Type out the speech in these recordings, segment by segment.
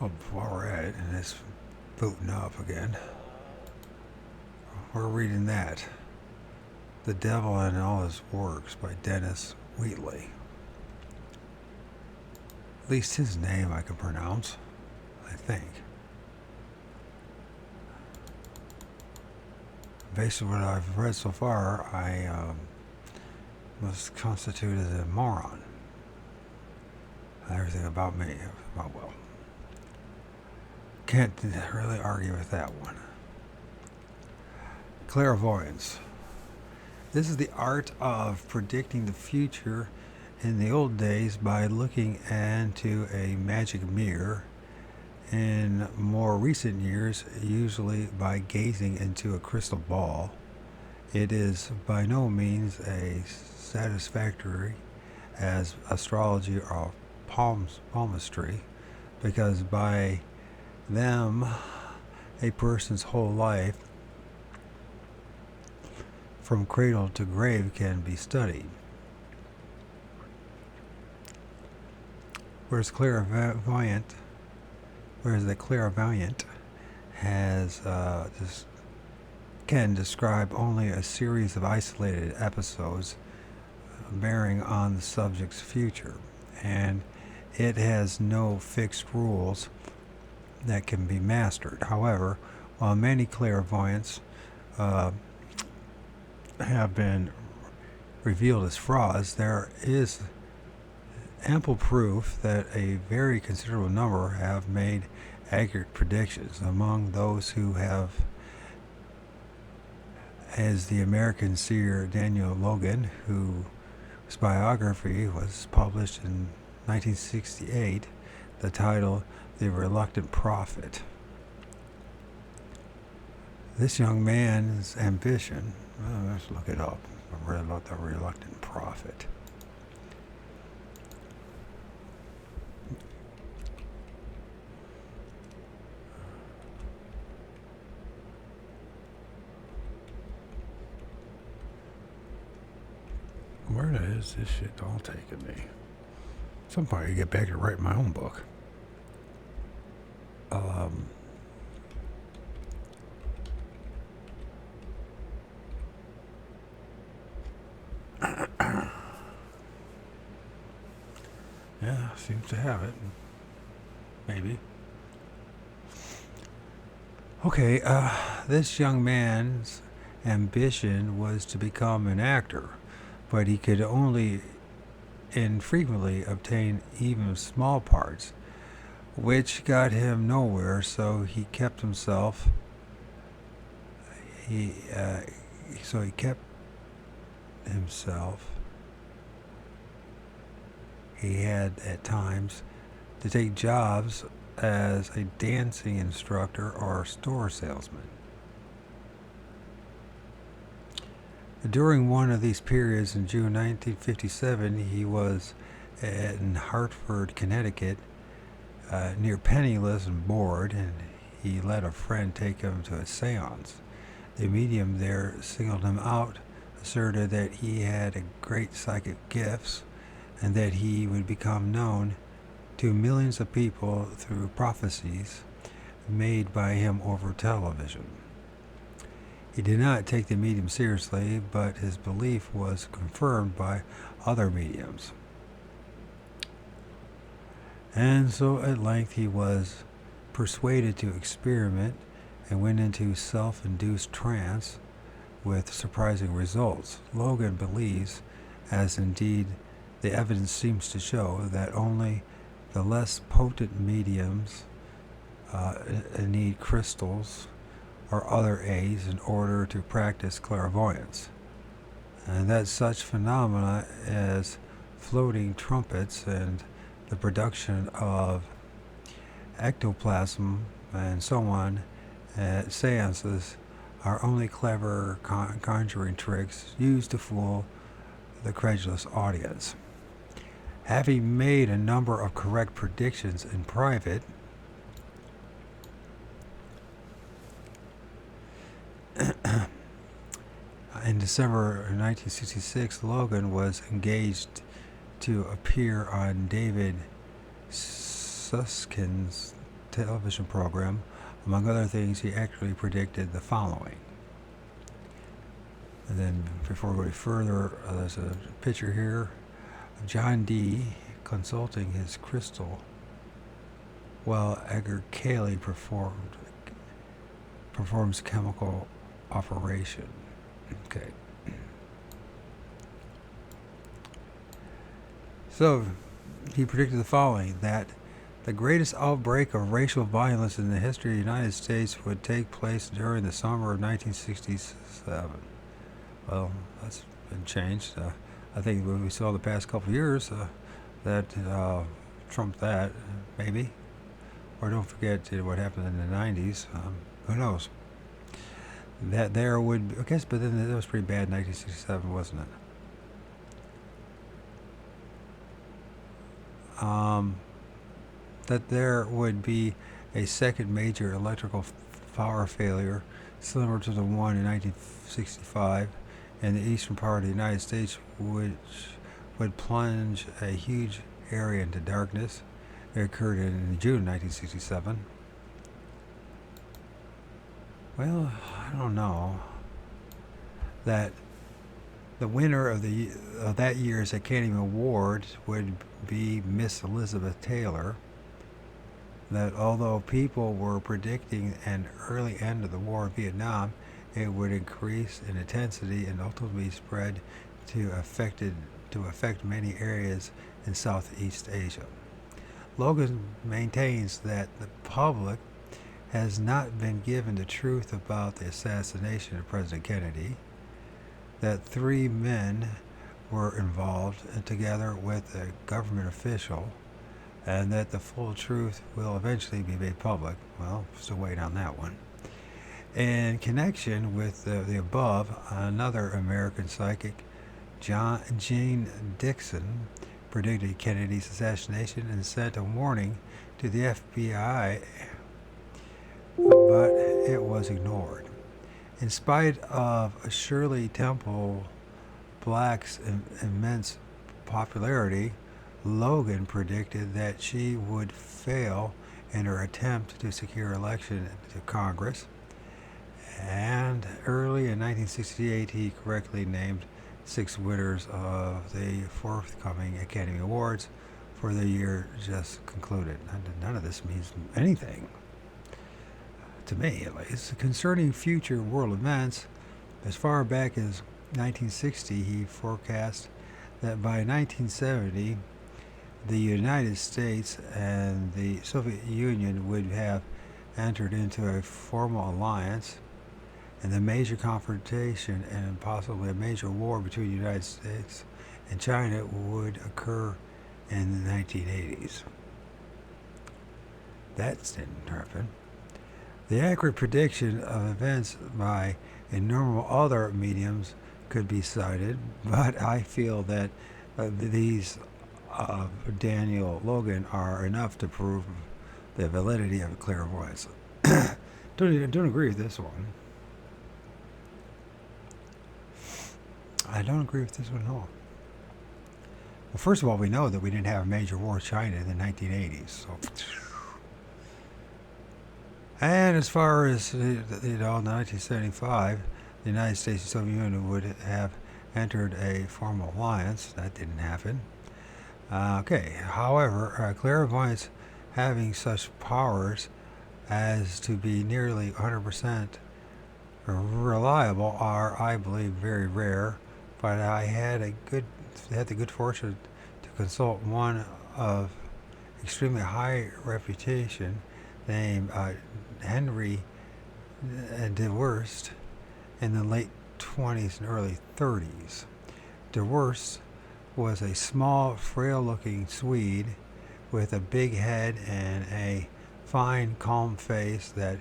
Well, while we're at it, and it's booting up again, we're reading that. The Devil and All His Works by Dennis Wheatley. At least his name I can pronounce, I think. Based on what I've read so far, I was constituted as a moron. Everything about me, well, can't really argue with that one. Clairvoyance. This is the art of predicting the future in the old days by looking into a magic mirror. In more recent years, usually by gazing into a crystal ball. It is by no means as satisfactory as astrology or palmistry, because by them a person's whole life from cradle to grave can be studied. Whereas the clairvoyant has can describe only a series of isolated episodes bearing on the subject's future, and it has no fixed rules that can be mastered. However, while many clairvoyants have been revealed as frauds, there is ample proof that a very considerable number have made accurate predictions. Among those who have, as the American seer Daniel Logan, whose biography was published in 1968, the title The Reluctant Prophet. This young man's ambition, let's look it up, The Reluctant Prophet. Where is this shit all taking me? Some point I get back to write my own book. Yeah, seems to have it. Maybe. Okay, this young man's ambition was to become an actor, but he could only infrequently obtain even small parts, which got him nowhere. So he kept himself. He kept himself. He had at times to take jobs as a dancing instructor or store salesman. During one of these periods in June 1957, he was in Hartford, Connecticut, near penniless and bored, and he let a friend take him to a seance. The medium there singled him out, asserted that he had great psychic gifts, and that he would become known to millions of people through prophecies made by him over television. He did not take the medium seriously, but his belief was confirmed by other mediums. And so at length he was persuaded to experiment and went into self-induced trance with surprising results. Logan believes, as indeed the evidence seems to show, that only the less potent mediums need crystals or other aids in order to practice clairvoyance, and that such phenomena as floating trumpets and the production of ectoplasm and so on at seances are only clever conjuring tricks used to fool the credulous audience. Having made a number of correct predictions in private, in December 1966, Logan was engaged to appear on David Susskind's television program. Among other things, he actually predicted the following. And then, before we go any further, there's a picture here of John Dee consulting his crystal while Dee Kelley performs chemical operation. Okay. So, he predicted the following, that the greatest outbreak of racial violence in the history of the United States would take place during the summer of 1967. Well, that's been changed. I think what we saw the past couple of years, that trumped that, maybe. Or don't forget what happened in the 90s. Who knows? That there would, I guess, but then that was pretty bad in 1967, wasn't it? That there would be a second major electrical power failure similar to the one in 1965 in the eastern part of the United States, which would plunge a huge area into darkness. It occurred in June 1967. Well, I don't know. That the winner of that year's Academy Award would be Miss Elizabeth Taylor. That although people were predicting an early end of the war in Vietnam, it would increase in intensity and ultimately spread to affect many areas in Southeast Asia. Logan maintains that the public has not been given the truth about the assassination of President Kennedy, that 3 men were involved together with a government official, and that the full truth will eventually be made public. Well, still waiting on that one. In connection with the above, another American psychic, Jane Dixon, predicted Kennedy's assassination and sent a warning to the FBI, but it was ignored. In spite of Shirley Temple Black's immense popularity, Logan predicted that she would fail in her attempt to secure election to Congress. And early in 1968, he correctly named 6 winners of the forthcoming Academy Awards for the year just concluded. None of this means anything, to me at least. Concerning future world events, as far back as 1960, he forecast that by 1970, the United States and the Soviet Union would have entered into a formal alliance, and the major confrontation and possibly a major war between the United States and China would occur in the 1980s. That didn't happen. The accurate prediction of events by innumerable other mediums could be cited, but I feel that these Daniel Logan are enough to prove the validity of clairvoyance. Don't agree with this one. I don't agree with this one at all. Well, first of all, we know that we didn't have a major war with China in the 1980s. So, and as far as in 1975, the United States and Soviet Union would have entered a formal alliance. That didn't happen. Okay. However, clairvoyance having such powers as to be nearly 100% reliable are, I believe, very rare. But I had the good fortune to consult one of extremely high reputation named Henry de Worst in the late 20s and early 30s. De Worst was a small, frail-looking Swede with a big head and a fine, calm face that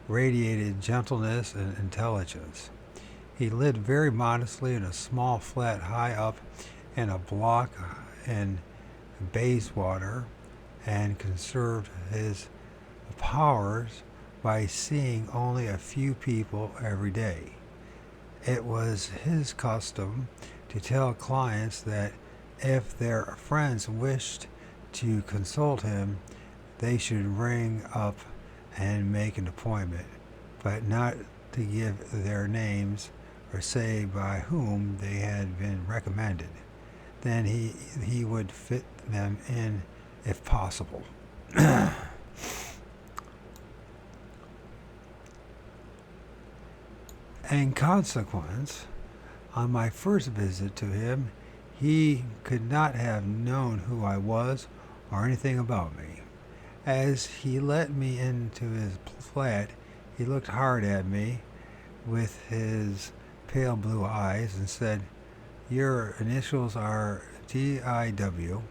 radiated gentleness and intelligence. He lived very modestly in a small flat high up in a block in Bayswater and conserved his powers by seeing only a few people every day. It was his custom to tell clients that if their friends wished to consult him, they should ring up and make an appointment, but not to give their names or say by whom they had been recommended. Then he would fit them in if possible. In consequence, on my first visit to him, he could not have known who I was or anything about me. As he let me into his flat, he looked hard at me with his pale blue eyes and said, "Your initials are DIW,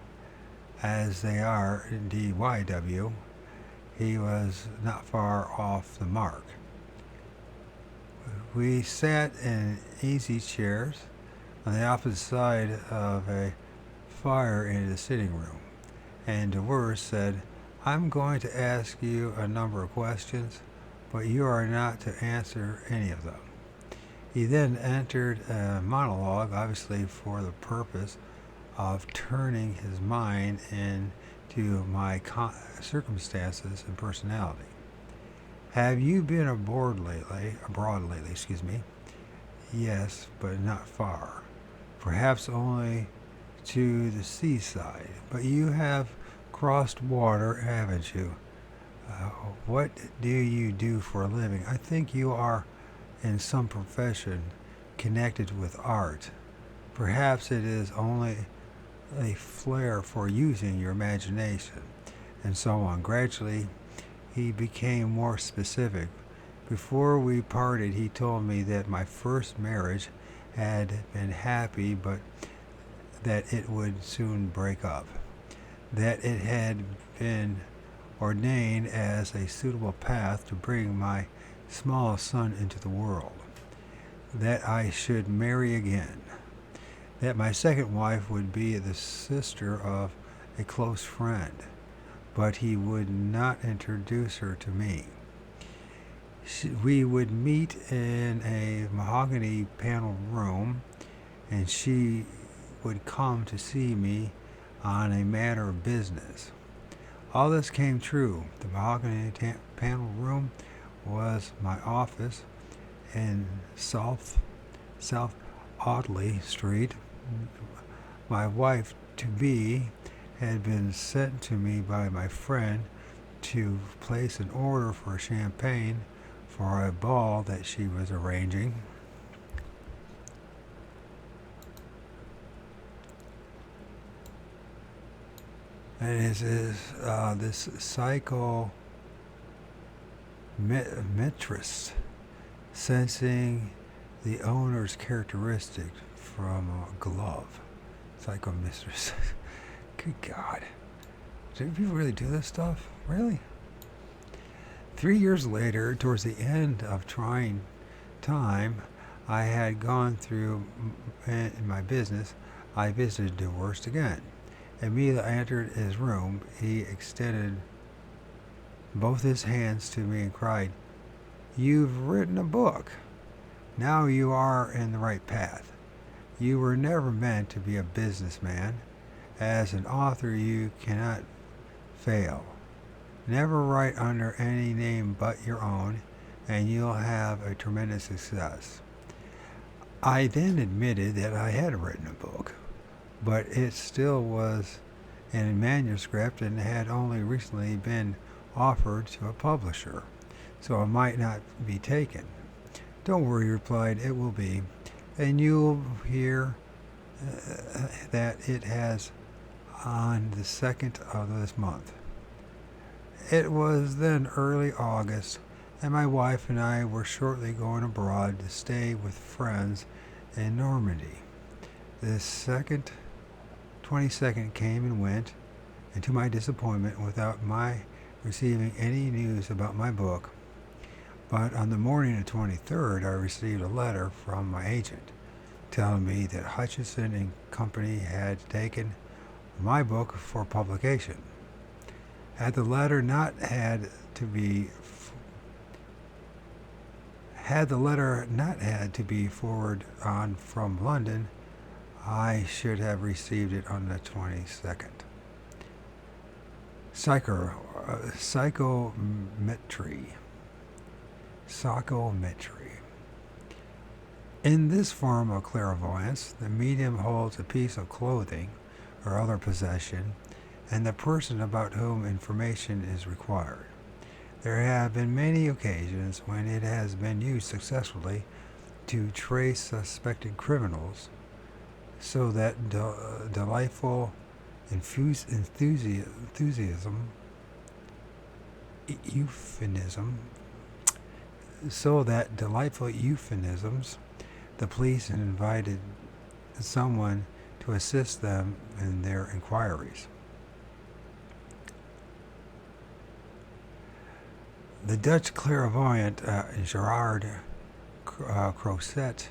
as they are DYW." He was not far off the mark. We sat in easy chairs on the opposite side of a fire in the sitting room, and DeWers said, "I'm going to ask you a number of questions, but you are not to answer any of them." He then entered a monologue, obviously for the purpose of turning his mind into my circumstances and personality. "Have you been abroad lately? "Yes, but not far. Perhaps only to the seaside. But you have crossed water, haven't you? What do you do for a living? I think you are in some profession connected with art. Perhaps it is only a flair for using your imagination," and so on. Gradually, he became more specific. Before we parted, he told me that my first marriage had been happy, but that it would soon break up. That it had been ordained as a suitable path to bring my smallest son into the world. That I should marry again. That my second wife would be the sister of a close friend, but he would not introduce her to me. We would meet in a mahogany paneled room, and she would come to see me on a matter of business. All this came true. The mahogany paneled room was my office in South Audley Street. My wife-to-be had been sent to me by my friend to place an order for champagne for a ball that she was arranging. And it is this psychometrist sensing the owner's characteristic from a glove. Psychometrist. Good God. Do people really do this stuff? Really? 3 years later, towards the end of trying time I had gone through in my business, I visited DeWers again. Immediately I entered his room, he extended both his hands to me and cried, "You've written a book. Now you are in the right path. You were never meant to be a businessman. As an author, you cannot fail. Never write under any name but your own, and you'll have a tremendous success." I then admitted that I had written a book, but it still was in a manuscript and had only recently been offered to a publisher, so it might not be taken. "Don't worry," he replied, "it will be, and you'll hear that it has on the 2nd of this month." It was then early August, and my wife and I were shortly going abroad to stay with friends in Normandy. The 22nd came and went, and to my disappointment, without my receiving any news about my book. But on the morning of the 23rd, I received a letter from my agent telling me that Hutchinson and Company had taken my book for publication. Had the letter not had to be forwarded on from London, I should have received it on the 22nd. Psychometry. Psychometry. In this form of clairvoyance, the medium holds a piece of clothing or other possession and the person about whom information is required. There have been many occasions when it has been used successfully to trace suspected criminals, so that delightful euphemisms, the police invited someone to assist them in their inquiries. The Dutch clairvoyant Gerard Croiset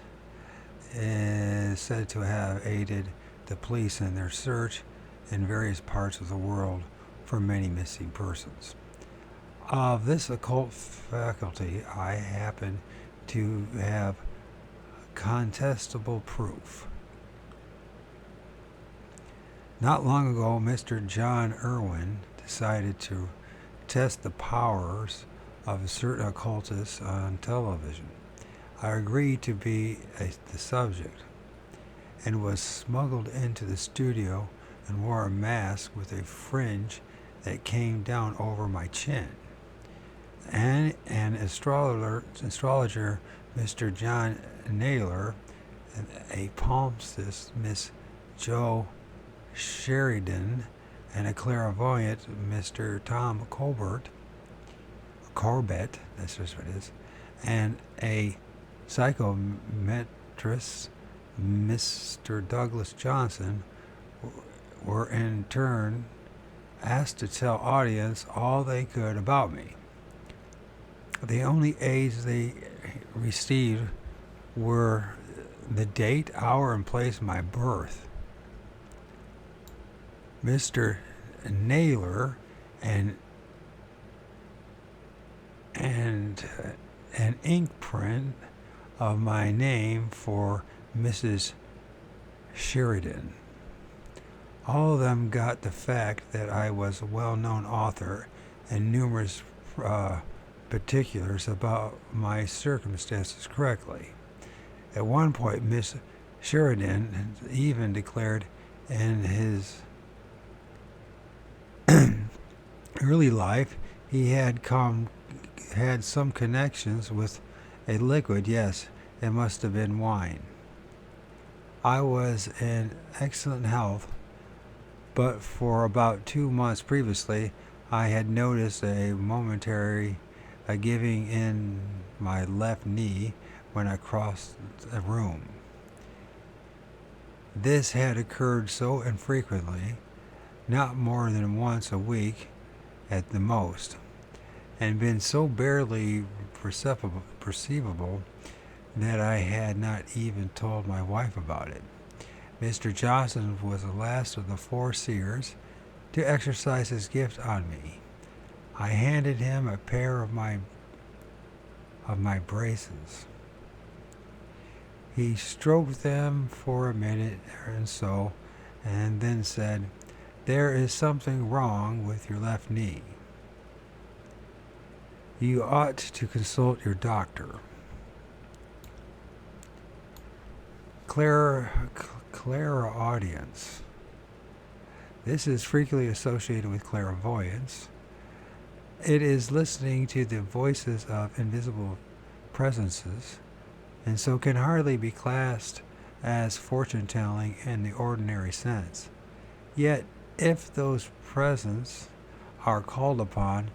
is said to have aided the police in their search in various parts of the world for many missing persons. Of this occult faculty, I happen to have contestable proof. Not long ago, Mr. John Irwin decided to test the powers of certain occultists on television. I agreed to be the subject and was smuggled into the studio and wore a mask with a fringe that came down over my chin. And an astrologer, Mr. John Naylor, and a palmist, Miss Jo Sheridan, and a clairvoyant, Mr. Tom Corbett, that's just what it is, and a psychometrist, Mr. Douglas Johnson, were in turn asked to tell audience all they could about me. The only aids they received were the date, hour, and place of my birth. Mr. Naylor and an ink print of my name for Mrs. Sheridan. All of them got the fact that I was a well-known author and numerous particulars about my circumstances correctly. At one point, Miss Sheridan even declared in his early life he had some connections with a liquid. Yes, it must have been wine. I was in excellent health, but for about 2 months previously, I had noticed a momentary giving in my left knee when I crossed a room. This had occurred so infrequently, not more than once a week at the most, and been so barely perceivable that I had not even told my wife about it. Mr. Johnson was the last of the 4 seers to exercise his gift on me. I handed him a pair of my braces. He stroked them for a minute or so and then said, "There is something wrong with your left knee. You ought to consult your doctor." Clairaudience. This is frequently associated with clairvoyance. It is listening to the voices of invisible presences, and so can hardly be classed as fortune-telling in the ordinary sense. Yet, if those presents are called upon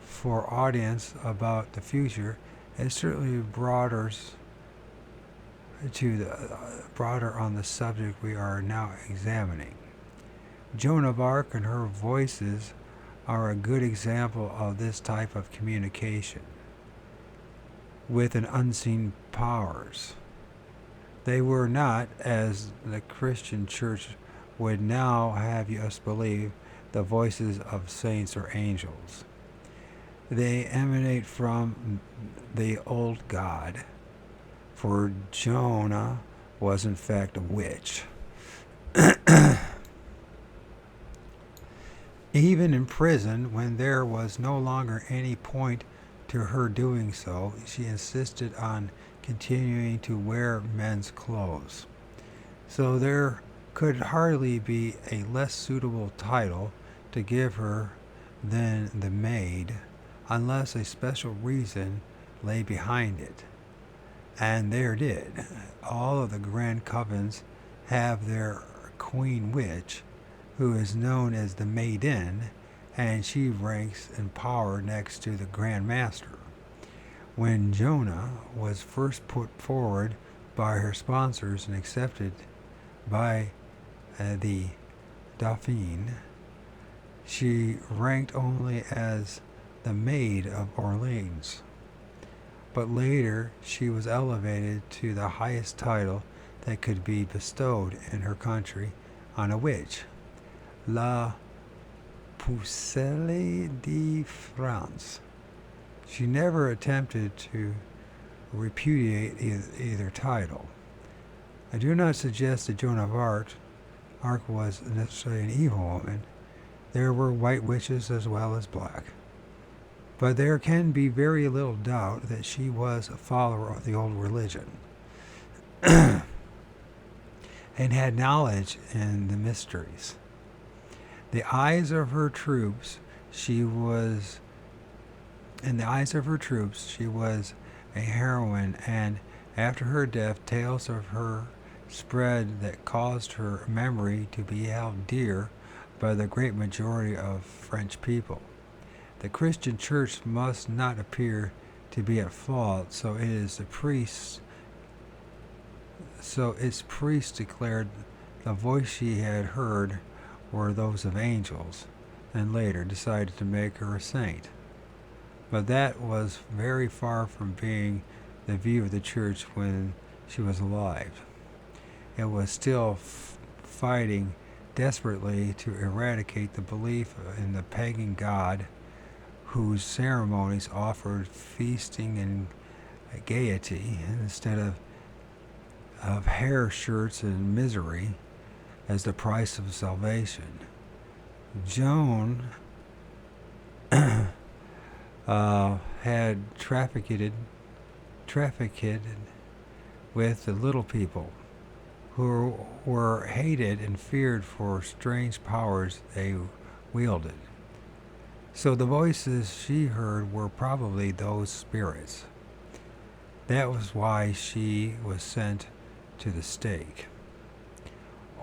for audience about the future, it certainly broadens broader on the subject we are now examining. Joan of Arc and her voices are a good example of this type of communication with an unseen powers. They were not, as the Christian church would now have us believe, the voices of saints or angels. They emanate from the old God, for Jonah was in fact a witch. Even in prison, when there was no longer any point to her doing so, she insisted on continuing to wear men's clothes. So there could hardly be a less suitable title to give her than the maid, unless a special reason lay behind it. And there did. All of the grand covens have their queen witch, who is known as the maiden, and she ranks in power next to the Grand Master. When Jonah was first put forward by her sponsors and accepted by the Dauphin, she ranked only as the Maid of Orleans. But later she was elevated to the highest title that could be bestowed in her country on a witch, La Pucelle de France. She never attempted to repudiate either title. I do not suggest that Joan of Arc was necessarily an evil woman. There were white witches as well as black. But there can be very little doubt that she was a follower of the old religion and had knowledge in the mysteries. In the eyes of her troops, she was a heroine, and after her death, tales of her spread that caused her memory to be held dear by the great majority of French people. The Christian church must not appear to be at fault, so its priests declared the voice she had heard were those of angels, and later decided to make her a saint. But that was very far from being the view of the church when she was alive. It was still fighting desperately to eradicate the belief in the pagan god whose ceremonies offered feasting and gaiety instead of hair shirts and misery as the price of salvation. Joan had trafficked with the little people, who were hated and feared for strange powers they wielded. So the voices she heard were probably those spirits. That was why she was sent to the stake.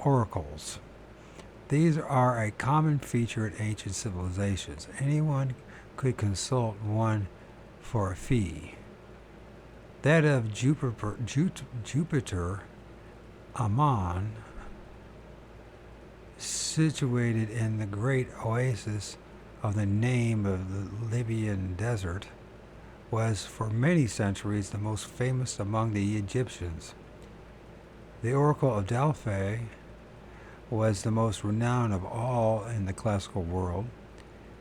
Oracles. These are a common feature in ancient civilizations. Anyone could consult one for a fee. That of Jupiter Ammon, situated in the great oasis of the name of the Libyan desert, was for many centuries the most famous among the Egyptians. The Oracle of Delphi was the most renowned of all in the classical world,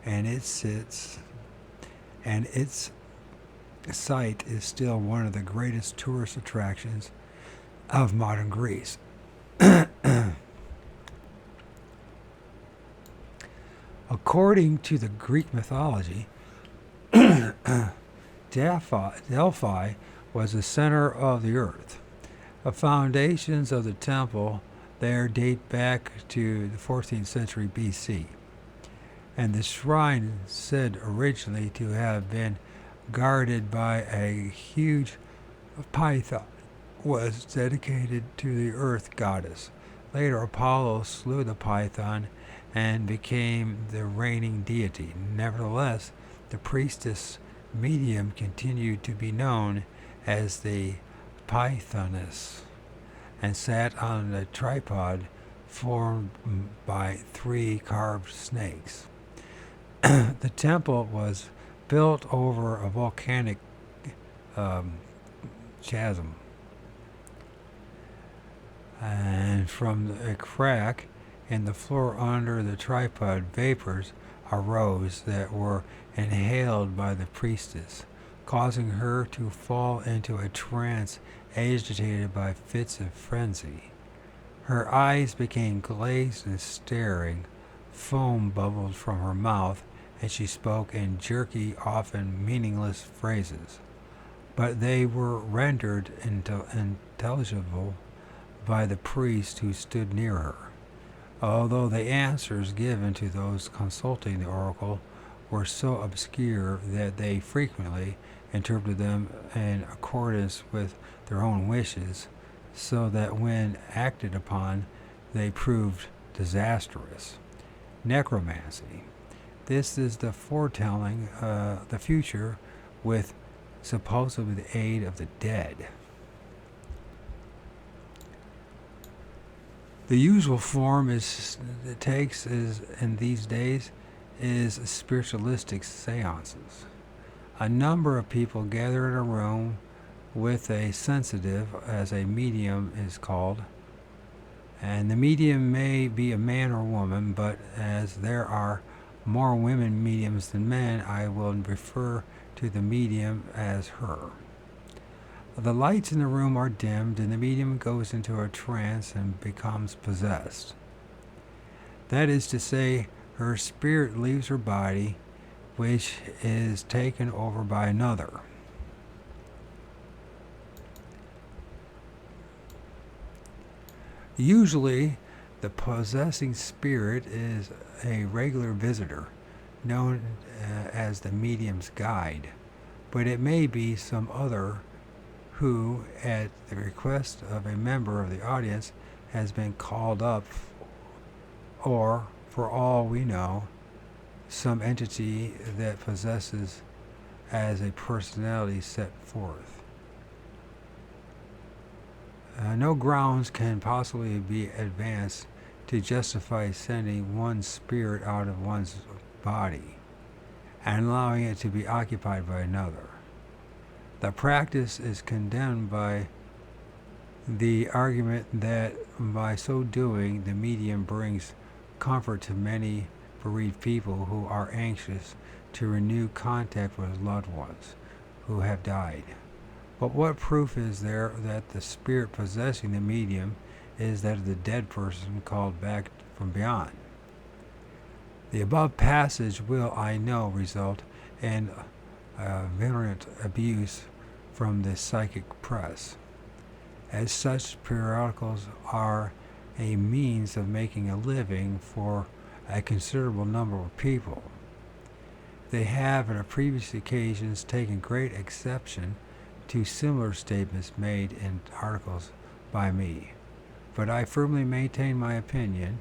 and its site is still one of the greatest tourist attractions of modern Greece. According to the Greek mythology, Delphi was the center of the earth. The foundations of the temple there date back to the 14th century BC, and the shrine, said originally to have been guarded by a huge python, was dedicated to the earth goddess. Later, Apollo slew the python and became the reigning deity. Nevertheless, the priestess medium continued to be known as the Pythoness and sat on a tripod formed by 3 carved snakes. The temple was built over a volcanic chasm, and from a crack in the floor under the tripod, vapors arose that were inhaled by the priestess, causing her to fall into a trance agitated by fits of frenzy. Her eyes became glazed and staring, Foam bubbled from her mouth, and she spoke in jerky, often meaningless phrases, but they were rendered intelligible by the priest who stood near her, although the answers given to those consulting the oracle were so obscure that they frequently interpreted them in accordance with their own wishes, so that when acted upon, they proved disastrous. Necromancy. This is the foretelling the future with supposedly the aid of the dead. The usual form it takes is in these days is spiritualistic seances. A number of people gather in a room with a sensitive, as a medium is called, and the medium may be a man or woman, but as there are more women mediums than men, I will refer to the medium as her. The lights in the room are dimmed, and the medium goes into a trance and becomes possessed. That is to say, her spirit leaves her body, which is taken over by another. Usually, the possessing spirit is a regular visitor, known as the medium's guide, but it may be some other who, at the request of a member of the audience, has been called up, or, for all we know, some entity that possesses as a personality set forth. No grounds can possibly be advanced to justify sending one spirit out of one's body and allowing it to be occupied by another. The practice is condemned by the argument that by so doing, the medium brings comfort to many bereaved people who are anxious to renew contact with loved ones who have died. But what proof is there that the spirit possessing the medium is that of the dead person called back from beyond? The above passage will, I know, result in virulent abuse from the psychic press, as such periodicals are a means of making a living for a considerable number of people. They have, on previous occasions, taken great exception to similar statements made in articles by me, but I firmly maintain my opinion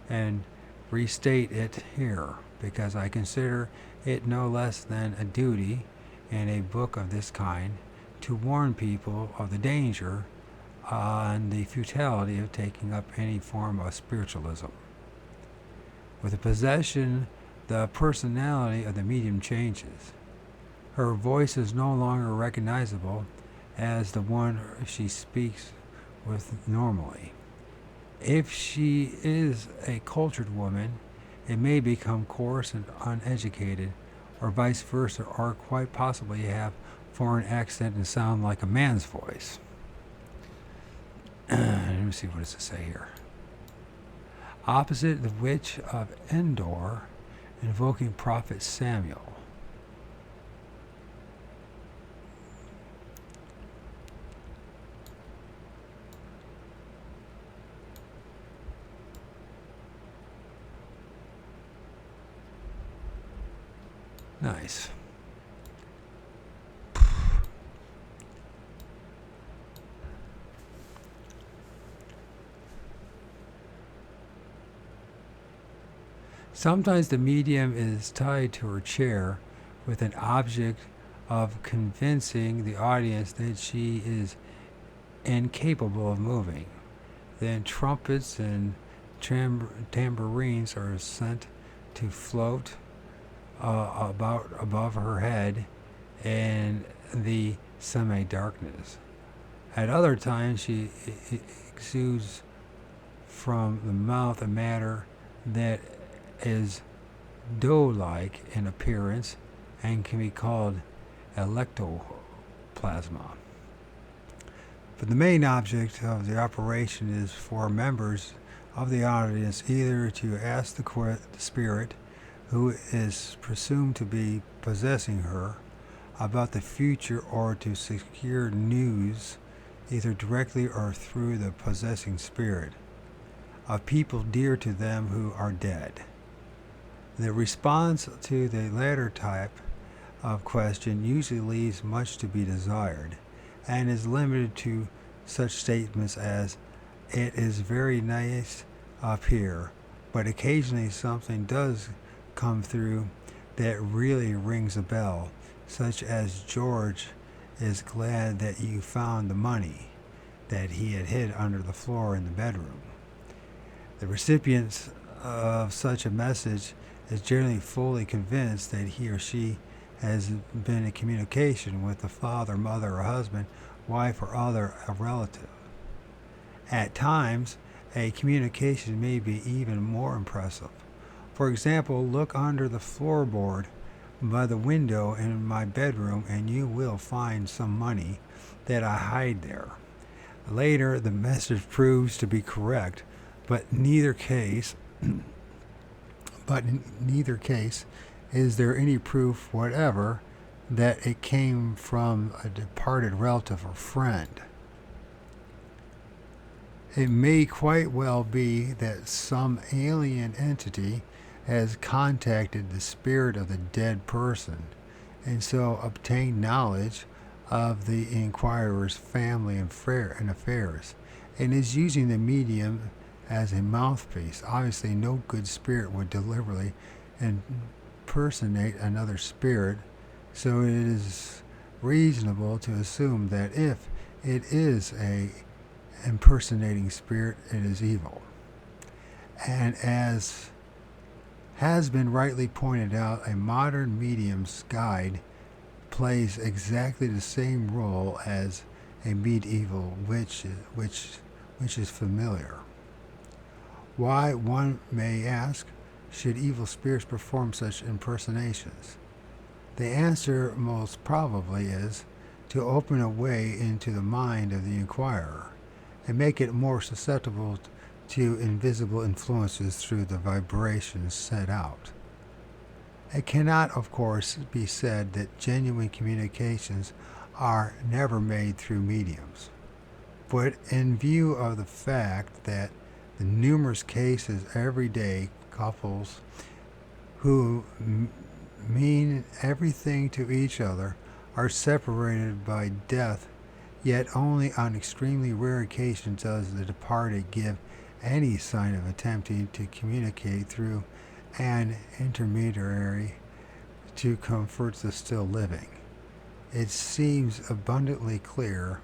and restate it here because I consider it no less than a duty in a book of this kind to warn people of the danger and the futility of taking up any form of spiritualism. With the possession, the personality of the medium changes. Her voice is no longer recognizable as the one she speaks with normally. If she is a cultured woman, it may become coarse and uneducated, or vice versa, or quite possibly have foreign accent and sound like a man's voice. Let me see, what does it say here? Opposite the witch of Endor, invoking prophet Samuel. Nice. Sometimes the medium is tied to her chair with an object of convincing the audience that she is incapable of moving. Then trumpets and tambourines are sent to float about above her head in the semi-darkness. At other times, she exudes from the mouth a matter that is dough-like in appearance and can be called ectoplasma. But the main object of the operation is for members of the audience either to ask the spirit who is presumed to be possessing her about the future or to secure news either directly or through the possessing spirit of people dear to them who are dead. The response to the latter type of question usually leaves much to be desired and is limited to such statements as, "It is very nice up here," but occasionally something does come through that really rings a bell, such as, "George is glad that you found the money that he had hid under the floor in the bedroom." The recipient of such a message is generally fully convinced that he or she has been in communication with the father, mother, or husband, wife, or other relative. At times, a communication may be even more impressive. For example, look under the floorboard by the window in my bedroom and you will find some money that I hide there. Later, the message proves to be correct, but in neither case is there any proof whatever that it came from a departed relative or friend. It may quite well be that some alien entity has contacted the spirit of the dead person and so obtained knowledge of the inquirer's family and affairs and is using the medium as a mouthpiece. Obviously, no good spirit would deliberately impersonate another spirit, so it is reasonable to assume that if it is a impersonating spirit, it is evil. And as has been rightly pointed out, a modern medium's guide plays exactly the same role as a medieval witch, which is familiar. Why, one may ask, should evil spirits perform such impersonations? The answer most probably is to open a way into the mind of the inquirer and make it more susceptible to invisible influences through the vibrations set out. It cannot, of course, be said that genuine communications are never made through mediums, but in view of the fact that the numerous cases every day, couples who mean everything to each other are separated by death, yet only on extremely rare occasions does the departed give any sign of attempting to communicate through an intermediary to comfort the still living. It seems abundantly clear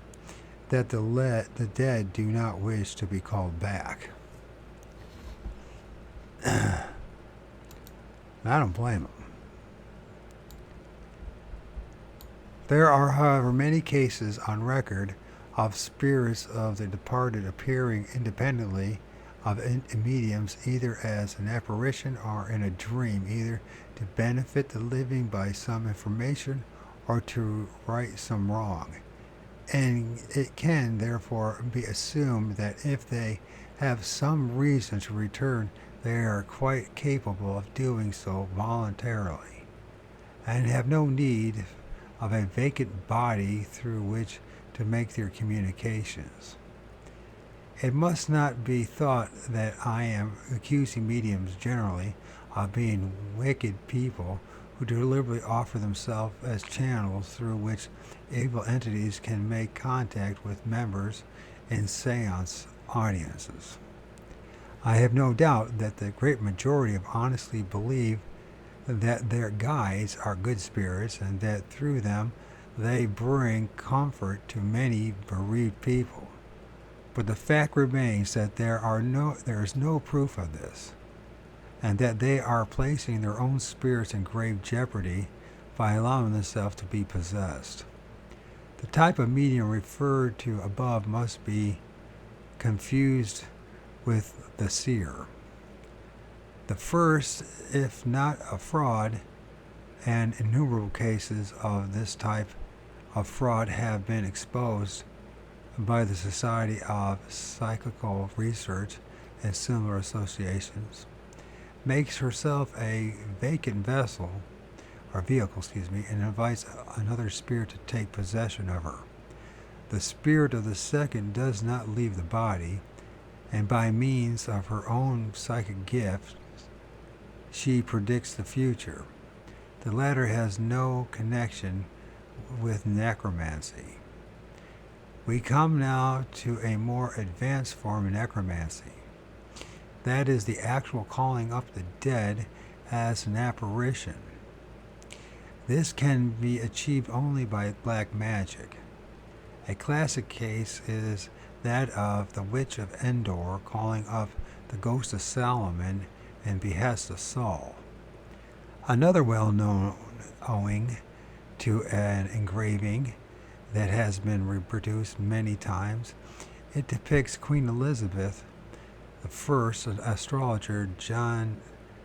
that the dead do not wish to be called back. I don't blame them. There are, however, many cases on record of spirits of the departed appearing independently of mediums, either as an apparition or in a dream, either to benefit the living by some information or to right some wrong. And it can therefore be assumed that if they have some reason to return, they are quite capable of doing so voluntarily, and have no need of a vacant body through which to make their communications. It must not be thought that I am accusing mediums generally of being wicked people who deliberately offer themselves as channels through which evil entities can make contact with members in seance audiences. I have no doubt that the great majority of honestly believe that their guides are good spirits and that through them they bring comfort to many bereaved people. But the fact remains that there is no proof of this, and that they are placing their own spirits in grave jeopardy by allowing themselves to be possessed. The type of medium referred to above must be confused with the seer. The first, if not a fraud, and innumerable cases of this type of fraud have been exposed by the Society of Psychical Research and similar associations, makes herself a vacant vessel, or vehicle, and invites another spirit to take possession of her. The spirit of the second does not leave the body, and by means of her own psychic gift, she predicts the future. The latter has no connection with necromancy. We come now to a more advanced form of necromancy. That is the actual calling up the dead as an apparition. This can be achieved only by black magic. A classic case is that of the Witch of Endor calling up the ghost of Solomon in behest of Saul. Another well-known, owing to an engraving that has been reproduced many times, it depicts Queen Elizabeth I, an astrologer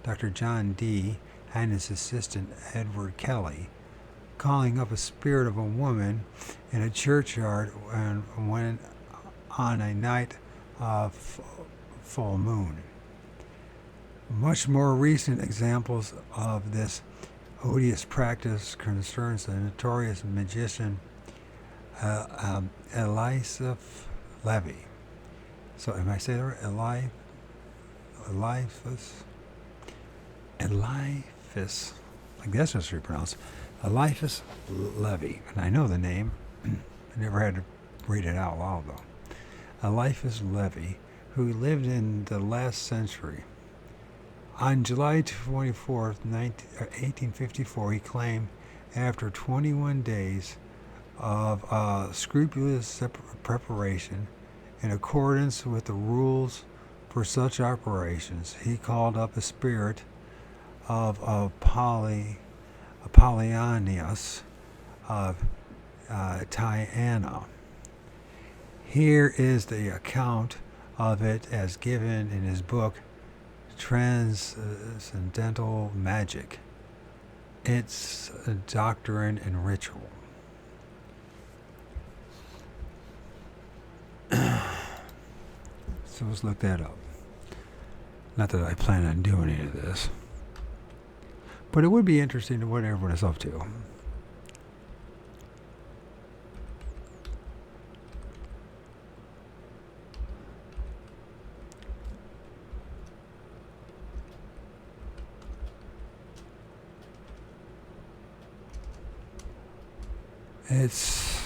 Dr. John Dee, and his assistant Edward Kelley, calling up a spirit of a woman in a churchyard when on a night of full moon. Much more recent examples of this odious practice concerns the notorious magician Eliphas Levi. So, am I saying that right? Eliphas. I guess that's how you pronounce it. Eliphas Levi. And I know the name. I never had to read it out loud, though. Eliphas Levi, who lived in the last century. On July 24th, 1854, he claimed, after 21 days of scrupulous preparation, in accordance with the rules for such operations, he called up a spirit of Apollonius of Tyana. Here is the account of it as given in his book, Transcendental Magic, Its Doctrine and Ritual. So let's look that up. Not that I plan on doing any of this, but it would be interesting to what everyone is up to. It's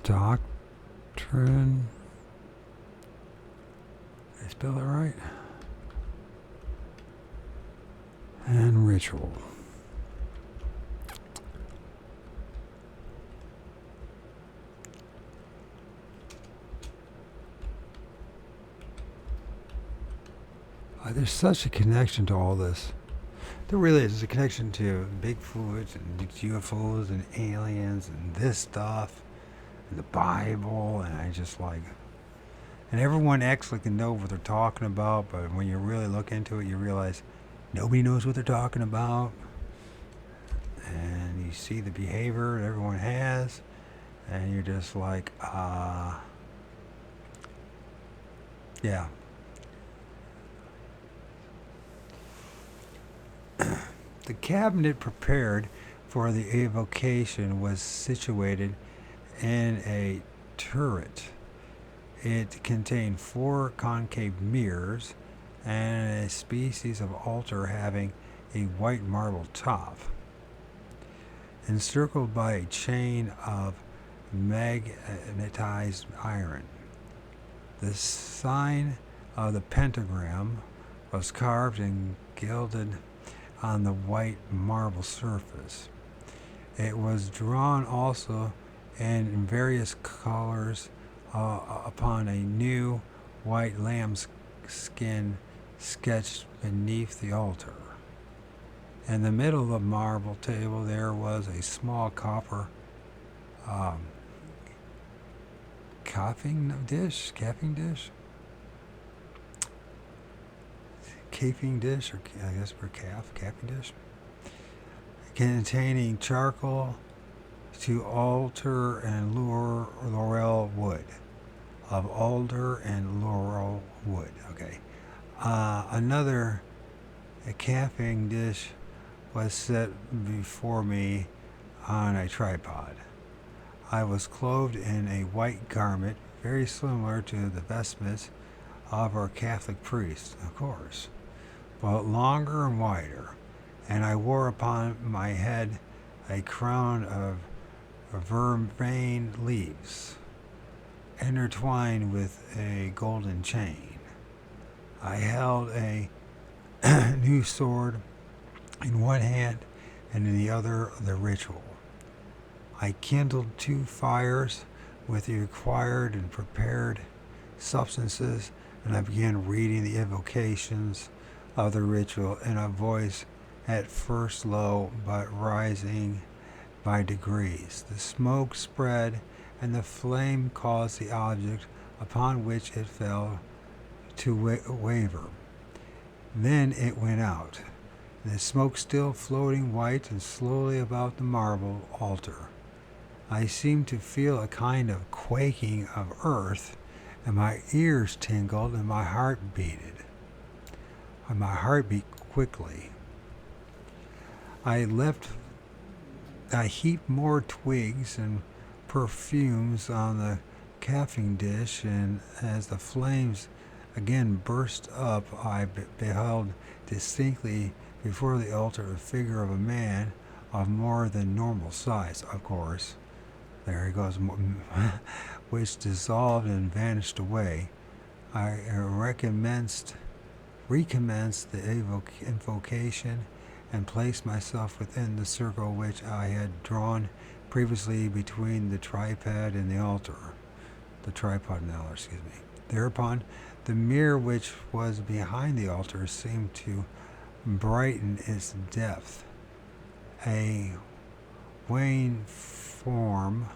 doctrine. Did I spell that right? And ritual. There's such a connection to all this. There really is. There's a connection to Bigfoot and UFOs and aliens and this stuff and the Bible, and I just like, and everyone acts like they know what they're talking about, but when you really look into it, you realize nobody knows what they're talking about, and you see the behavior that everyone has, and you're just like, yeah. The cabinet prepared for the evocation was situated in a turret. It contained 4 concave mirrors and a species of altar having a white marble top, encircled by a chain of magnetized iron. The sign of the pentagram was carved and gilded on the white marble surface. It was drawn also in various colors upon a new white lamb's skin sketched beneath the altar. In the middle of the marble table there was a small copper cafing dish, or I guess for capping dish, containing charcoal to altar and laurel wood. of alder and laurel wood. Okay. Another camping dish was set before me on a tripod. I was clothed in a white garment very similar to the vestments of our Catholic priests, of course, but longer and wider, and I wore upon my head a crown of vervain leaves, intertwined with a golden chain. I held a new sword in one hand, and in the other the ritual. I kindled 2 fires with the required and prepared substances, and I began reading the invocations of the ritual in a voice at first low but rising by degrees. The smoke spread, and the flame caused the object upon which it fell to waver. Then it went out, the smoke still floating white and slowly about the marble altar. I seemed to feel a kind of quaking of earth, and my ears tingled, and my heart beat quickly. I heaped more twigs and perfumes on the chafing dish, and as the flames again burst up, I beheld distinctly before the altar the figure of a man of more than normal size, of course. There he goes, which dissolved and vanished away. I recommenced the invocation and placed myself within the circle which I had drawn previously between the tripod and the altar. Thereupon, the mirror which was behind the altar seemed to brighten its depth. A wan form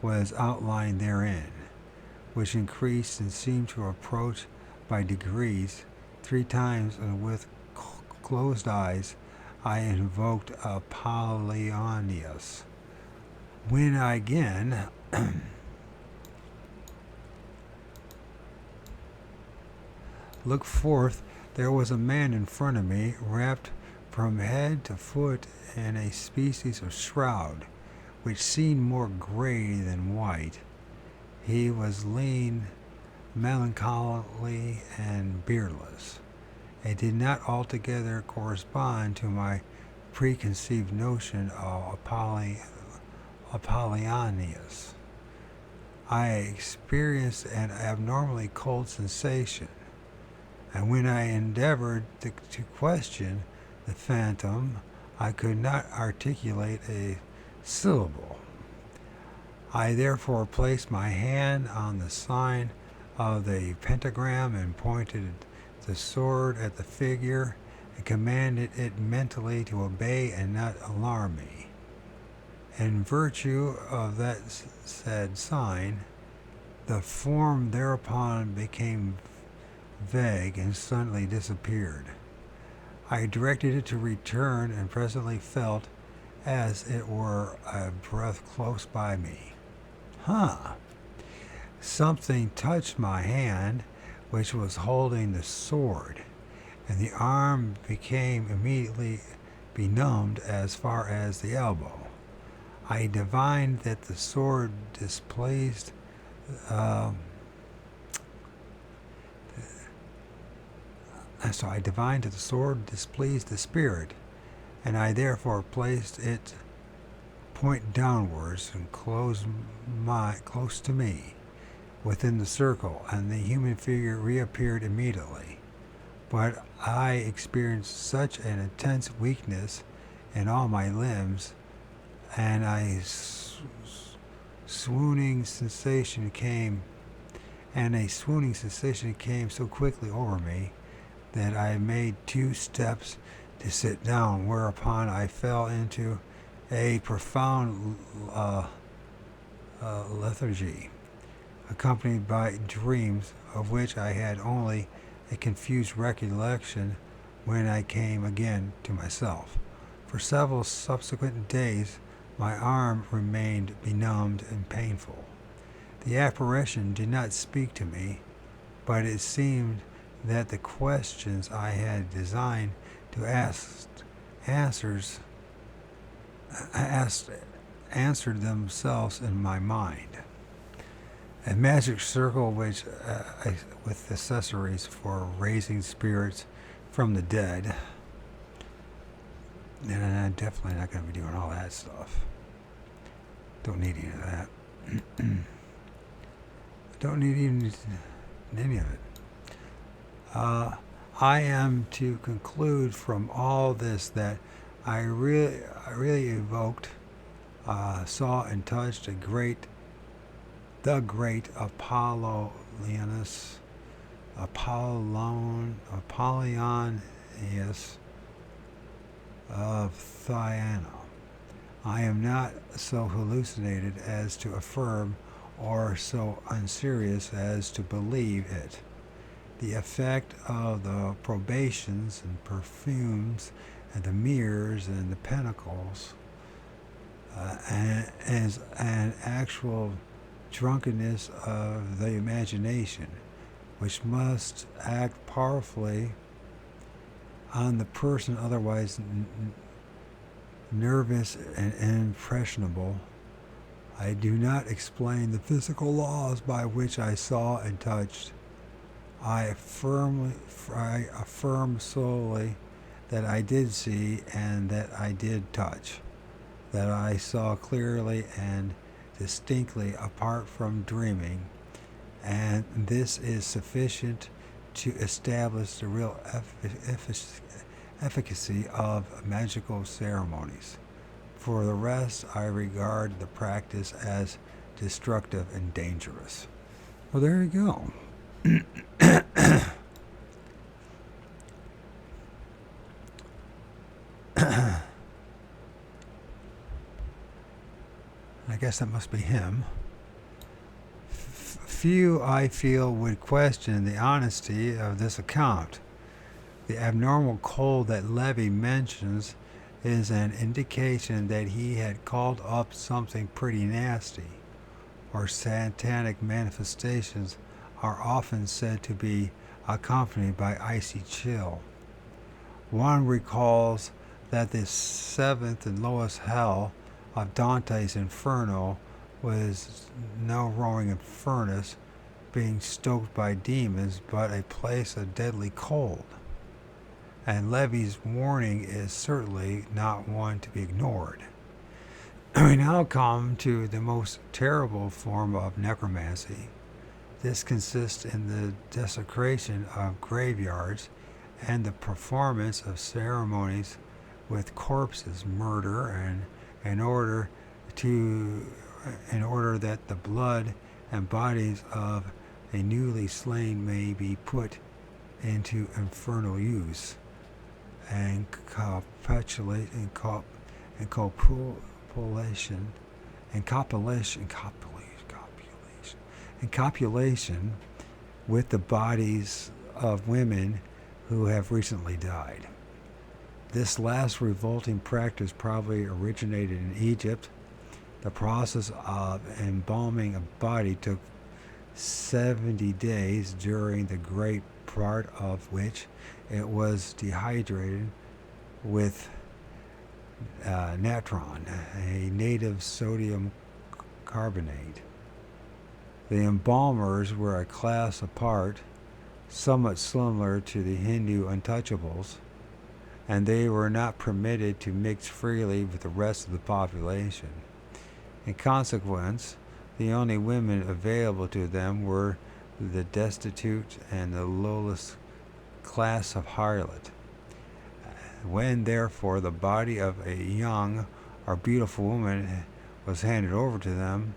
was outlined therein, which increased and seemed to approach by degrees. 3 times, and with closed eyes, I invoked Apollonius. When I again looked forth, there was a man in front of me, wrapped from head to foot in a species of shroud, which seemed more gray than white. He was lean, melancholy, and beardless. It did not altogether correspond to my preconceived notion of Apollonius. I experienced an abnormally cold sensation, and when I endeavored to question the phantom, I could not articulate a syllable. I therefore placed my hand on the sign of the pentagram and pointed the sword at the figure and commanded it mentally to obey and not alarm me. In virtue of that said sign, the form thereupon became vague and suddenly disappeared. I directed it to return and presently felt as it were a breath close by me. Something touched my hand, which was holding the sword, and the arm became immediately benumbed as far as the elbow. I divined that the sword displeased the spirit, and I therefore placed it point downwards and close to me within the circle, and the human figure reappeared immediately. But I experienced such an intense weakness in all my limbs, and a swooning sensation came so quickly over me that I made 2 steps to sit down, whereupon I fell into a profound lethargy, accompanied by dreams of which I had only a confused recollection when I came again to myself. For several subsequent days my arm remained benumbed and painful. The apparition did not speak to me, but it seemed that the questions I had designed to answers asked answered themselves in my mind. A magic circle with accessories for raising spirits from the dead. And I'm definitely not going to be doing all that stuff. Don't need any of that. Don't need even any of it. I am to conclude from all this that I really evoked, saw and touched the great Apollonius of Thyana. I am not so hallucinated as to affirm, or so unserious as to believe it. The effect of the probations and perfumes and the mirrors and the pinnacles as an actual drunkenness of the imagination, which must act powerfully on the person otherwise nervous and impressionable. I do not explain the physical laws by which I saw and touched. I affirm solely that I did see and that I did touch, that I saw clearly and distinctly apart from dreaming, and this is sufficient to establish the real efficacy of magical ceremonies. For the rest, I regard the practice as destructive and dangerous. Well, there you go. I guess that must be him. Few, I feel, would question the honesty of this account. The abnormal cold that Levy mentions is an indication that he had called up something pretty nasty, or satanic manifestations are often said to be accompanied by icy chill. One recalls that the seventh and lowest hell of Dante's Inferno was no roaring furnace being stoked by demons, but a place of deadly cold. And Levy's warning is certainly not one to be ignored. We now come to the most terrible form of necromancy. This consists in the desecration of graveyards and the performance of ceremonies with corpses, murder, and in order that the blood and bodies of a newly slain may be put into infernal use, and copulation with the bodies of women who have recently died. This last revolting practice probably originated in Egypt. The process of embalming a body took 70 days, during the great part of which it was dehydrated with natron, a native sodium carbonate. The embalmers were a class apart, somewhat similar to the Hindu untouchables, and they were not permitted to mix freely with the rest of the population. In consequence, the only women available to them were the destitute and the lowest class of harlot. When, therefore, the body of a young or beautiful woman was handed over to them,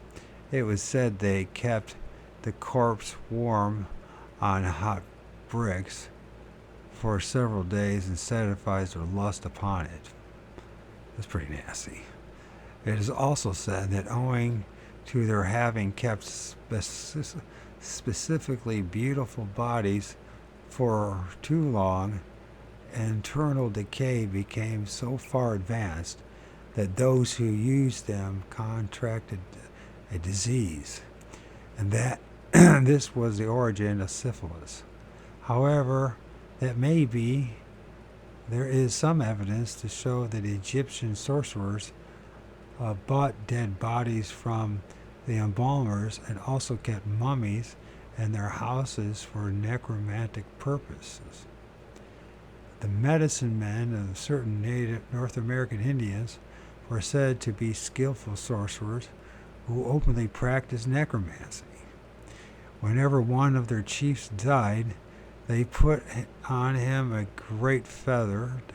it was said they kept the corpse warm on hot bricks for several days and satisfied their lust upon it. That's pretty nasty. It is also said that owing to their having kept specifically beautiful bodies for too long, internal decay became so far advanced that those who used them contracted a disease, and that this was the origin of syphilis. However, that may be, there is some evidence to show that Egyptian sorcerers bought dead bodies from the embalmers and also kept mummies in their houses for necromantic purposes. The medicine men of certain native North American Indians were said to be skillful sorcerers who openly practiced necromancy. Whenever one of their chiefs died, they put on him a great feathered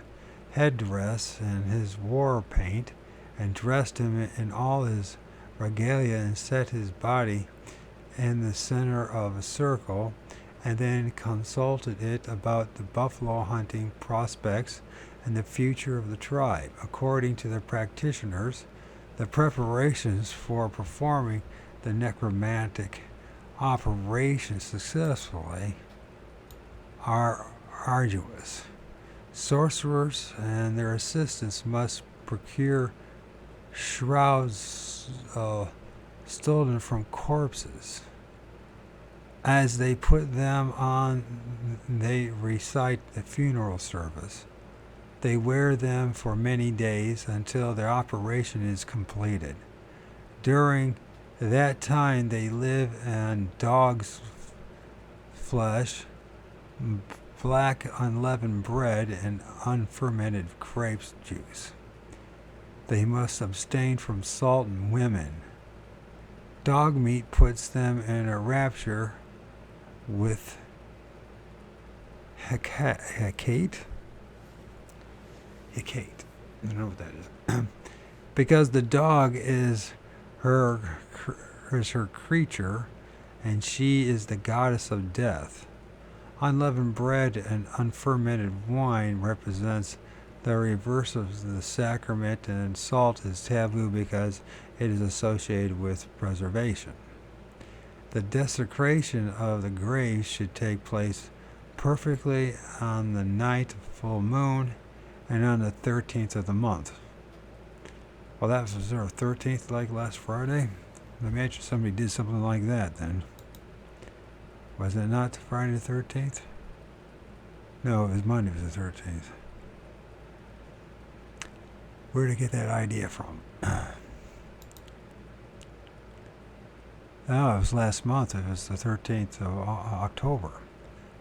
headdress and his war paint, and dressed him in all his regalia, and set his body in the center of a circle, and then consulted it about the buffalo hunting prospects and the future of the tribe. According to the practitioners, the preparations for performing the necromantic operation successfully are arduous. Sorcerers and their assistants must procure shrouds stolen from corpses. As they put them on, they recite the funeral service. They wear them for many days until their operation is completed. During that time, they live on dog's flesh, black unleavened bread, and unfermented grape juice. They must abstain from salt and women. Dog meat puts them in a rapture with Hecate. I don't know what that is. Because the dog is her creature, and she is the goddess of death. Unleavened bread and unfermented wine represents the reverse of the sacrament, and salt is taboo because it is associated with preservation. The desecration of the grave should take place perfectly on the night of full moon and on the 13th of the month. Well, that was their 13th, like last Friday? I imagine somebody did something like that then. Was it not Friday the 13th? No, it was Monday the 13th. Where did I get that idea from? Oh, it was last month. It was the 13th of October.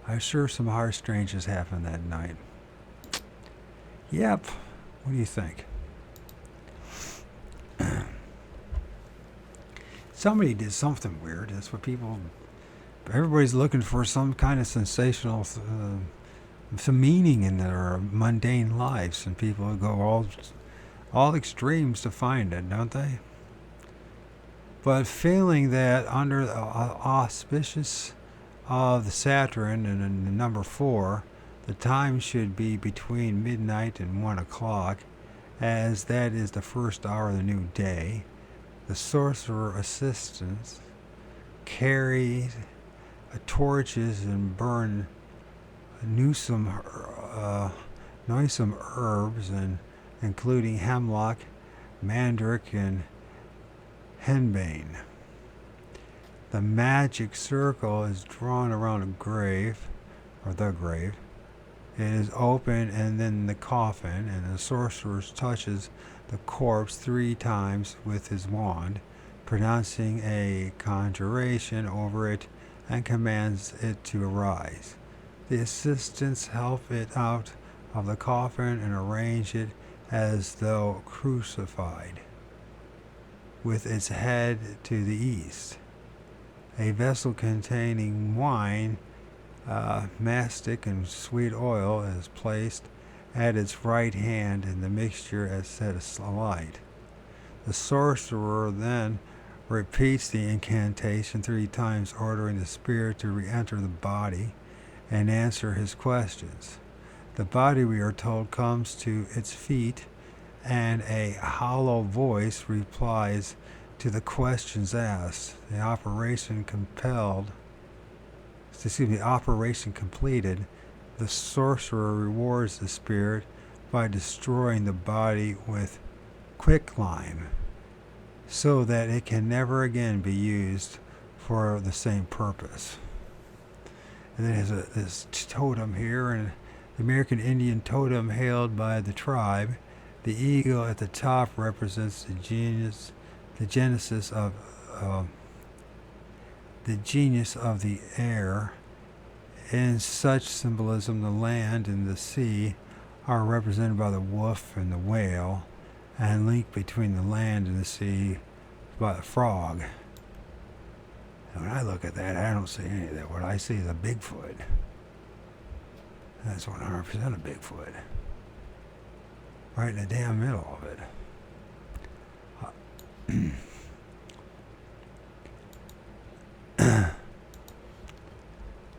I'm sure some hard strangeness happened that night. Yep. What do you think? Somebody did something weird. That's what everybody's looking for, some kind of sensational, some meaning in their mundane lives, and people go all extremes to find it, don't they? But feeling that under the auspices of the Saturn and the number 4, the time should be between midnight and 1 o'clock, as that is the first hour of the new day. The sorcerer assistants carry torches and burn noisome herbs, and including hemlock, mandrake, and henbane. The magic circle is drawn around a grave, or the grave. It is open, and then the coffin, and the sorcerer touches the corpse 3 times with his wand, pronouncing a conjuration over it, and commands it to arise. The assistants help it out of the coffin and arrange it as though crucified, with its head to the east. A vessel containing wine, mastic, and sweet oil is placed at its right hand, and the mixture is set alight. The sorcerer then repeats the incantation 3 times, ordering the spirit to re-enter the body and answer his questions. The body, we are told, comes to its feet, and a hollow voice replies to the questions asked. The operation completed, the sorcerer rewards the spirit by destroying the body with quicklime, so that it can never again be used for the same purpose. And then it has this totem here, and the American Indian totem held by the tribe. The eagle at the top represents the genesis of the genius of the air. In such symbolism, the land and the sea are represented by the wolf and the whale, and linked between the land and the sea by the frog. And when I look at that, I don't see any of that. What I see is a Bigfoot. That's 100% a Bigfoot. Right in the damn middle of it.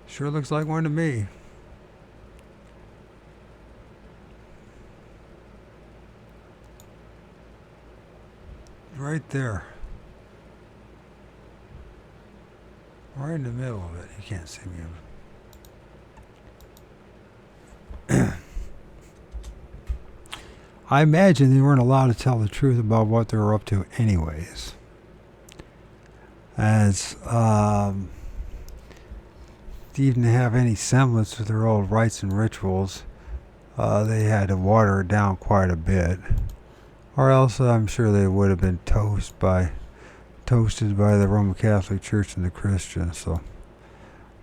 Sure looks like one to me. Right there. Right in the middle of it. You can't see me. I imagine they weren't allowed to tell the truth about what they were up to anyways. As to even have any semblance of their old rites and rituals, they had to water it down quite a bit. Or else I'm sure they would have been toasted by the Roman Catholic Church and the Christians. So,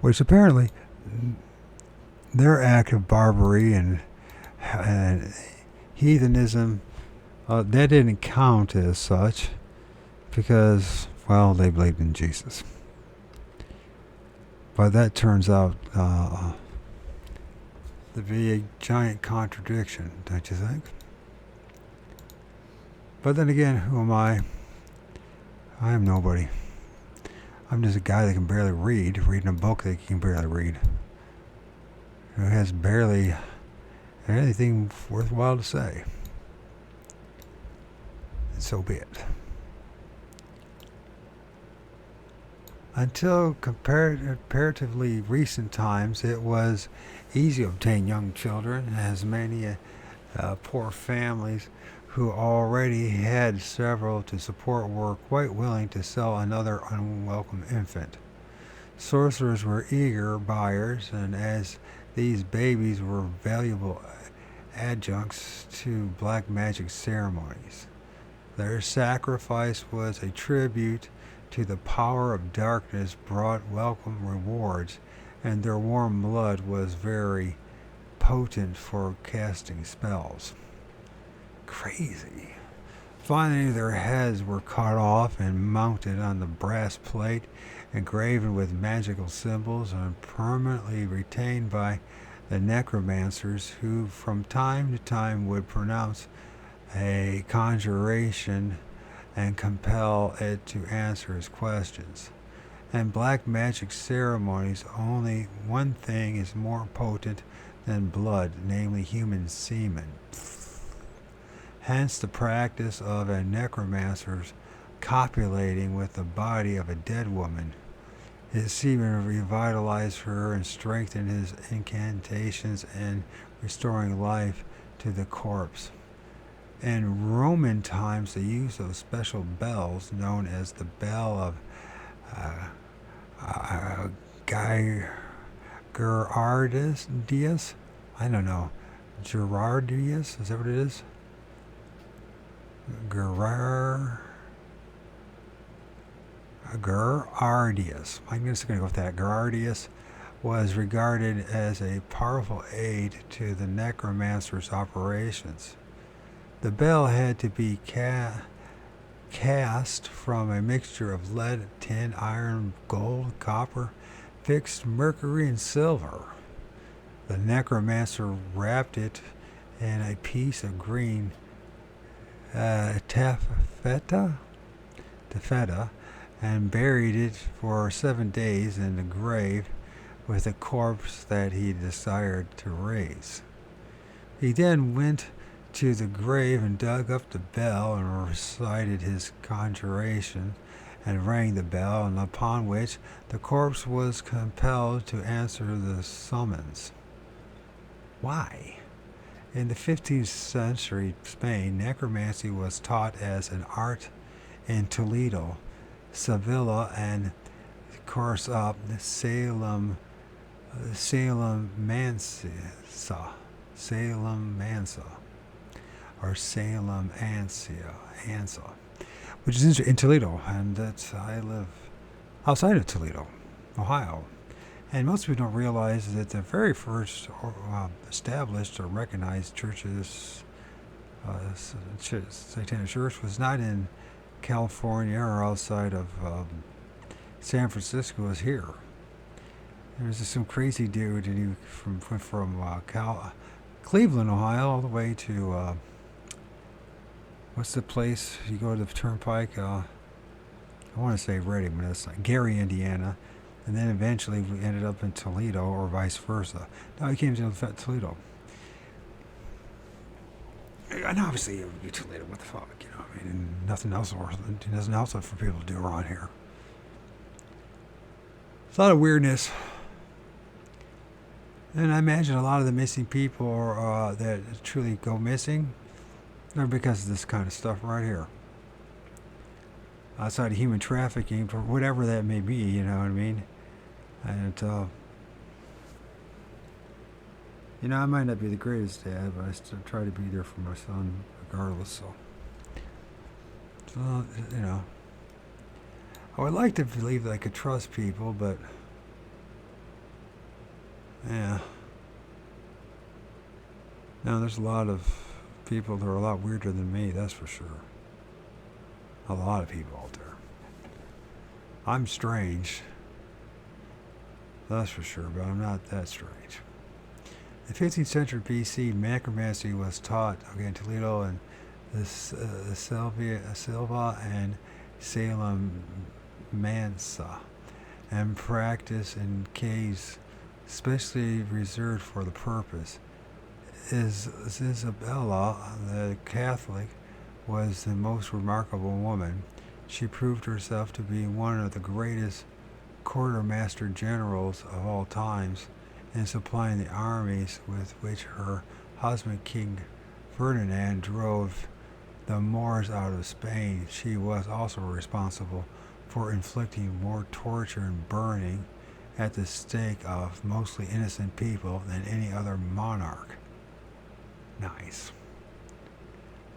which apparently their act of barbarity and heathenism, that didn't count as such because, well, they believed in Jesus. But that turns out to be a giant contradiction, don't you think? But then again, who am I? I am nobody. I'm just a guy that can barely read, reading a book that he can barely read, who has barely anything worthwhile to say. And so be it. Until comparatively recent times, it was easy to obtain young children, as many poor families who already had several to support were quite willing to sell another unwelcome infant. Sorcerers were eager buyers, and as these babies were valuable adjuncts to black magic ceremonies, their sacrifice was a tribute to the power of darkness, brought welcome rewards, and their warm blood was very potent for casting spells. Crazy. Finally, their heads were cut off and mounted on the brass plate, engraven with magical symbols, and permanently retained by the necromancers, who from time to time would pronounce a conjuration and compel it to answer his questions. In black magic ceremonies, only one thing is more potent than blood, namely human semen. Hence the practice of a necromancer's copulating with the body of a dead woman. His semen revitalized her and strengthened his incantations in restoring life to the corpse. In Roman times, the use of special bells, known as the bell of Gerardius, I don't know, Gerardius, is that what it is? Gerardius. I'm just going to go with that. Gerardius was regarded as a powerful aid to the necromancer's operations. The bell had to be cast from a mixture of lead, tin, iron, gold, copper, fixed mercury, and silver. The necromancer wrapped it in a piece of green taffeta, and buried it for 7 days in the grave with a corpse that he desired to raise. He then went to the grave and dug up the bell and recited his conjuration and rang the bell, and upon which the corpse was compelled to answer the summons. Why? In the 15th century Spain, necromancy was taught as an art in Toledo, Sevilla, and course, Salem Mansa, or Salem Ansa, which is in Toledo, and I live outside of Toledo, Ohio. And most people don't realize that the very first established or recognized churches, Satanic Church, was not in California or outside of San Francisco. It was here. There was some crazy dude, and he went from Cleveland, Ohio, all the way to what's the place? You go to the Turnpike. I want to say Reading, but it's like Gary, Indiana. And then eventually we ended up in Toledo, or vice versa. Now he came to Toledo. And obviously it would be Toledo, what the fuck, you know? I mean, nothing else for people to do around here. It's a lot of weirdness. And I imagine a lot of the missing people that truly go missing are because of this kind of stuff right here. Outside of human trafficking, for whatever that may be, you know what I mean? And, I might not be the greatest dad, but I still try to be there for my son regardless, so I would like to believe that I could trust people, but, yeah. No, there's a lot of people that are a lot weirder than me, that's for sure. A lot of people out there. I'm strange. That's for sure, but I'm not that strange. In the 15th century BC, necromancy was taught in Toledo and the Silva and Salem Mansa, and practiced in caves specially reserved for the purpose. Isabella, the Catholic, was the most remarkable woman. She proved herself to be one of the greatest quartermaster generals of all times in supplying the armies with which her husband King Ferdinand drove the Moors out of Spain. She was also responsible for inflicting more torture and burning at the stake of mostly innocent people than any other monarch. Nice.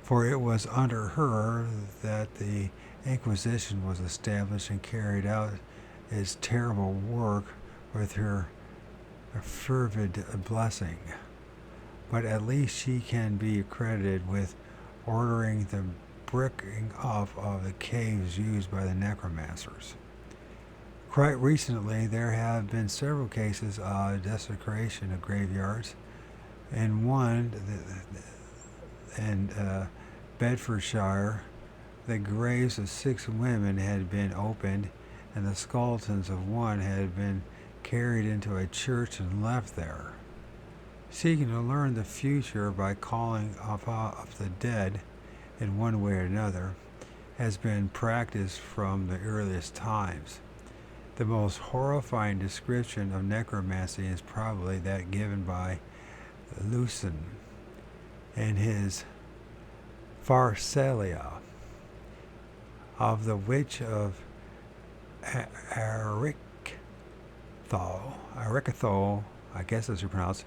For it was under her that the Inquisition was established and carried out its terrible work with her fervid blessing. But at least she can be credited with ordering the bricking up of the caves used by the necromancers. Quite recently, there have been several cases of desecration of graveyards. In one, in Bedfordshire, the graves of 6 women had been opened, and the skeletons of one had been carried into a church and left there. Seeking to learn the future by calling up the dead in one way or another has been practiced from the earliest times. The most horrifying description of necromancy is probably that given by Lucian in his Pharsalia of the witch of Erictho, I guess that's pronounced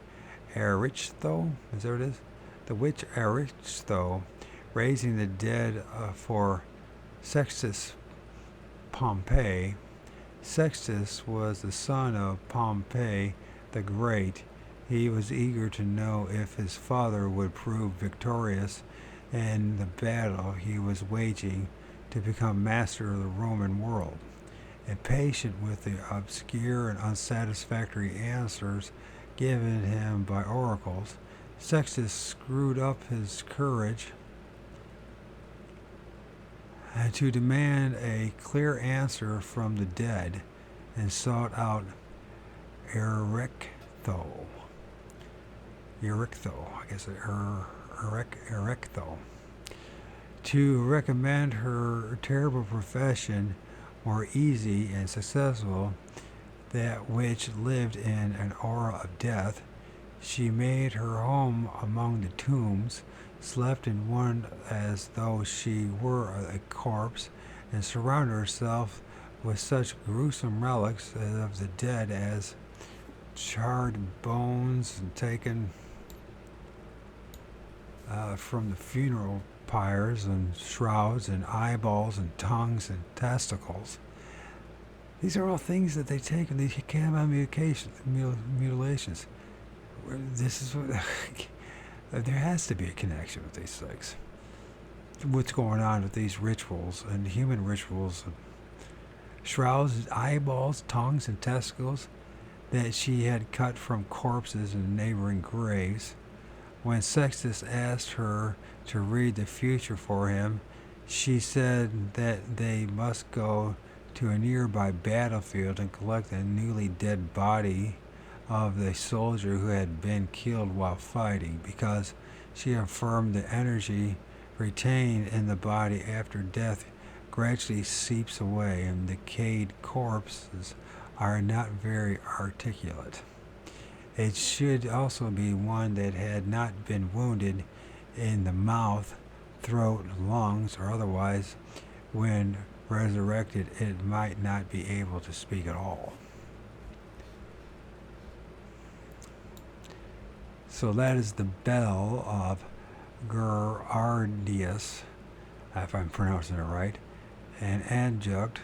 Erichtho, is that what it is? The witch Erichtho raising the dead for Sextus Pompey. Sextus was the son of Pompey the Great. He was eager to know if his father would prove victorious in the battle he was waging to become master of the Roman world. Impatient with the obscure and unsatisfactory answers given him by oracles, Sextus screwed up his courage to demand a clear answer from the dead and sought out Erichtho, to recommend her terrible profession more easy and successful, that which lived in an aura of death. She made her home among the tombs, slept in one as though she were a corpse, and surrounded herself with such gruesome relics of the dead as charred bones and taken from the funeral pyres, and shrouds and eyeballs and tongues and testicles. These are all things that they take in these cannibal mutilations. This is what there has to be a connection with these things. What's going on with these rituals and human rituals, shrouds, eyeballs, tongues, and testicles that she had cut from corpses in neighboring graves. When Sextus asked her to read the future for him, she said that they must go to a nearby battlefield and collect the newly dead body of the soldier who had been killed while fighting, because she affirmed the energy retained in the body after death gradually seeps away, and decayed corpses are not very articulate. It should also be one that had not been wounded in the mouth, throat, lungs, or otherwise. When resurrected, it might not be able to speak at all. So that is the bell of Gerardius, if I'm pronouncing it right, an adjunct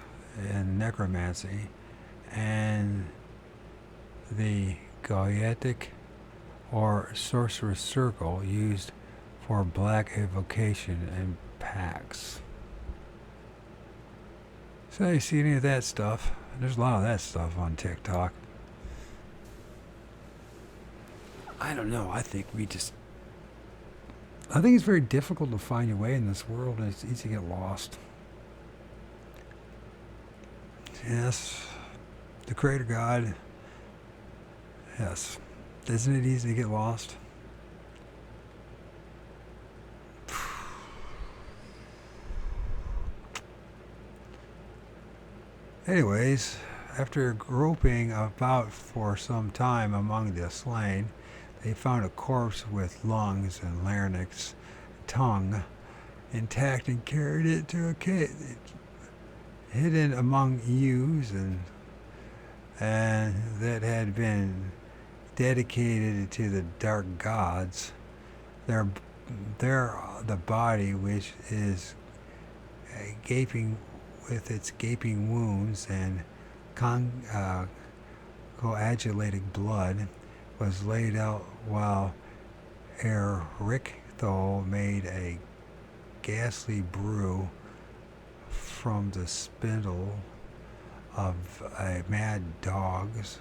in necromancy, and the Goetic or sorcerer's circle used for black evocation and pacts. So you see any of that stuff? There's a lot of that stuff on TikTok. I don't know. I think it's very difficult to find your way in this world, and it's easy to get lost. Yes, the Creator God. Yes. Isn't it easy to get lost? Anyways, after groping about for some time among the slain, they found a corpse with lungs and larynx, tongue intact, and carried it to a cave hidden among yews and that had been dedicated to the dark gods. The body, which is gaping with its gaping wounds and coagulated blood, was laid out while Erictho made a ghastly brew from the spindle of mad dogs,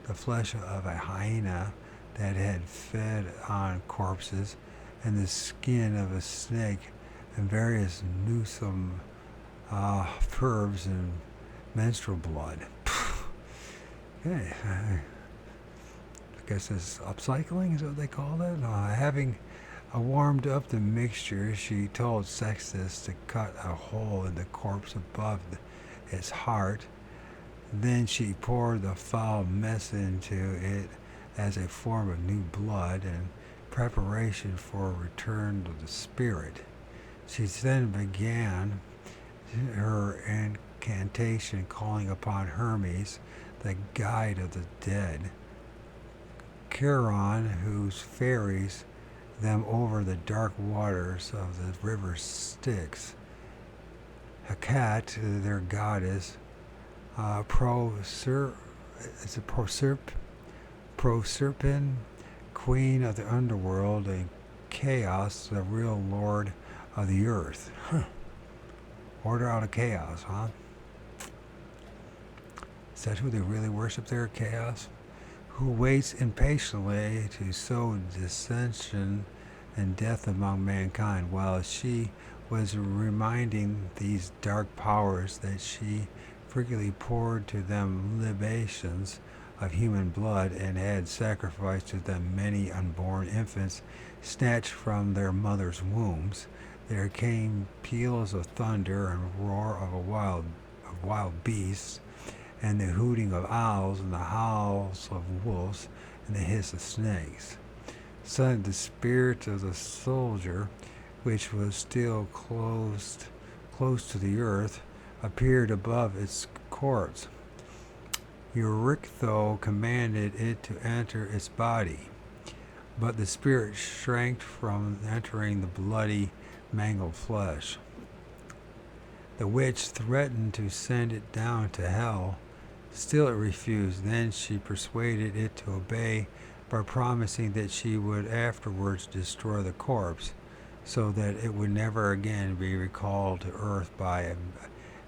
the flesh of a hyena that had fed on corpses, and the skin of a snake, and various newsome herbs and menstrual blood. Okay, I guess it's upcycling is what they call it. Having warmed up the mixture, she told Sextus to cut a hole in the corpse above its heart. Then she poured the foul mess into it as a form of new blood in preparation for a return to the spirit. She then began her incantation, calling upon Hermes, the guide of the dead, Charon, whose ferries them over the dark waters of the river Styx, Hecate, their goddess, Proserpine, queen of the underworld, and Chaos, the real lord of the earth. Order out of chaos, huh? Is that who they really worship there, Chaos? Who waits impatiently to sow dissension and death among mankind, while she was reminding these dark powers that she frequently poured to them libations of human blood, and had sacrificed to them many unborn infants snatched from their mothers' wombs. There came peals of thunder and roar of wild beasts, and the hooting of owls, and the howls of wolves, and the hiss of snakes. Suddenly the spirit of the soldier, which was still close to the earth, appeared above its corpse. Euryctho commanded it to enter its body, but the spirit shrank from entering the bloody, mangled flesh. The witch threatened to send it down to hell. Still it refused. Then she persuaded it to obey by promising that she would afterwards destroy the corpse, so that it would never again be recalled to earth by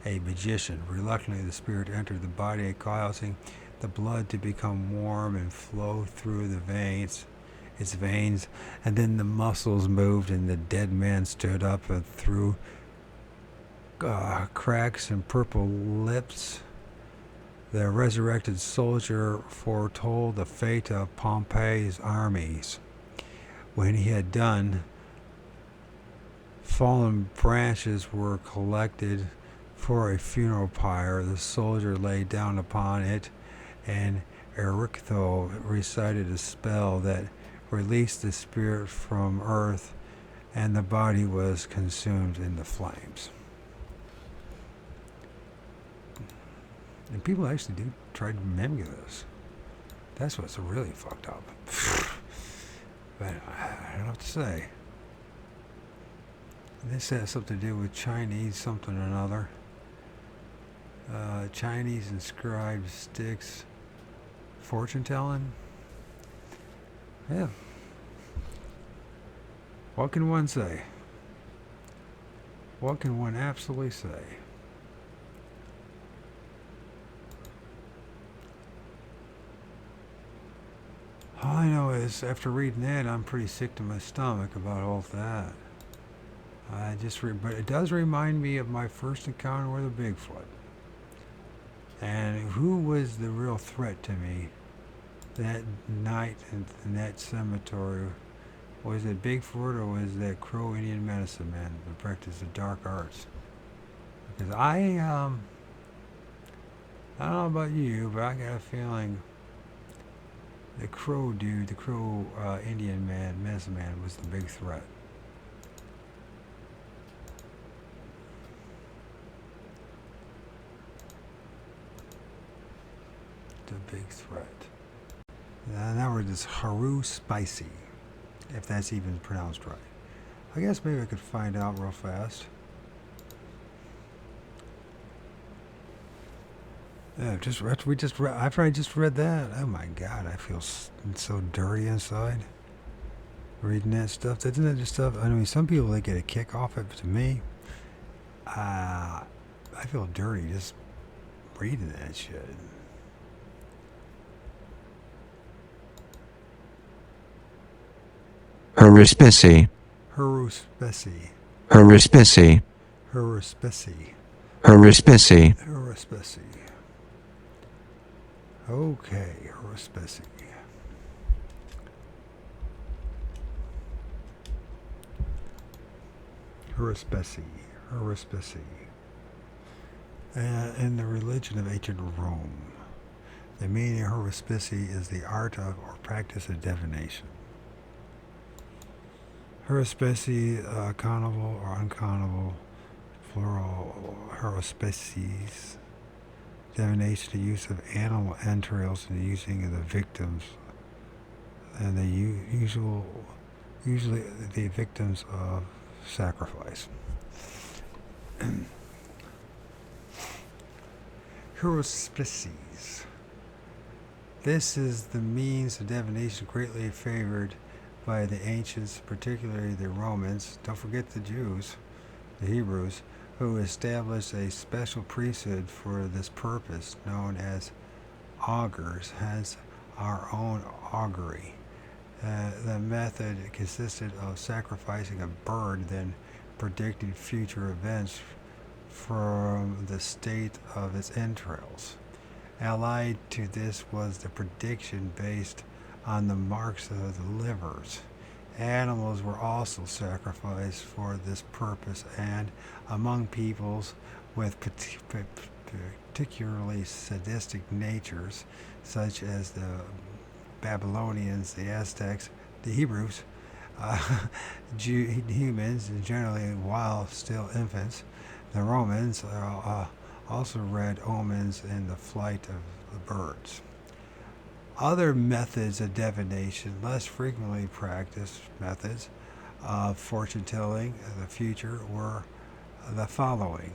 a magician. Reluctantly, the spirit entered the body, causing the blood to become warm and flow through its veins, and then the muscles moved, and the dead man stood up and through cracks and purple lips. The resurrected soldier foretold the fate of Pompey's armies. When he had done, fallen branches were collected for a funeral pyre. The soldier lay down upon it, and Euryctho recited a spell that released the spirit from earth, and the body was consumed in the flames. And people actually do try to mimic this. That's what's really fucked up. But I don't know what to say. This has something to do with Chinese something or another. Chinese inscribed sticks. Fortune telling? Yeah. What can one say? What can one absolutely say? All I know is, after reading that, I'm pretty sick to my stomach about all that. But it does remind me of my first encounter with a Bigfoot. And who was the real threat to me that night in that cemetery? Was it Bigfoot or was that Crow Indian medicine man that practiced the dark arts? Because I don't know about you, but I got a feeling the Crow dude, the Crow Indian man, medicine man, was the big threat. The big threat. Now we're this Haru Spicy, if that's even pronounced right. I guess maybe I could find out real fast. Yeah, after I just read that, oh my God, I feel so dirty inside. Reading that stuff, isn't that just stuff? I mean, some people they get a kick off it. To me, I feel dirty just reading that shit. Haruspicy. Haruspicy. Haruspicy. Haruspicy. Haruspicy. Haruspicy. Okay, Haruspicy. Haruspicy. Haruspicy. In the religion of ancient Rome, the meaning of haruspicy is the art of or practice of divination. Haruspicy, countable or uncountable, plural haruspices. Divination, the use of animal entrails and the using of the victims, and usually the victims of sacrifice. Haruspices. This is the means of divination greatly favored by the ancients, particularly the Romans. Don't forget the Jews, the Hebrews, who established a special priesthood for this purpose, known as augurs, hence our own augury. The method consisted of sacrificing a bird, then predicting future events from the state of its entrails. Allied to this was the prediction based on the marks of the livers. Animals were also sacrificed for this purpose, and among peoples with particularly sadistic natures, such as the Babylonians, the Aztecs, the Hebrews, humans, and generally while still infants, the Romans, also read omens and the flight of the birds. Other methods of divination, less frequently practiced methods of fortune telling the future, were the following: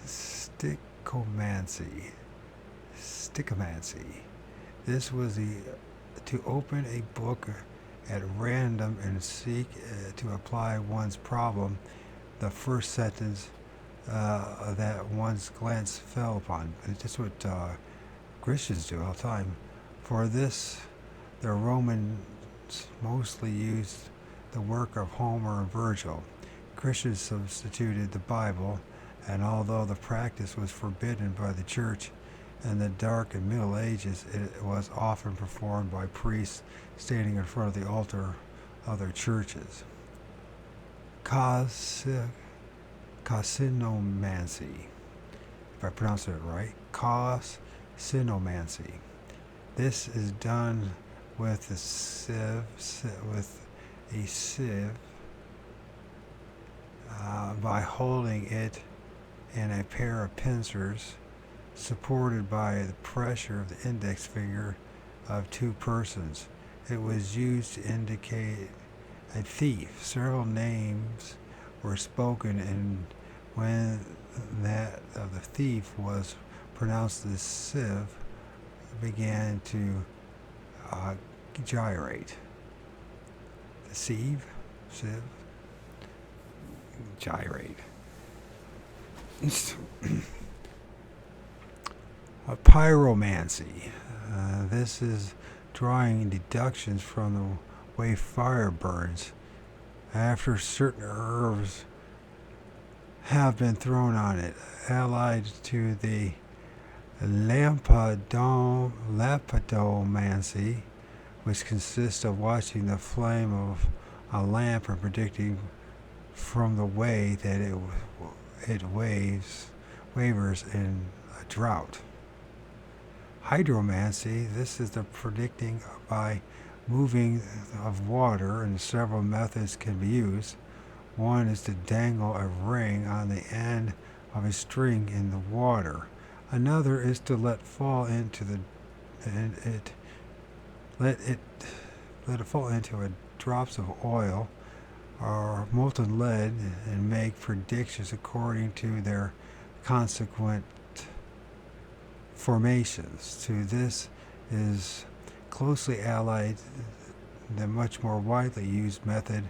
stichomancy. This was to open a book at random and seek to apply one's problem the first sentence that one's glance fell upon. It's just what Christians do all the time. For this, the Romans mostly used the work of Homer and Virgil. Christians substituted the Bible, and although the practice was forbidden by the church in the Dark and Middle Ages, it was often performed by priests standing in front of the altar of their churches. Casinomancy, if I pronounce it right, casinomancy. This is done with a sieve, by holding it in a pair of pincers supported by the pressure of the index finger of two persons. It was used to indicate a thief. Several names were spoken, and when that of the thief was pronounced, the sieve began to gyrate. The sieve, gyrate. Pyromancy. This is drawing deductions from the way fire burns after certain herbs have been thrown on it, allied to the lampedomancy, which consists of watching the flame of a lamp and predicting from the way that it wavers in a drought. Hydromancy, this is the predicting by moving of water, and several methods can be used. One is to dangle a ring on the end of a string in the water. Another is to let it fall into drops of oil or molten lead and make predictions according to their consequent formations. To this is closely allied the much more widely used method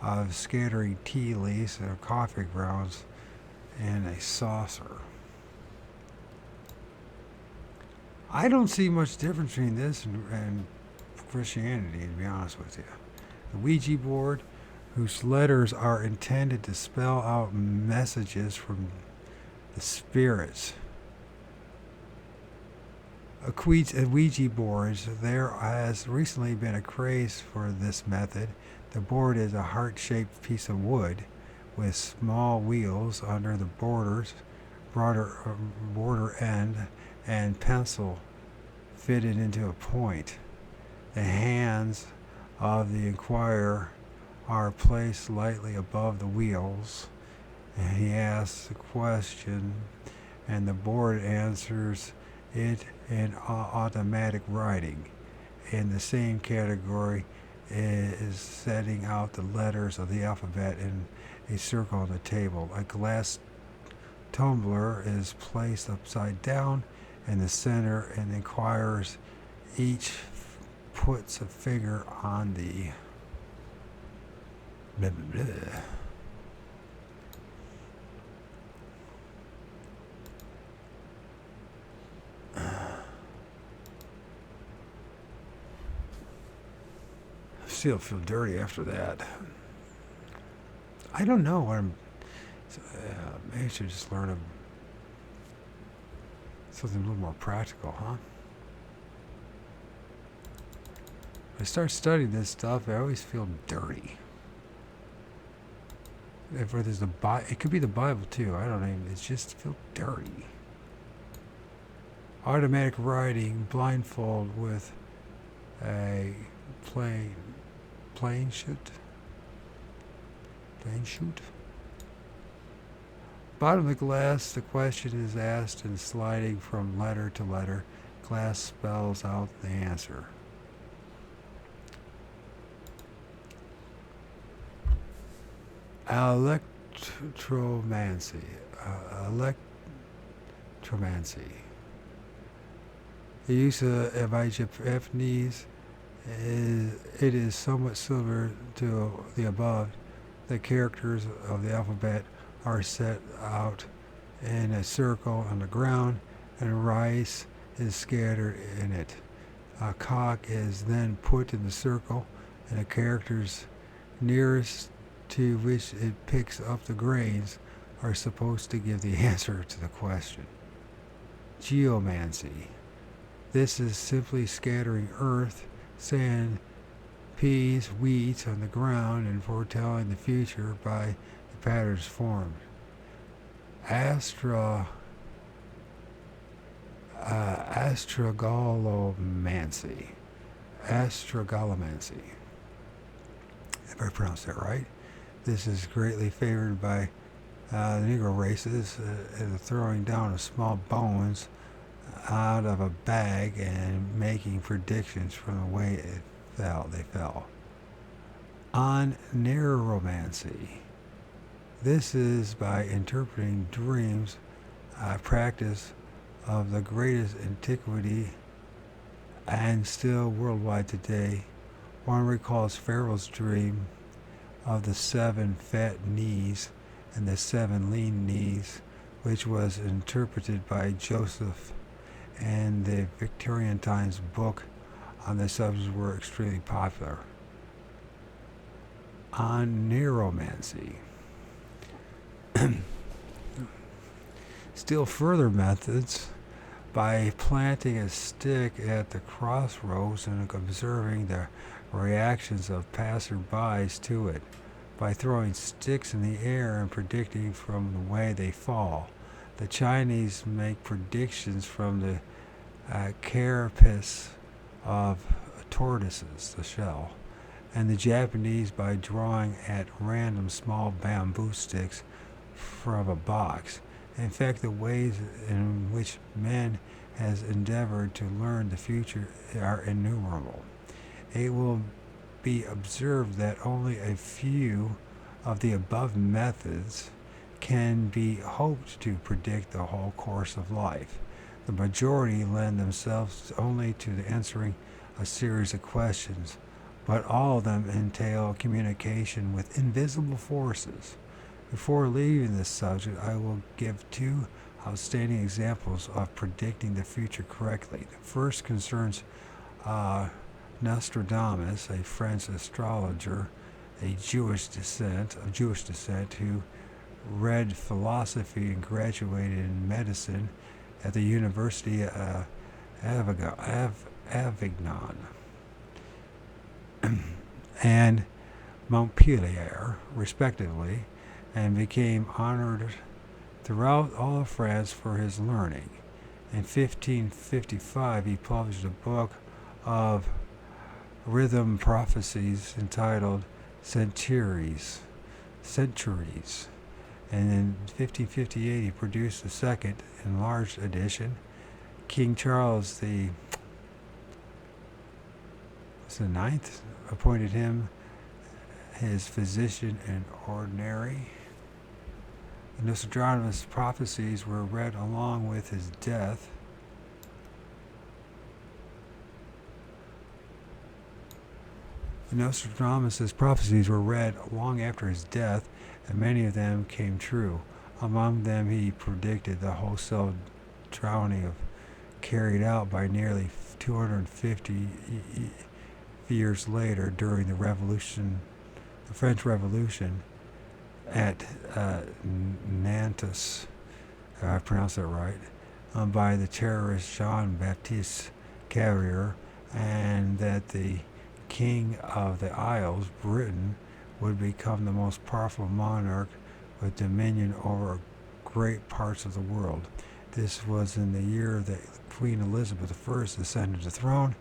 of scattering tea leaves or coffee grounds in a saucer. I don't see much difference between this and Christianity, to be honest with you. The Ouija board, whose letters are intended to spell out messages from the spirits. Ouija boards, there has recently been a craze for this method. The board is a heart-shaped piece of wood with small wheels under the border end and pencil fitted into a point. The hands of the inquirer are placed lightly above the wheels, and he asks a question, and the board answers it in automatic writing. In the same category is setting out the letters of the alphabet in a circle on the table. A glass tumbler is placed upside down in the center, and the inquirers each puts a finger on the blah, blah, blah. Still feel dirty after that. I don't know what maybe I should just learn something a little more practical, huh? When I start studying this stuff, I always feel dirty. If there's it could be the Bible too. I don't know. It's just feel dirty. Automatic writing, blindfold with a plane shoot. Bottom of the glass, the question is asked and sliding from letter to letter. Glass spells out the answer. Electromancy. Electromancy. The use of Japanese it is somewhat similar to the above. The characters of the alphabet are set out in a circle on the ground, and rice is scattered in it. A cock is then put in the circle, and the characters nearest to which it picks up the grains are supposed to give the answer to the question. Geomancy. This is simply scattering earth, sand, peas, wheat on the ground and foretelling the future by the patterns formed. Astrogalomancy. Astrogalomancy. If I pronounced that right. This is greatly favored by the Negro races, the throwing down of small bones out of a bag and making predictions from the way they fell. On neuromancy. This is by interpreting dreams, a practice of the greatest antiquity and still worldwide today. One recalls Pharaoh's dream of the 7 fat knees and the 7 lean knees, which was interpreted by Joseph, and the Victorian Times book on the subject were extremely popular. On neuromancy. Still further methods by planting a stick at the crossroads and observing the reactions of passerbys to it, by throwing sticks in the air and predicting from the way they fall. The Chinese make predictions from the carapace of tortoises, the shell, and the Japanese by drawing at random small bamboo sticks from a box. In fact, the ways in which man has endeavored to learn the future are innumerable. It will be observed that only a few of the above methods can be hoped to predict the whole course of life. The majority lend themselves only to the answering a series of questions, but all of them entail communication with invisible forces. Before leaving this subject, I will give 2 outstanding examples of predicting the future correctly. The first concerns Nostradamus, a French astrologer, of Jewish descent, who read philosophy and graduated in medicine at the University of Avignon and Montpellier, respectively, and became honored throughout all of France for his learning. In 1555, he published a book of rhythm prophecies entitled Centuries, and in 1558 he produced a second enlarged edition. King Charles the Ninth appointed him his physician in ordinary. The Nostradamus' prophecies were read along with his death. The Nostradamus' prophecies were read long after his death, and many of them came true. Among them, he predicted the wholesale drowning of carried out by nearly 250 years later during the French Revolution at Nantes, if I pronounced that right, by the terrorist Jean-Baptiste Carrier, and that the King of the Isles, Britain, would become the most powerful monarch with dominion over great parts of the world. This was in the year that Queen Elizabeth I ascended the throne,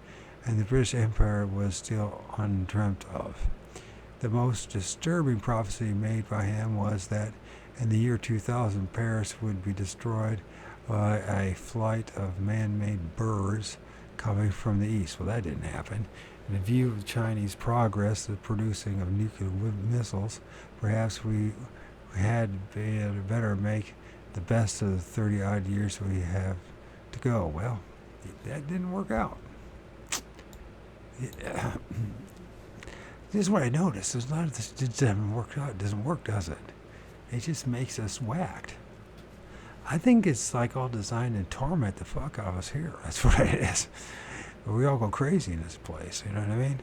and the British Empire was still undreamt of. The most disturbing prophecy made by him was that in the year 2000, Paris would be destroyed by a flight of man-made birds coming from the east. Well, that didn't happen. In view of Chinese progress, the producing of nuclear missiles, perhaps we had better make the best of the 30-odd years we have to go. Well, that didn't work out. This is what I noticed. There's a lot of this doesn't work out. It doesn't work, does it? It just makes us whacked. I think it's like all designed to torment the fuck out of us here. That's what it is. We all go crazy in this place. You know what I mean?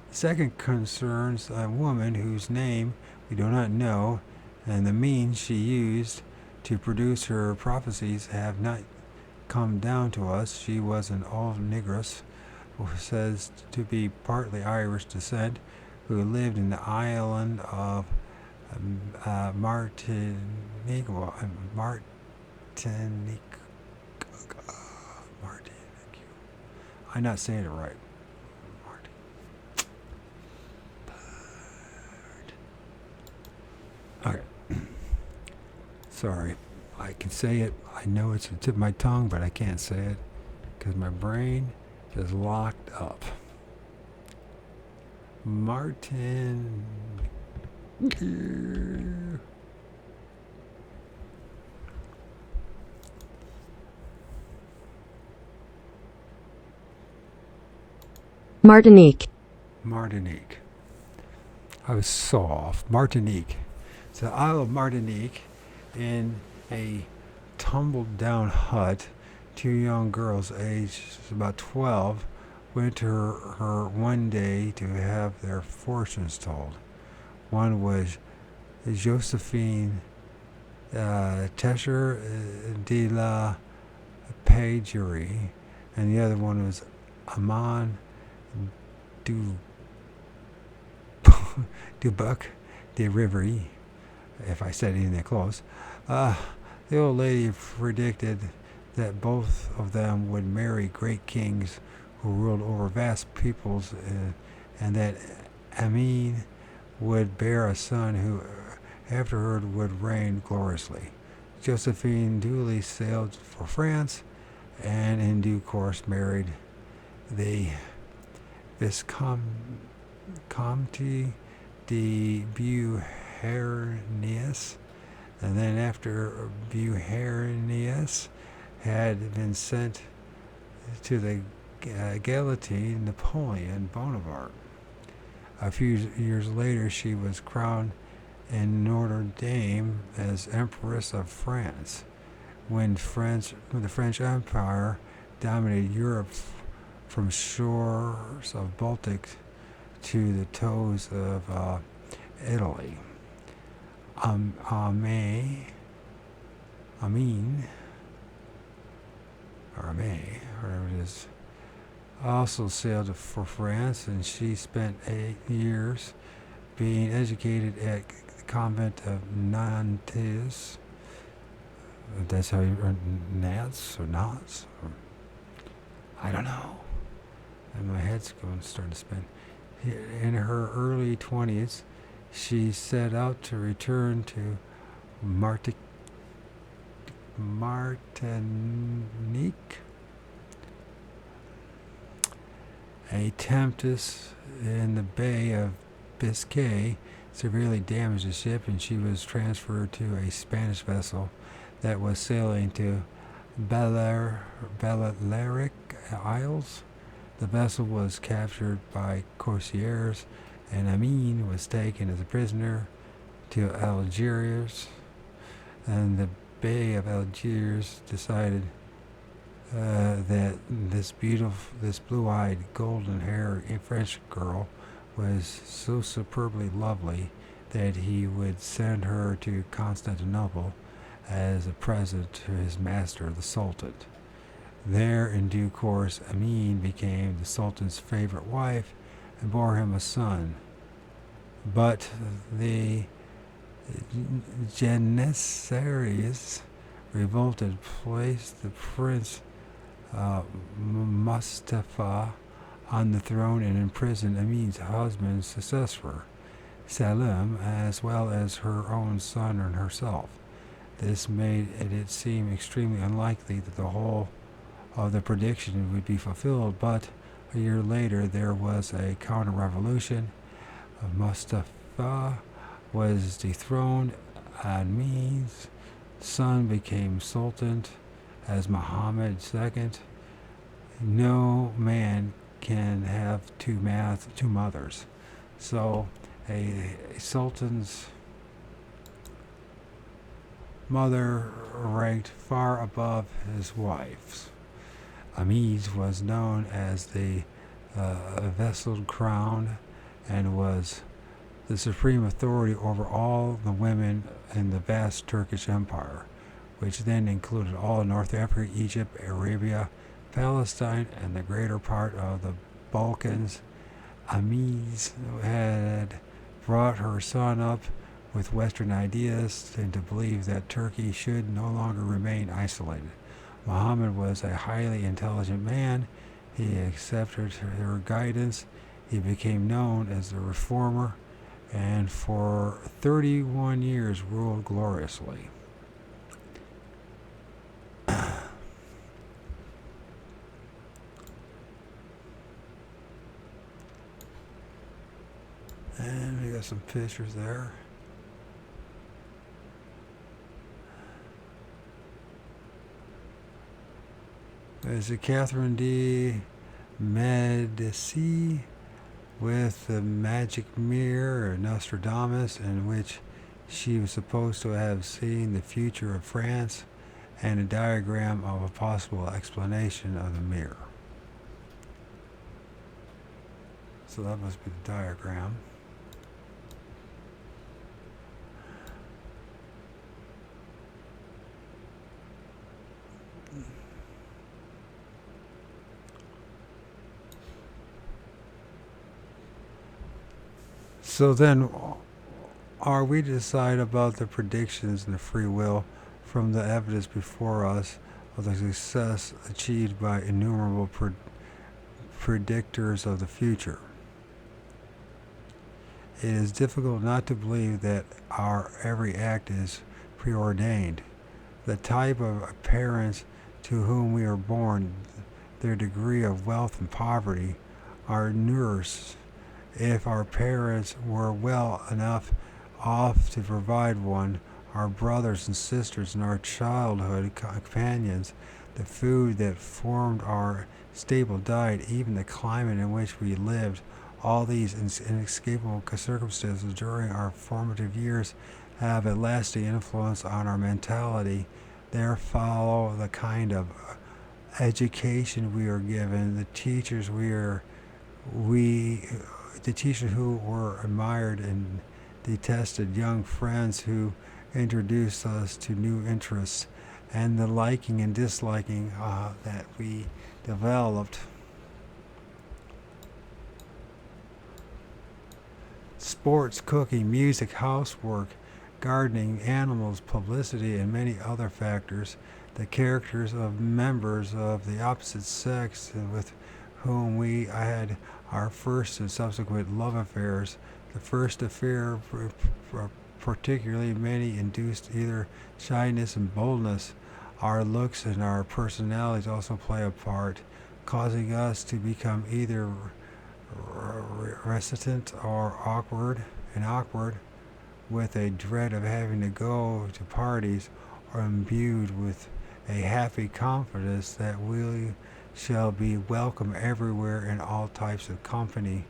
The second concerns a woman whose name we do not know, and the means she used to produce her prophecies have not come down to us. She was an old negress who says to be partly Irish descent, who lived in the island of Martinique. I'm not saying it right. Okay. Sorry. I can say it. I know it's at the tip of my tongue, but I can't say it because my brain is locked up. Martin. Martinique. Martinique. I was so off. Martinique. It's the Isle of Martinique. In a tumbled down hut, two young girls aged about 12 went to her one day to have their fortunes told. One was Josephine Tesher de la Pagerie, and the other one was Amon Dubuc de Rivery, if I said anything close. The old lady predicted that both of them would marry great kings who ruled over vast peoples, and that Amin would bear a son who afterward would reign gloriously. Josephine duly sailed for France, and in due course married the Viscount de Beauharnais, and then after Beauharnais had been sent to the guillotine, Napoleon Bonaparte. A few years later, she was crowned in Notre Dame as Empress of France. When the French Empire dominated Europe from shores of Baltic to the toes of Italy. Amin, or May, whatever it is, also sailed for France, and she spent 8 years being educated at the convent of Nantes. That's how you Nats or Knots? Or, I don't know. And my head's starting to spin. In her early 20s, she set out to return to Martinique, a tempest in the Bay of Biscay severely damaged the ship, and she was transferred to a Spanish vessel that was sailing to Balearic Isles. The vessel was captured by corsairs, and Amin was taken as a prisoner to Algiers, and the Bay of Algiers decided that this blue-eyed, golden-haired French girl was so superbly lovely that he would send her to Constantinople as a present to his master, the Sultan. There, in due course, Amin became the Sultan's favorite wife and bore him a son. But the Janissaries revolted, placed the Prince Mustafa on the throne, and imprisoned Amin's husband's successor. Salem, as well as her own son and herself. This made it seem extremely unlikely that the whole of the prediction would be fulfilled, but a year later there was a counter-revolution. Mustafa was dethroned. Admi's son became sultan as Muhammad II. No man can have two mothers. So a sultan's mother ranked far above his wife's. Amis was known as the vesseled crown and was the supreme authority over all the women in the vast Turkish Empire, which then included all North Africa, Egypt, Arabia, Palestine, and the greater part of the Balkans. Amis had brought her son up with Western ideas and to believe that Turkey should no longer remain isolated. Muhammad was a highly intelligent man. He accepted her guidance. He became known as the reformer and for 31 years ruled gloriously. And we got some pictures there. There's a Catherine de Medici with the magic mirror, or Nostradamus, in which she was supposed to have seen the future of France, and a diagram of a possible explanation of the mirror. So that must be the diagram. So then, are we to decide about the predictions and the free will from the evidence before us of the success achieved by innumerable predictors of the future? It is difficult not to believe that our every act is preordained. The type of parents to whom we are born, their degree of wealth and poverty, our nurse. If our parents were well enough off to provide one, our brothers and sisters and our childhood companions, the food that formed our stable diet, even the climate in which we lived, all these inescapable circumstances during our formative years have a lasting influence on our mentality. There follow the kind of education we are given, the teachers the teachers who were admired and detested, young friends who introduced us to new interests, and the liking and disliking that we developed. Sports, cooking, music, housework, gardening, animals, publicity, and many other factors. The characters of members of the opposite sex with whom we had our first and subsequent love affairs. The first affair, particularly many, induced either shyness and boldness. Our looks and our personalities also play a part, causing us to become either reticent or awkward, with a dread of having to go to parties, or imbued with a happy confidence that we shall be welcome everywhere in all types of company.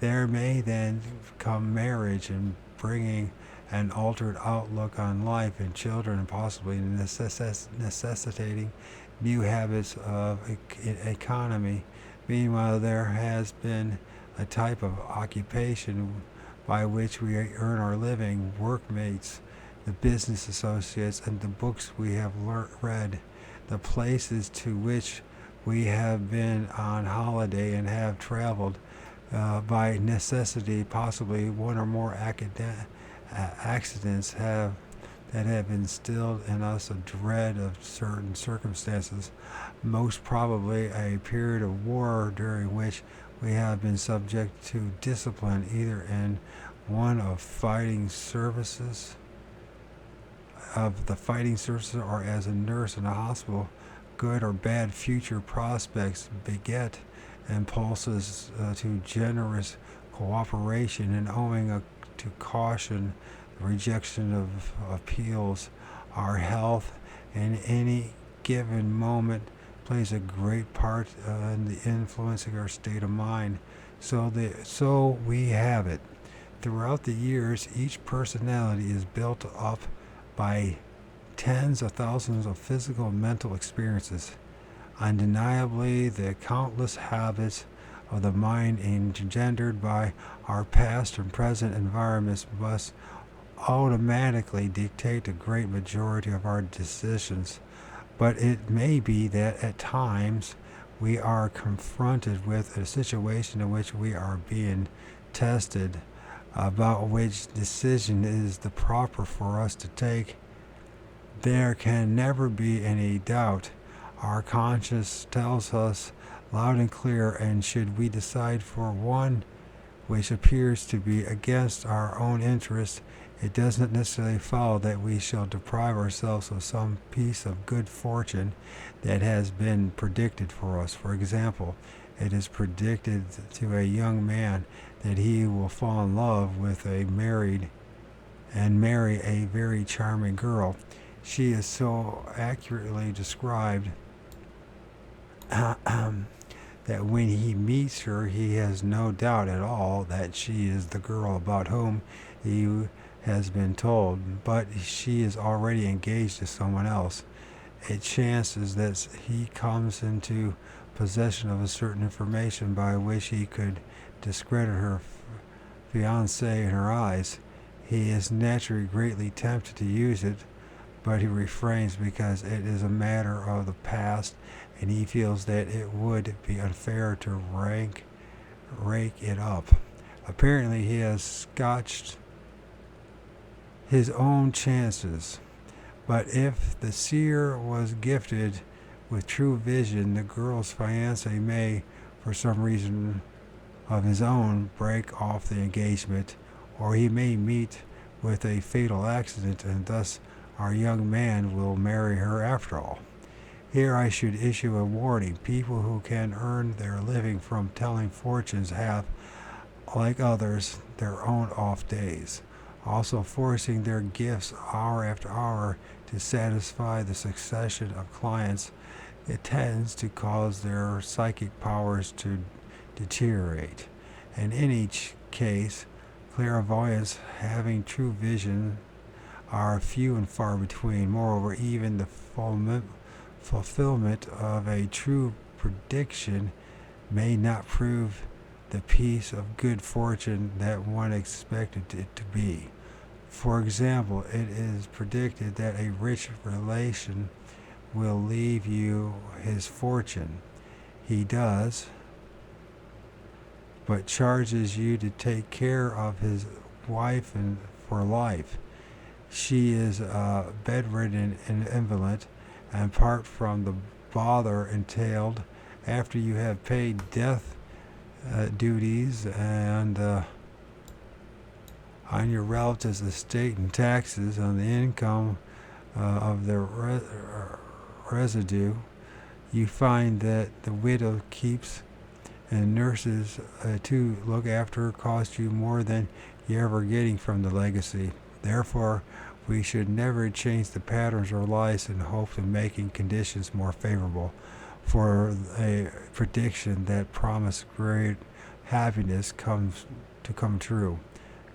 There may then come marriage and bringing an altered outlook on life and children, and possibly necessitating new habits of economy. Meanwhile, there has been a type of occupation by which we earn our living, workmates, the business associates, and the books we have read, the places to which we have been on holiday and have traveled. By necessity, possibly one or more accidents that have instilled in us a dread of certain circumstances, most probably a period of war during which we have been subject to discipline either in one of the fighting services, or as a nurse in a hospital, good or bad future prospects beget impulses to generous cooperation and owing to caution, rejection of appeals. Our health in any given moment plays a great part in the influencing our state of mind. So we have it. Throughout the years, each personality is built up by tens of thousands of physical and mental experiences. Undeniably, the countless habits of the mind engendered by our past and present environments must automatically dictate the great majority of our decisions. But it may be that at times we are confronted with a situation in which we are being tested about which decision is the proper for us to take. There can never be any doubt. Our conscience tells us loud and clear, and should we decide for one which appears to be against our own interest, it doesn't necessarily follow that we shall deprive ourselves of some piece of good fortune that has been predicted for us. For example, it is predicted to a young man that he will fall in love with marry a very charming girl. She is so accurately described that when he meets her, he has no doubt at all that she is the girl about whom he has been told, but she is already engaged to someone else. It chances that he comes into possession of a certain information by which he could discredit her fiancé in her eyes. He is naturally greatly tempted to use it, but he refrains because it is a matter of the past, and he feels that it would be unfair to rake it up. Apparently, he has scotched his own chances. But if the seer was gifted with true vision, the girl's fiancé may, for some reason of his own, break off the engagement, or he may meet with a fatal accident, and thus our young man will marry her after all. Here I should issue a warning. People who can earn their living from telling fortunes have, like others, their own off days, also forcing their gifts hour after hour to satisfy the succession of clients. It tends to cause their psychic powers to deteriorate. And in each case, clairvoyants having true vision are few and far between. Moreover, even the fulfillment of a true prediction may not prove the piece of good fortune that one expected it to be. For example, it is predicted that a rich relation will leave you his fortune. He does, but charges you to take care of his wife and for life. She is bedridden and invalid, and apart from the bother entailed after you have paid death duties and on your relatives' estate and taxes on the income of the residue, you find that the widow keeps and nurses to look after her cost you more than you're ever getting from the legacy. Therefore, we should never change the patterns of our lives in hopes of making conditions more favorable for a prediction that promised great happiness comes to come true.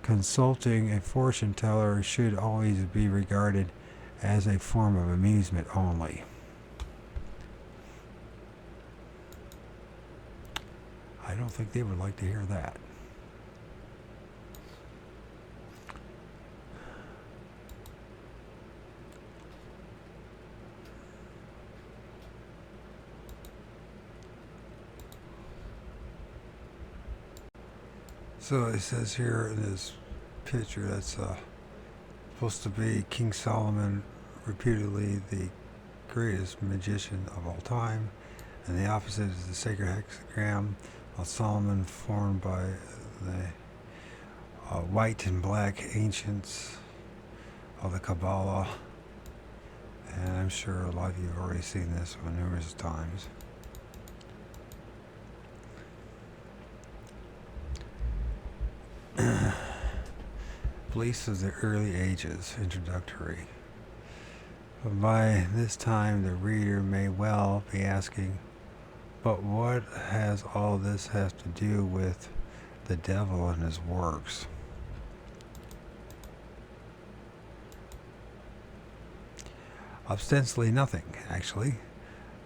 Consulting a fortune teller should always be regarded as a form of amusement only. I don't think they would like to hear that. So it says here in this picture that's supposed to be King Solomon, reputedly the greatest magician of all time, and the opposite is the sacred hexagram of Solomon, formed by the white and black ancients of the Kabbalah, and I'm sure a lot of you have already seen this one numerous times. Beliefs of the early ages, introductory. But by this time, the reader may well be asking, but what has all this have to do with the devil and his works? Ostensibly nothing, actually.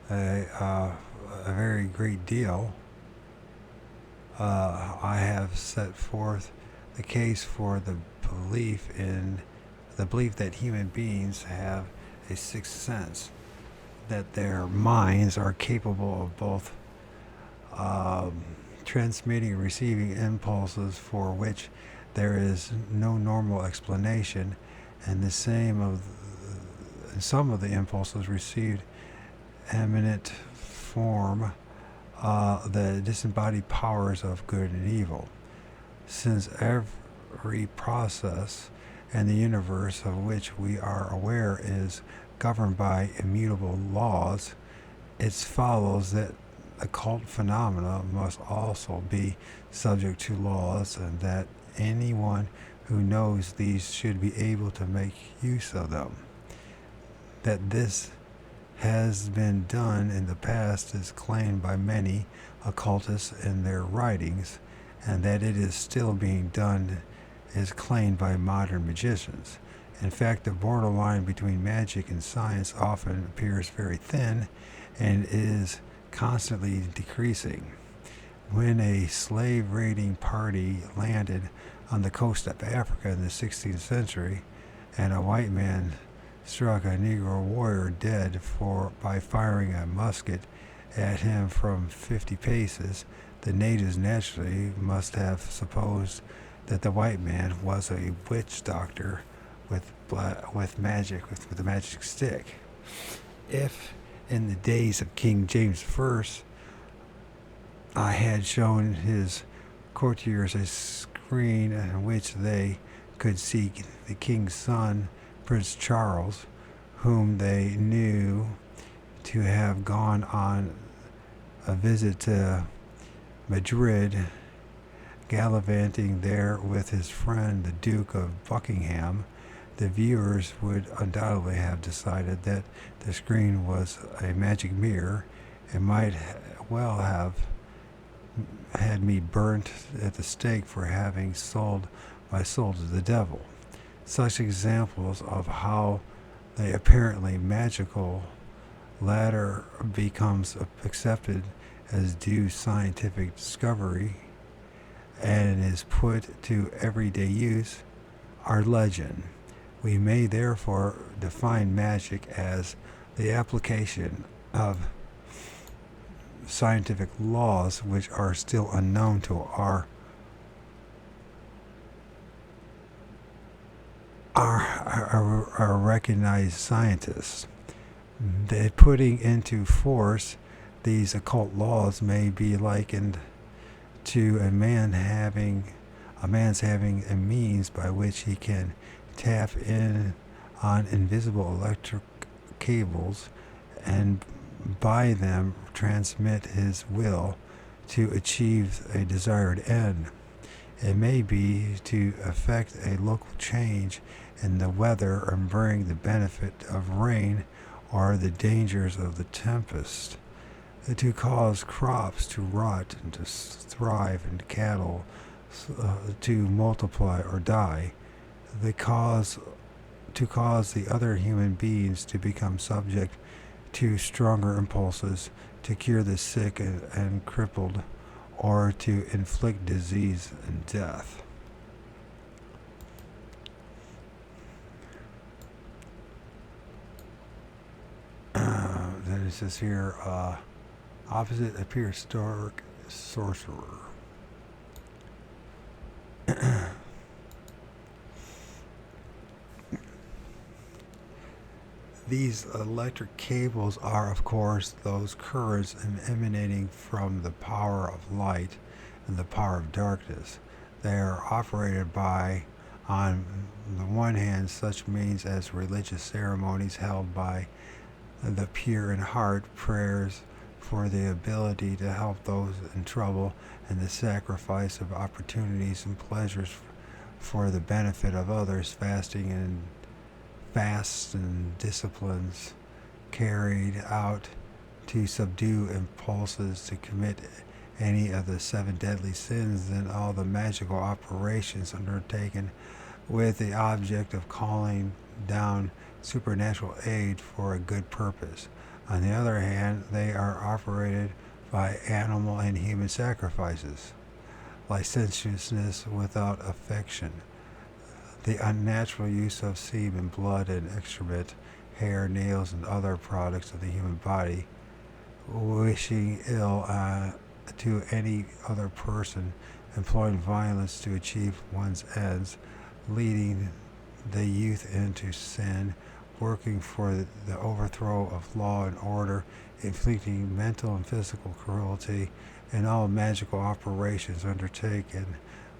A very great deal. I have set forth the case for the belief that human beings have a sixth sense, that their minds are capable of both transmitting and receiving impulses for which there is no normal explanation, and the same of some of the impulses received eminent form the disembodied powers of good and evil. Since every process in the universe of which we are aware is governed by immutable laws, it follows that occult phenomena must also be subject to laws, and that anyone who knows these should be able to make use of them. That this has been done in the past is claimed by many occultists in their writings, and that it is still being done is claimed by modern magicians. In fact, the borderline between magic and science often appears very thin and is constantly decreasing. When a slave raiding party landed on the coast of Africa in the 16th century, and a white man struck a Negro warrior dead by firing a musket at him from 50 paces, the natives naturally must have supposed that the white man was a witch doctor with a magic stick. If in the days of King James I had shown his courtiers a screen in which they could see the king's son, Prince Charles, whom they knew to have gone on a visit to Madrid, gallivanting there with his friend the Duke of Buckingham, the viewers would undoubtedly have decided that the screen was a magic mirror, and might well have had me burnt at the stake for having sold my soul to the devil. Such examples of how the apparently magical latter becomes accepted as due scientific discovery and is put to everyday use are legend. We may therefore define magic as the application of scientific laws which are still unknown to our recognized scientists. The putting into force these occult laws may be likened to a man's having a means by which he can tap in on invisible electric cables and by them transmit his will to achieve a desired end. It may be to effect a local change in the weather and bring the benefit of rain or the dangers of the tempest, to cause crops to rot and to thrive and cattle to multiply or die, to cause the other human beings to become subject to stronger impulses, to cure the sick and crippled, or to inflict disease and death. Then it says here, opposite a prehistoric sorcerer. These electric cables are, of course, those currents emanating from the power of light and the power of darkness. They are operated by, on the one hand, such means as religious ceremonies held by the pure in heart, prayers for the ability to help those in trouble, and the sacrifice of opportunities and pleasures for the benefit of others, fasts and disciplines carried out to subdue impulses to commit any of the 7 deadly sins, and all the magical operations undertaken with the object of calling down supernatural aid for a good purpose. On the other hand, they are operated by animal and human sacrifices, licentiousness without affection, the unnatural use of semen, blood, and excrement, hair, nails, and other products of the human body, wishing ill to any other person, employing violence to achieve one's ends, leading the youth into sin, working for the overthrow of law and order, inflicting mental and physical cruelty, and all magical operations undertaken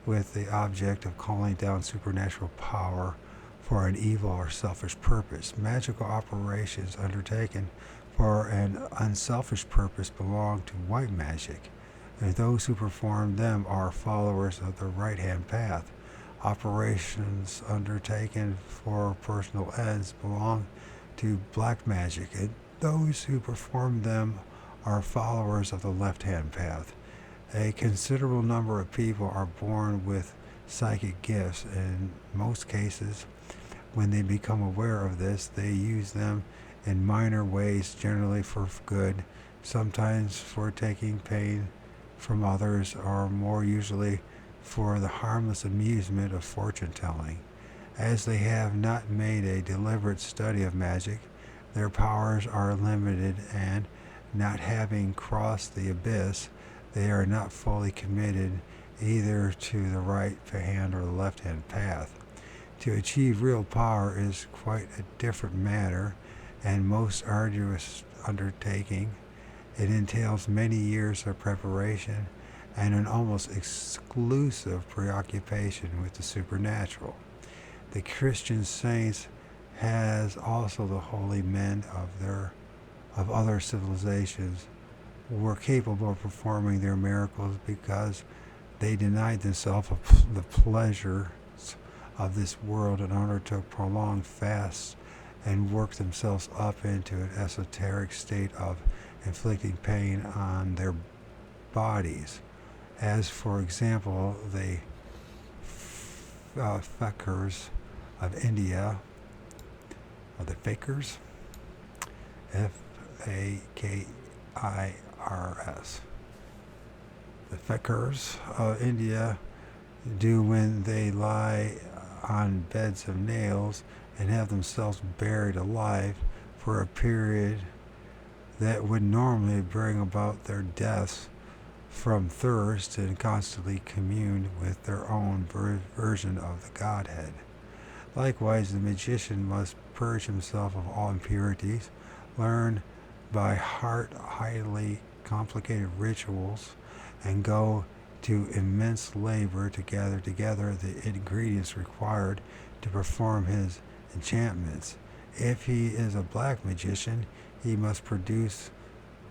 with the object of calling down supernatural power for an evil or selfish purpose. Magical operations undertaken for an unselfish purpose belong to white magic, and those who perform them are followers of the right-hand path. Operations undertaken for personal ends belong to black magic, and those who perform them are followers of the left-hand path. A considerable number of people are born with psychic gifts. In most cases, when they become aware of this, they use them in minor ways, generally for good, sometimes for taking pain from others, or more usually for the harmless amusement of fortune telling. As they have not made a deliberate study of magic, their powers are limited, and not having crossed the abyss, they are not fully committed either to the right hand or the left hand path. To achieve real power is quite a different matter, and most arduous undertaking. It entails many years of preparation and an almost exclusive preoccupation with the supernatural. The Christian saints has also the holy men of other civilizations were capable of performing their miracles because they denied themselves of the pleasures of this world and undertook prolonged fasts and worked themselves up into an esoteric state of inflicting pain on their bodies, as for example the Fakirs of India, or the Fakirs, Fakirs, the Fakirs of India do when they lie on beds of nails and have themselves buried alive for a period that would normally bring about their deaths from thirst, and constantly commune with their own version of the Godhead. Likewise, the magician must purge himself of all impurities, learn by heart highly complicated rituals, and go to immense labor to gather together the ingredients required to perform his enchantments. If he is a black magician, he must produce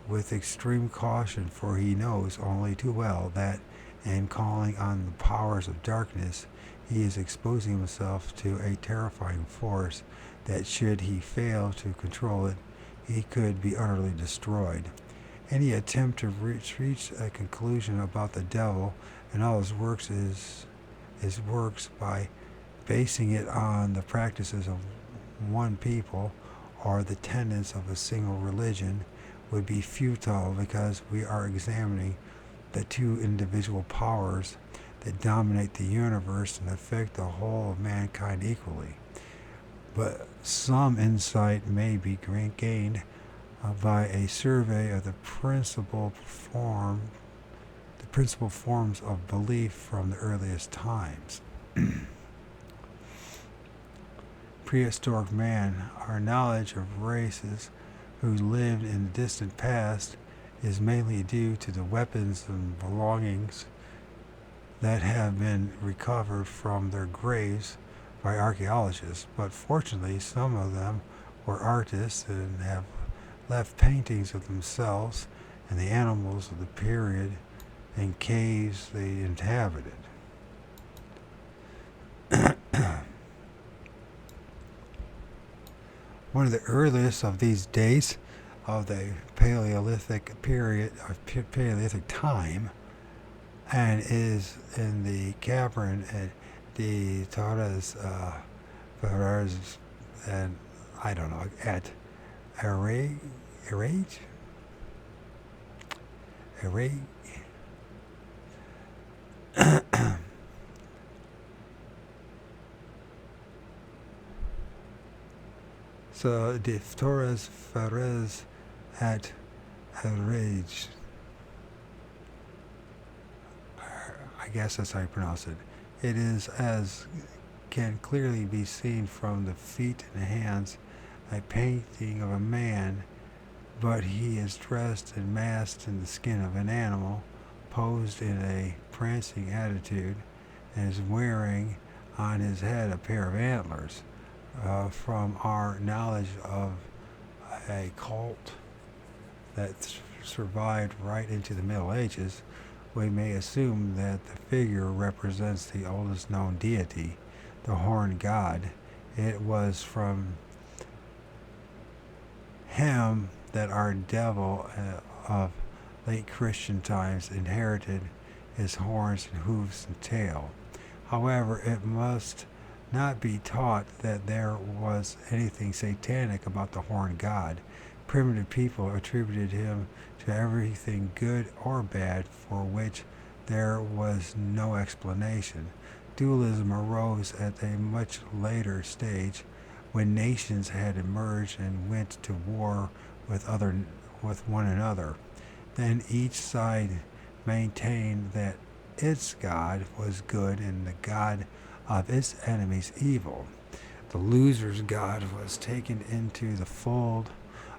with extreme caution, for he knows only too well that in calling on the powers of darkness, he is exposing himself to a terrifying force that, should he fail to control it, he could be utterly destroyed. Any attempt to reach a conclusion about the devil and all his works by basing it on the practices of one people or the tenets of a single religion would be futile, because we are examining the two individual powers that dominate the universe and affect the whole of mankind equally. But some insight may be gained by a survey of the principal forms of belief from the earliest times. Prehistoric man, our knowledge of races who lived in the distant past, is mainly due to the weapons and belongings that have been recovered from their graves by archaeologists, but fortunately some of them were artists and have left paintings of themselves and the animals of the period in caves they inhabited. One of the earliest of these dates of the Paleolithic period, of Paleolithic time, and is in the cavern at the Torres Ferrers, and I don't know, at Arage. So the Torres Ferrez at Arage. I guess that's how you pronounce it. It is, as can clearly be seen from the feet and hands, a painting of a man, but he is dressed and masked in the skin of an animal, posed in a prancing attitude, and is wearing on his head a pair of antlers. From our knowledge of a cult that survived right into the Middle Ages, we may assume that the figure represents the oldest known deity, the horned god. It was from him that our devil of late Christian times inherited his horns and hooves and tail. However, it must not be taught that there was anything satanic about the horned god. Primitive people attributed him to everything good or bad for which there was no explanation. Dualism arose at a much later stage when nations had emerged and went to war with one another. Then each side maintained that its god was good and the god of its enemies evil. The loser's god was taken into the fold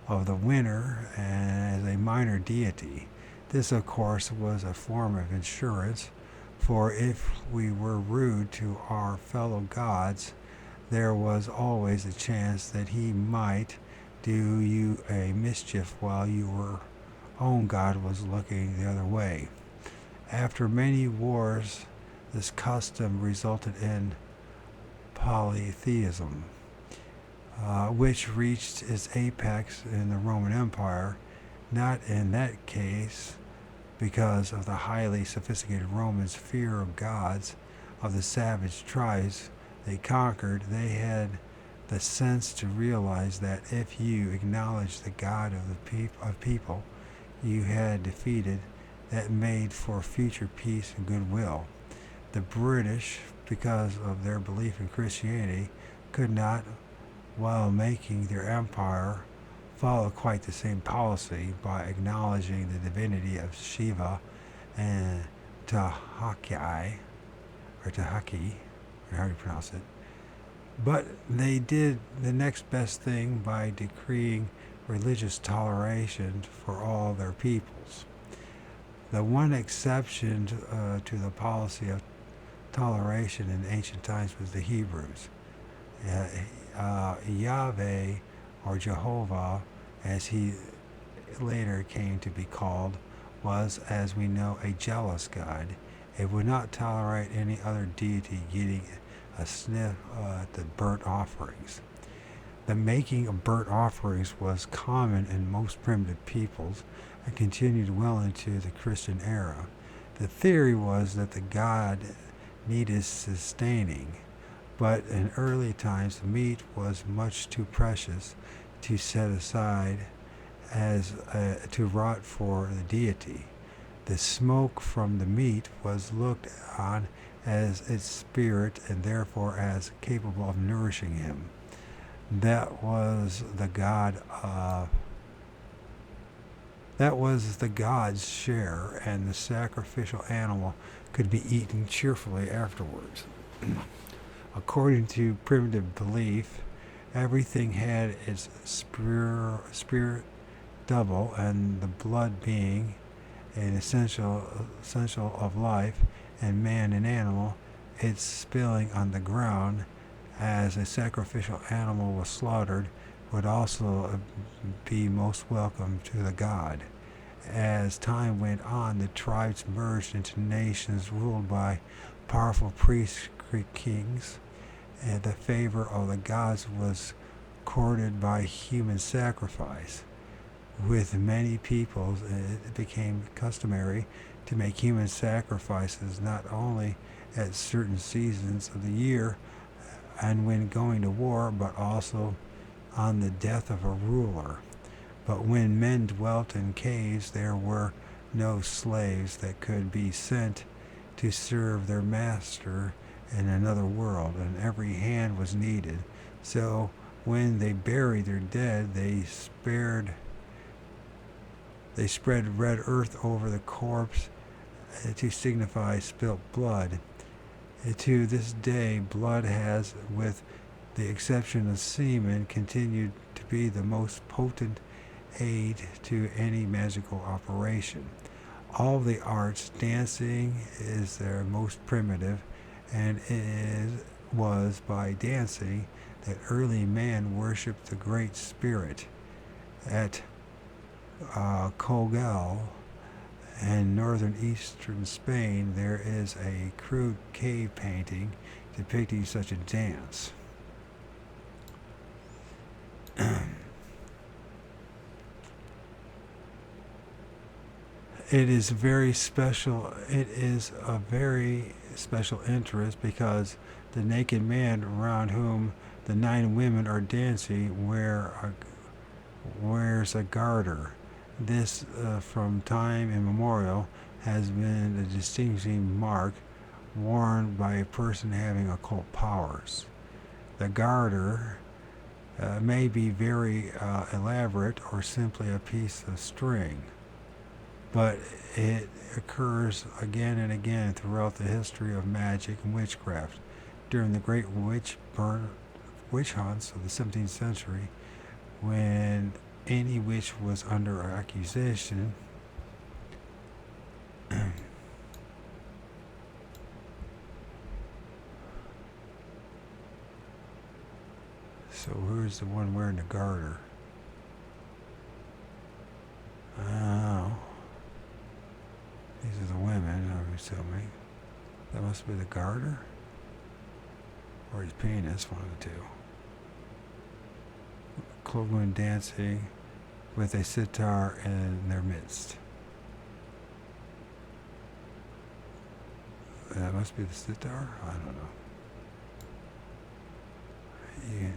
of the winner as a minor deity. This, of course, was a form of insurance, for if we were rude to our fellow gods, there was always a chance that he might do you a mischief while your own god was looking the other way. After many wars, this custom resulted in polytheism, which reached its apex in the Roman Empire, not in that case because of the highly sophisticated Romans' fear of gods of the savage tribes they conquered. They had the sense to realize that if you acknowledged the god of the people you had defeated, that made for future peace and goodwill. The British, because of their belief in Christianity, could not, while making their empire, follow quite the same policy by acknowledging the divinity of Shiva and Tahaki, or how do you pronounce it? But they did the next best thing by decreeing religious toleration for all their peoples. The one exception to the policy of toleration in ancient times was the Hebrews. Yahweh, or Jehovah, as he later came to be called, was, as we know, a jealous God. It would not tolerate any other deity getting a sniff at the burnt offerings. The making of burnt offerings was common in most primitive peoples and continued well into the Christian era. The theory was that the god needed sustaining, but in early times the meat was much too precious to set aside as to rot for the deity. The smoke from the meat was looked on as its spirit and therefore as capable of nourishing him. That was the god's share, and the sacrificial animal could be eaten cheerfully afterwards. According to primitive belief, everything had its spirit double, and the blood being an essential of life, and man and animal, its spilling on the ground as a sacrificial animal was slaughtered would also be most welcome to the god. As time went on, the tribes merged into nations ruled by powerful priest kings, and the favor of the gods was courted by human sacrifice. With many peoples, it became customary to make human sacrifices not only at certain seasons of the year and when going to war, but also on the death of a ruler. But when men dwelt in caves, there were no slaves that could be sent to serve their master in another world, and every hand was needed. So when they buried their dead, they spread red earth over the corpse to signify spilt blood. To this day, blood has, with the exception of semen, continued to be the most potent aid to any magical operation. All the arts, dancing is their most primitive, and was by dancing that early man worshipped the Great Spirit. At Kogel in northern eastern Spain, there is a crude cave painting depicting such a dance. It is very special. It is a very special interest because the naked man around whom the 9 women are dancing wears a garter. This, from time immemorial, has been a distinguishing mark worn by a person having occult powers. The garter may be very elaborate or simply a piece of string, but it occurs again and again throughout the history of magic and witchcraft. During the great witch hunts of the 17th century, when any witch was under accusation, so who's the one wearing the garter? Oh, these are the women, I'm assuming. That must be the garter? Or his penis, one of the two. Cloaked women dancing with a sitar in their midst. That must be the sitar? I don't know. Yeah.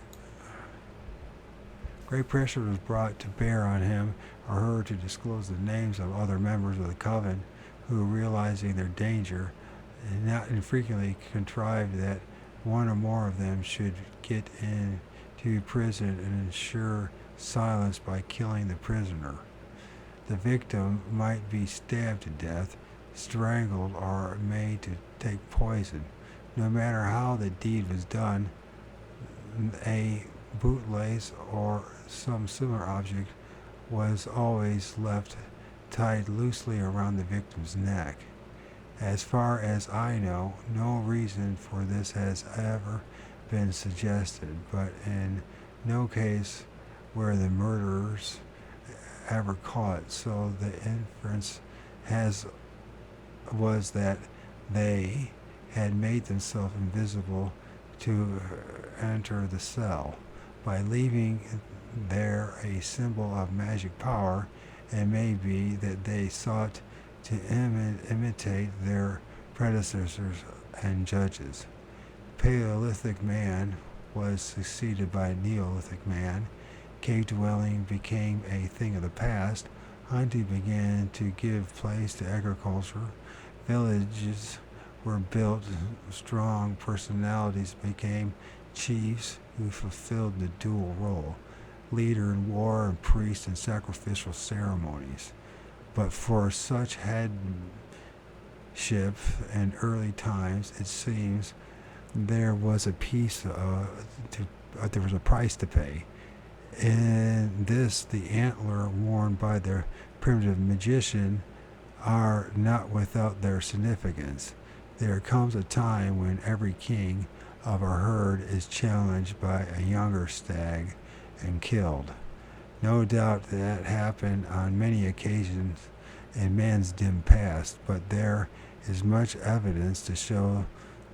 Great pressure was brought to bear on him or her to disclose the names of other members of the coven who, realizing their danger, and not infrequently contrived that one or more of them should get into prison and ensure silence by killing the prisoner. The victim might be stabbed to death, strangled, or made to take poison. No matter how the deed was done, a bootlace or some similar object was always left tied loosely around the victim's neck. As far as I know, no reason for this has ever been suggested, but in no case were the murderers ever caught, so the inference was that they had made themselves invisible to enter the cell. By leaving there a symbol of magic power, it may be that they sought to imitate their predecessors and judges. Paleolithic man was succeeded by Neolithic man. Cave dwelling became a thing of the past. Hunting began to give place to agriculture. Villages were built. Strong personalities became chiefs who fulfilled the dual role, leader in war and priest in sacrificial ceremonies. But for such headship in early times, it seems there was a price to pay. In this, the antler worn by the primitive magician are not without their significance. There comes a time when every king of a herd is challenged by a younger stag and killed. No doubt that happened on many occasions in man's dim past, but there is much evidence to show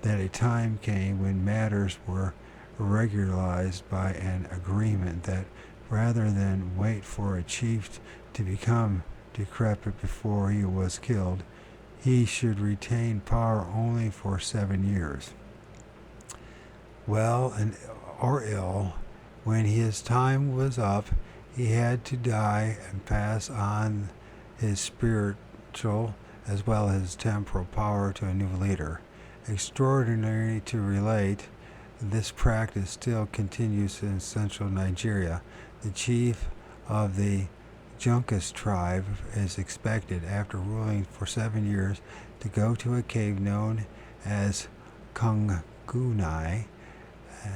that a time came when matters were regularized by an agreement that rather than wait for a chief to become decrepit before he was killed, he should retain power only for 7 years. Well or ill, when his time was up, he had to die and pass on his spiritual as well as his temporal power to a new leader. Extraordinary to relate, this practice still continues in central Nigeria. The chief of the Incas tribe is expected, after ruling for 7 years, to go to a cave known as Kungunai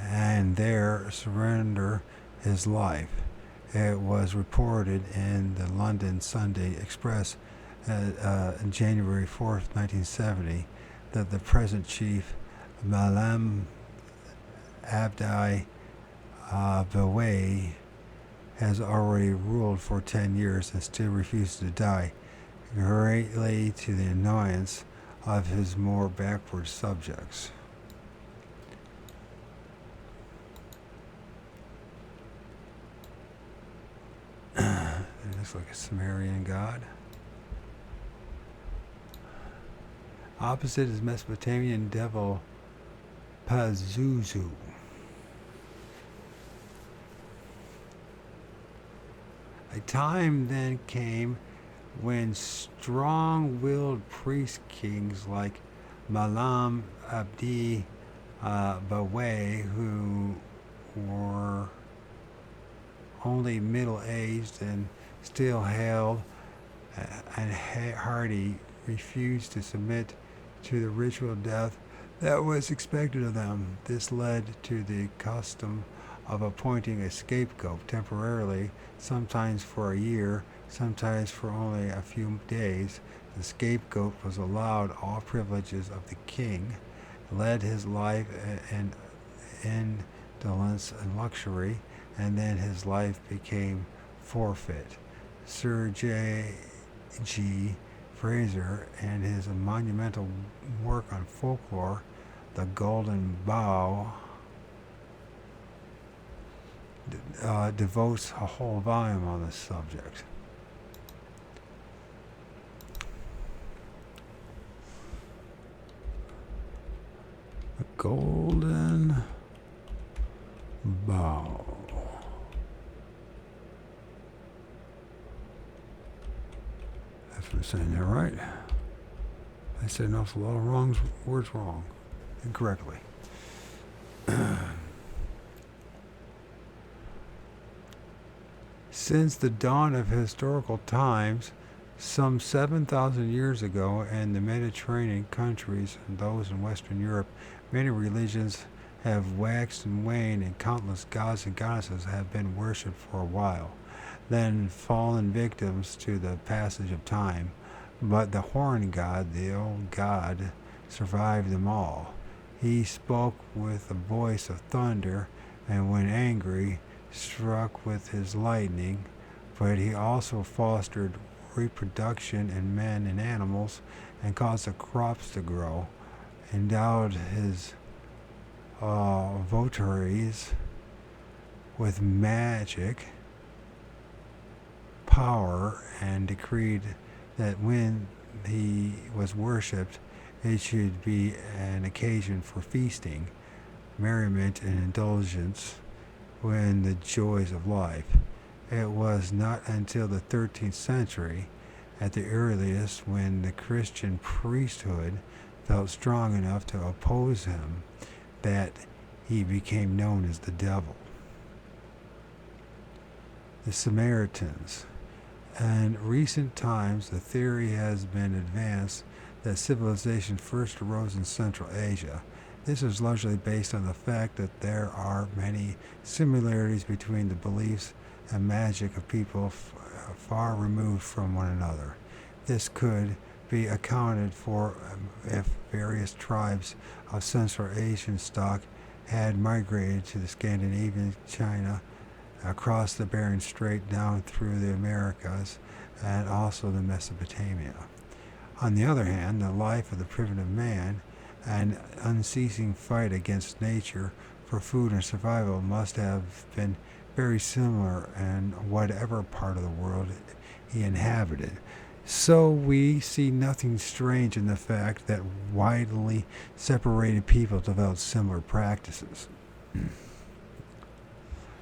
and there surrender his life. It was reported in the London Sunday Express on January 4th, 1970, that the present chief, Malam Abdi Beway, has already ruled for 10 years and still refuses to die, greatly to the annoyance of his more backward subjects. It looks like a Sumerian god. Opposite is Mesopotamian devil Pazuzu. A time then came when strong-willed priest kings like Malam Abdi Baway, who were only middle-aged and still hale and hardy, refused to submit to the ritual death that was expected of them. This led to the custom of appointing a scapegoat temporarily, sometimes for a year, sometimes for only a few days. The scapegoat was allowed all privileges of the king, led his life in indolence and luxury, and then his life became forfeit. Sir J.G. Fraser, in his monumental work on folklore, The Golden Bough, devotes a whole volume on this subject. The Golden Bough. That's what I'm saying there, right? I said an awful lot of words wrong, incorrectly. Since the dawn of historical times, some 7,000 years ago, in the Mediterranean countries and those in Western Europe, many religions have waxed and waned, and countless gods and goddesses have been worshipped for a while, then fallen victims to the passage of time. But the horn god, the old god, survived them all. He spoke with a voice of thunder, and when angry, struck with his lightning. But he also fostered reproduction in men and animals, and caused the crops to grow, endowed his votaries with magic power, and decreed that when he was worshipped, it should be an occasion for feasting, merriment, and indulgence in the joys of life. It was not until the 13th century, at the earliest, when the Christian priesthood felt strong enough to oppose him, that he became known as the devil. The Samaritans. In recent times, the theory has been advanced that civilization first arose in Central Asia. This is largely based on the fact that there are many similarities between the beliefs and magic of people far removed from one another. This could be accounted for if various tribes of Central Asian stock had migrated to the Scandinavian China, across the Bering Strait down through the Americas, and also the Mesopotamia. On the other hand, the life of the primitive man, an unceasing fight against nature for food and survival, must have been very similar in whatever part of the world he inhabited. So we see nothing strange in the fact that widely separated people developed similar practices.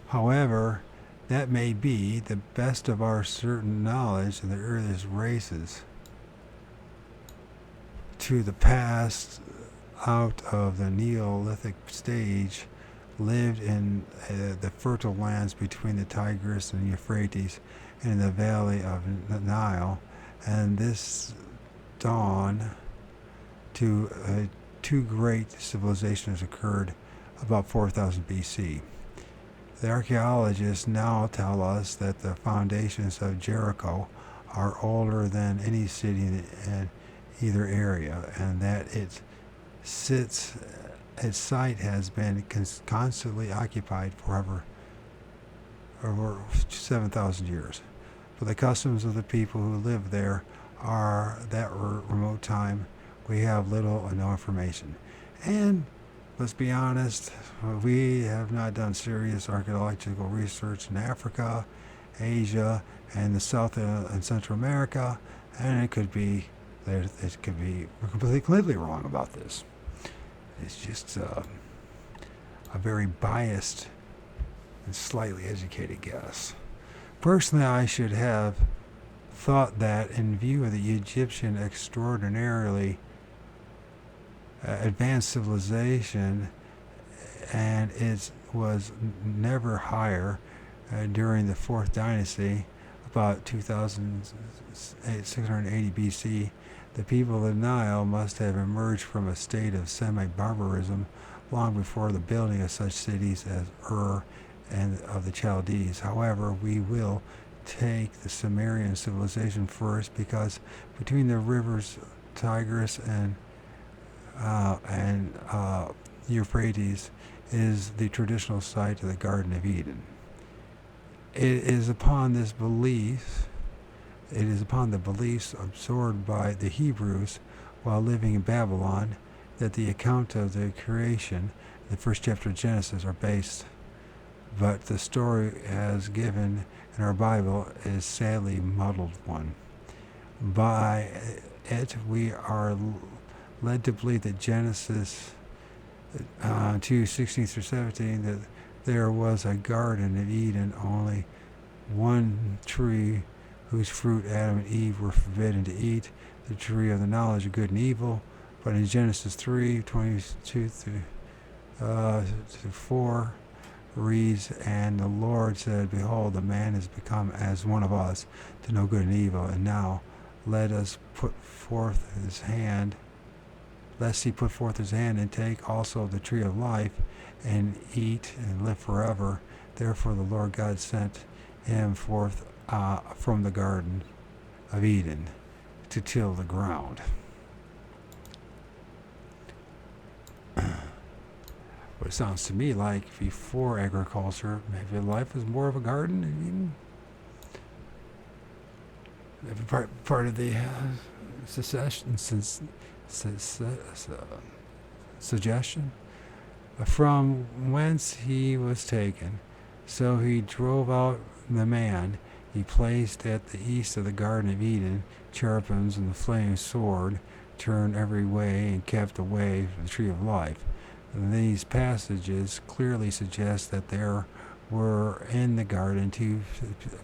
However, that may be the best of our certain knowledge of the earliest races to the past out of the Neolithic stage lived in the fertile lands between the Tigris and Euphrates and in the valley of the Nile, and this dawn to two great civilizations occurred about 4000 BC. The archaeologists now tell us that the foundations of Jericho are older than any city in either area, and that its site has been constantly occupied for over 7,000 years. But the customs of the people who live there are that remote time. We have little or no information. And let's be honest, we have not done serious archaeological research in Africa, Asia, and the South and Central America, and it could be we're completely wrong about this. It's just a very biased and slightly educated guess. Personally, I should have thought that in view of the Egyptian extraordinarily advanced civilization, and it was never higher during the 4th dynasty, about 2680 BC, the people of the Nile must have emerged from a state of semi-barbarism long before the building of such cities as Ur and of the Chaldees. However, we will take the Sumerian civilization first because between the rivers Tigris and Euphrates is the traditional site of the Garden of Eden. It is upon the beliefs absorbed by the Hebrews while living in Babylon that the account of the creation, the first chapter of Genesis, are based. But the story as given in our Bible is sadly muddled one. By it, we are led to believe that Genesis 2:16 through 17, that there was a Garden of Eden, only one tree whose fruit Adam and Eve were forbidden to eat, the tree of the knowledge of good and evil. But in Genesis 3:22 through 4 reads, "And the Lord said, Behold, the man is become as one of us, to know good and evil. And now let us put forth his hand, lest he put forth his hand and take also of the tree of life, and eat and live forever. Therefore the Lord God sent him forth from the Garden of Eden to till the ground." But it sounds to me like before agriculture, maybe life was more of a garden of Eden. Maybe part of the suggestion from whence he was taken. So he drove out the man. He placed at the east of the Garden of Eden cherubims and the flaming sword, turned every way and kept away from the tree of life. And these passages clearly suggest that there were in the garden two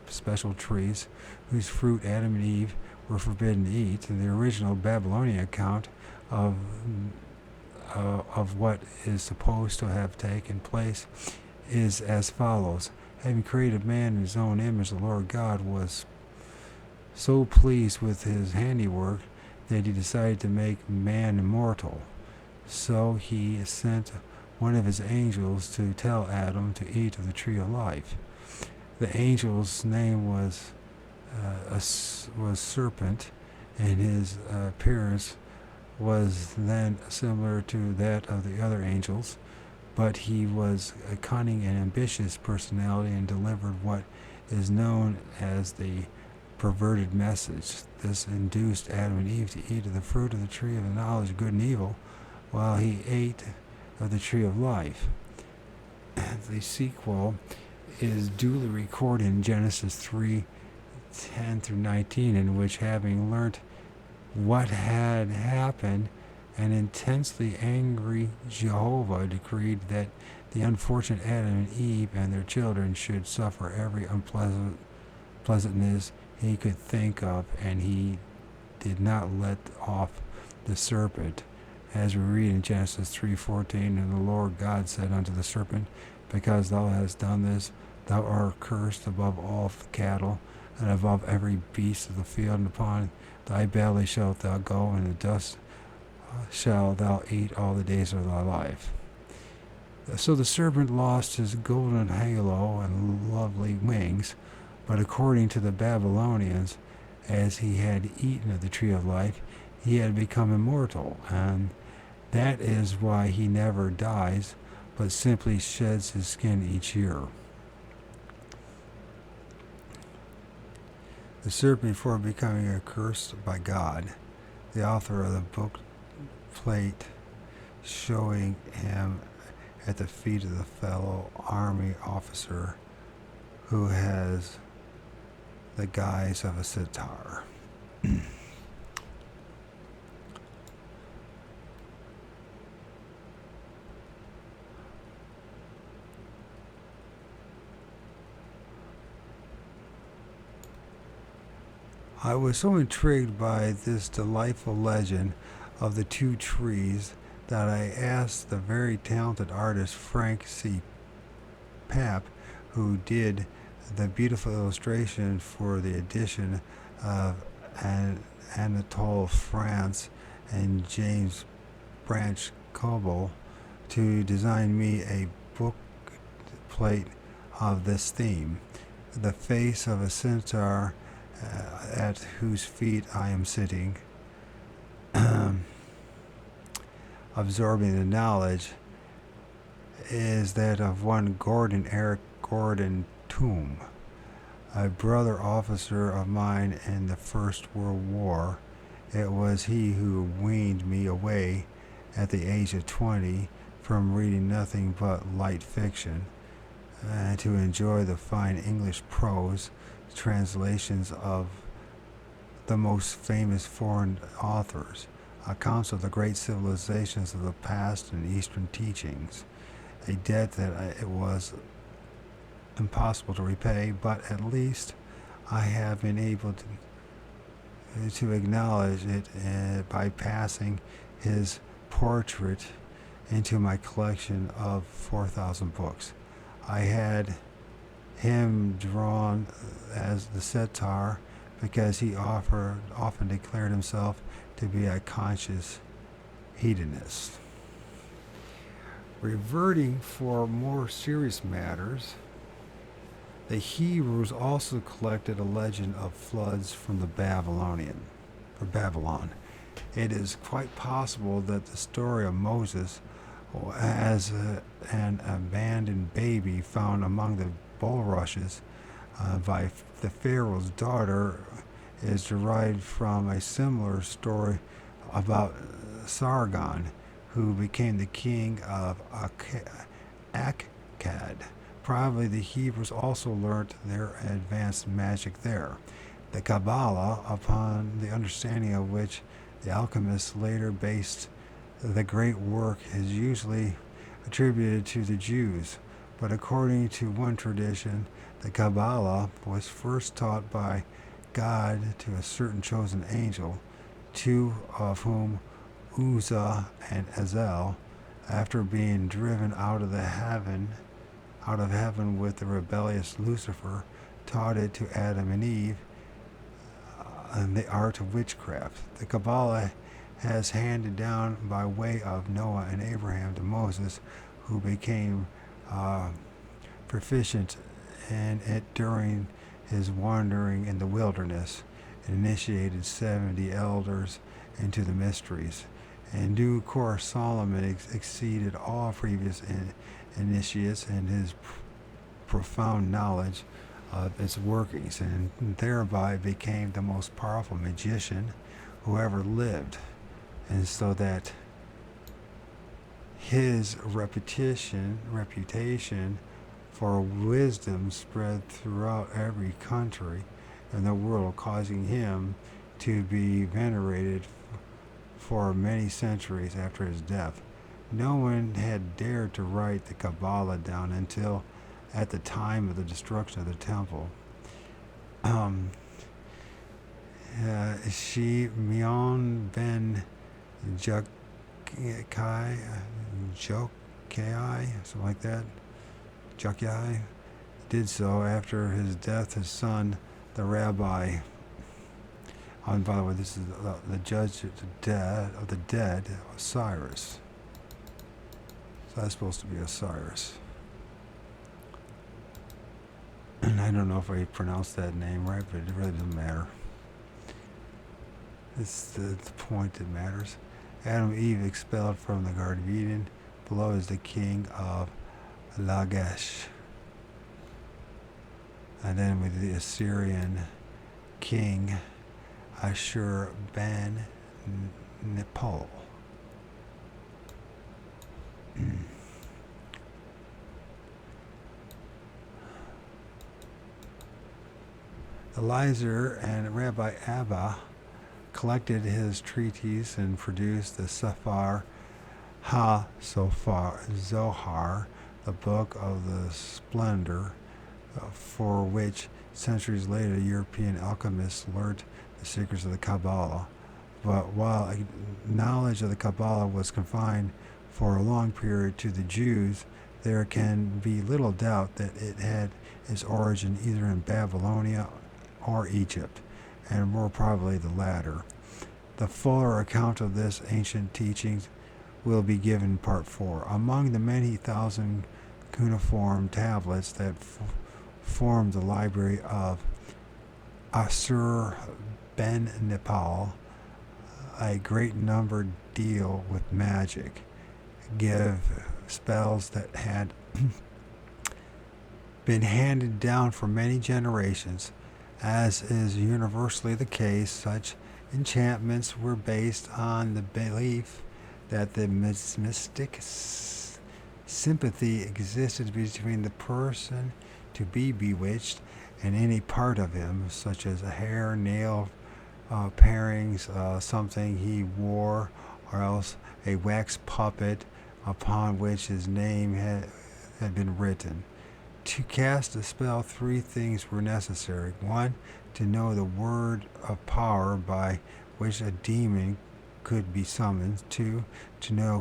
special trees whose fruit Adam and Eve were forbidden to eat. And the original Babylonian account of what is supposed to have taken place is as follows. Having created man in his own image, the Lord God was so pleased with his handiwork that he decided to make man immortal. So he sent one of his angels to tell Adam to eat of the tree of life. The angel's name was Serpent, and his appearance was then similar to that of the other angels, but he was a cunning and ambitious personality and delivered what is known as the perverted message. This induced Adam and Eve to eat of the fruit of the tree of the knowledge of good and evil, while he ate of the tree of life. The sequel is duly recorded in Genesis 3:10 through 19, in which, having learnt what had happened, an intensely angry Jehovah decreed that the unfortunate Adam and Eve and their children should suffer every unpleasantness he could think of, and he did not let off the serpent. As we read in Genesis 3:14, and the Lord God said unto the serpent, because thou hast done this, thou art cursed above all cattle, and above every beast of the field, and upon thy belly shalt thou go, and the dust shalt thou eat all the days of thy life. So the serpent lost his golden halo and lovely wings, but according to the Babylonians, as he had eaten of the tree of life, he had become immortal, and that is why he never dies, but simply sheds his skin each year. The serpent, before becoming accursed by God, the author of the book plate showing him at the feet of the fellow army officer who has the guise of a sitar. I was so intrigued by this delightful legend of the two trees that I asked the very talented artist Frank C. Papp, who did the beautiful illustration for the edition of Anatole France and James Branch Coble, to design me a book plate of this theme. The face of a centaur at whose feet I am sitting, absorbing the knowledge, is that of one Eric Gordon Toome, a brother officer of mine in the First World War. It was he who weaned me away at the age of 20 from reading nothing but light fiction, and to enjoy the fine English prose translations of the most famous foreign authors, accounts of the great civilizations of the past and Eastern teachings, a debt that it was impossible to repay, but at least I have been able to acknowledge it by passing his portrait into my collection of 4,000 books. I had him drawn as the centaur because he often declared himself to be a conscious hedonist. Reverting for more serious matters, the Hebrews also collected a legend of floods from the Babylon. It is quite possible that the story of Moses as an abandoned baby found among the bulrushes by the Pharaoh's daughter is derived from a similar story about Sargon, who became the king of Akkad. Probably the Hebrews also learnt their advanced magic there. The Kabbalah, upon the understanding of which the alchemists later based the great work, is usually attributed to the Jews, but according to one tradition, the Kabbalah was first taught by God to a certain chosen angel, two of whom, Uzzah and Azel, after being driven out of heaven with the rebellious Lucifer, taught it to Adam and Eve, and the art of witchcraft. The Kabbalah has handed down by way of Noah and Abraham to Moses, who became proficient in it during his wandering in the wilderness. and initiated 70 elders into the mysteries. In due course, Solomon exceeded all previous initiates in his profound knowledge of its workings, and thereby became the most powerful magician who ever lived. And so that his reputation for wisdom spread throughout every country in the world, causing him to be venerated for many centuries after his death. No one had dared to write the Kabbalah down until at the time of the destruction of the temple. Shimeon ben Jokai, something like that, Jokai, did so after his death. His son, the rabbi, and by the way, this is the judge of the dead, Osiris. So that's supposed to be Osiris. And I don't know if I pronounced that name right, but it really doesn't matter. It's the point that matters. Adam and Eve expelled from the Garden of Eden. Below is the king of Lagash. And then with the Assyrian king Ashur ben Nepal. Eliezer and Rabbi Abba collected his treatise and produced the Sefer HaZohar, the book of the splendor, for which centuries later European alchemists learnt the secrets of the Kabbalah. But while knowledge of the Kabbalah was confined for a long period to the Jews, there can be little doubt that it had its origin either in Babylonia or Egypt, and more probably the latter. The fuller account of this ancient teachings will be given in part 4. Among the many thousand cuneiform tablets that form the library of Ashur ben Nepal, a great number deal with magic, give spells that had been handed down for many generations. As is universally the case, such enchantments were based on the belief that the mystic sympathy existed between the person to be bewitched and any part of him, such as a hair, nail parings, something he wore, or else a wax puppet upon which his name had been written. To cast a spell, 3 things were necessary. 1, to know the word of power by which a demon could be summoned. 2, to know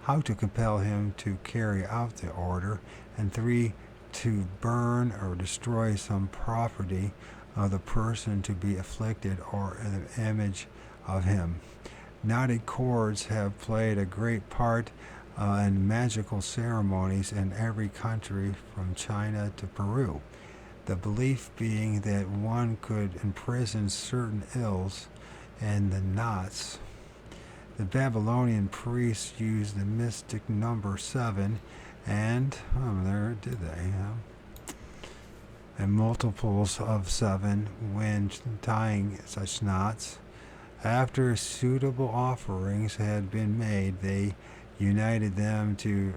how to compel him to carry out the order. And 3, to burn or destroy some property of the person to be afflicted or an image of him. Knotted cords have played a great part in magical ceremonies in every country from China to Peru. The belief being that one could imprison certain ills in the knots. The Babylonian priests used the mystic number 7 and and multiples of 7 when tying such knots. After suitable offerings had been made, they united them to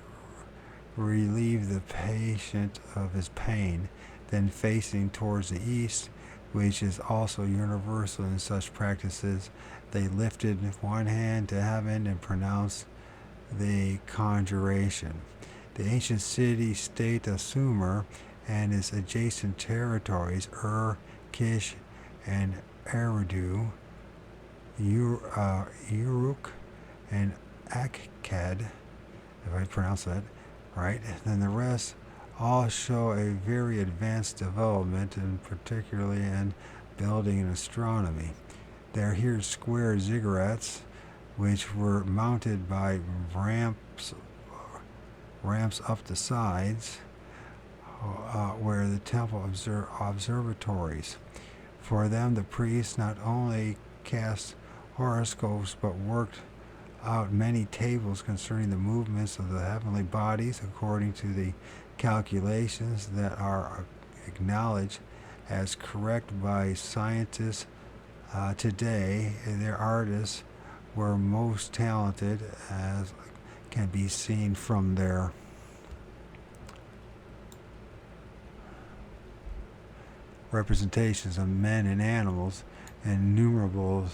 relieve the patient of his pain. Then, facing towards the east, which is also universal in such practices, they lifted one hand to heaven and pronounced the conjuration. The ancient city-state of Sumer and its adjacent territories, Kish, and Eridu, Uruk, and Akkad, if I pronounce that right, then the rest all show a very advanced development, and particularly in building and astronomy. There are here square ziggurats, which were mounted by ramps up the sides, where the temple observatories. For them, the priests not only cast horoscopes but worked out many tables concerning the movements of the heavenly bodies according to the calculations that are acknowledged as correct by scientists today. Their artists were most talented, as can be seen from their representations of men and animals, innumerable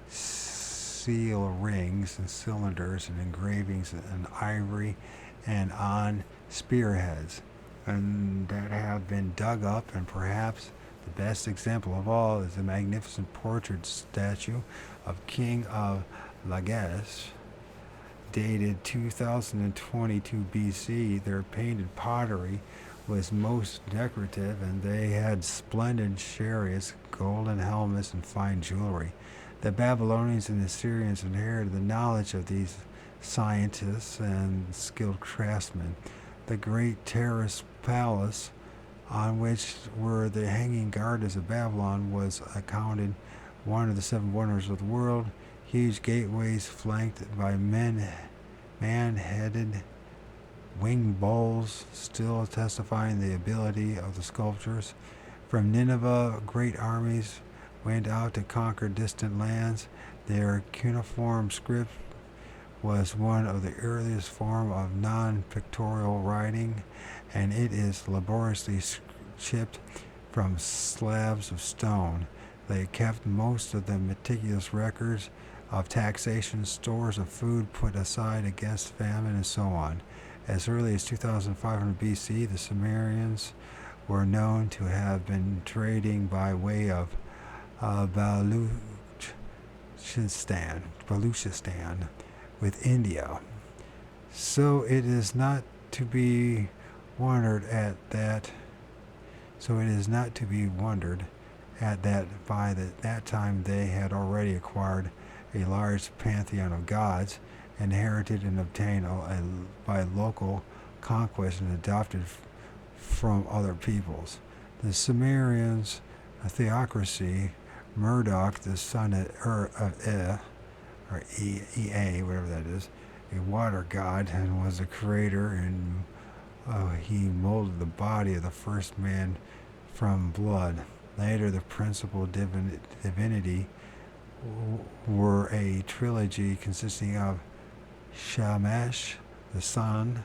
seal rings and cylinders and engravings in ivory and on spearheads, and that have been dug up. And perhaps the best example of all is the magnificent portrait statue of King of Lagash, dated 2022 BC. Their painted pottery was most decorative, and they had splendid chariots, golden helmets, and fine jewelry. The Babylonians and the Assyrians inherited the knowledge of these scientists and skilled craftsmen. The great terrace palace, on which were the hanging gardens of Babylon, was accounted one of the seven wonders of the world. Huge gateways flanked by man-headed winged bulls, still testifying the ability of the sculptors. From Nineveh, great armies went out to conquer distant lands. Their cuneiform script was one of the earliest forms of non-pictorial writing, and it is laboriously chipped from slabs of stone. They kept most of the meticulous records of taxation, stores of food put aside against famine, and so on. As early as 2500 BC, the Sumerians were known to have been trading by way of Baluchistan with India. So it is not to be wondered at that. By that time they had already acquired a large pantheon of gods, inherited and obtained by local conquest and adopted from other peoples. The Sumerians, a theocracy, Marduk, the son of Ea, or Ea, whatever that is, a water god, and was the creator, and he molded the body of the first man from blood. Later, the principal divinity were a trilogy consisting of Shamash, the sun,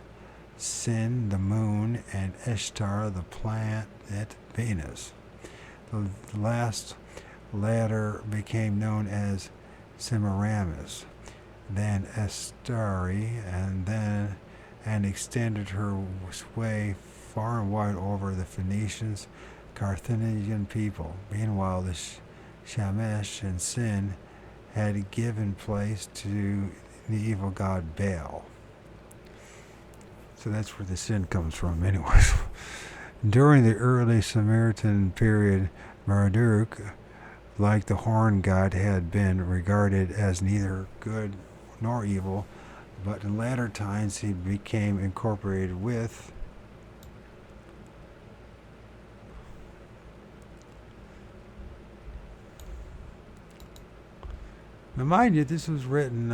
Sin, the moon, and Ishtar, the planet Venus. The latter became known as Semiramis, then Astari, and extended her sway far and wide over the Phoenicians, Carthaginian people. Meanwhile, the Shamash and Sin had given place to the evil god Baal. So that's where the sin comes from, anyways. During the early Sumerian period, Marduk, like the horn god, had been regarded as neither good nor evil, but in latter times he became incorporated with now, mind you, this was written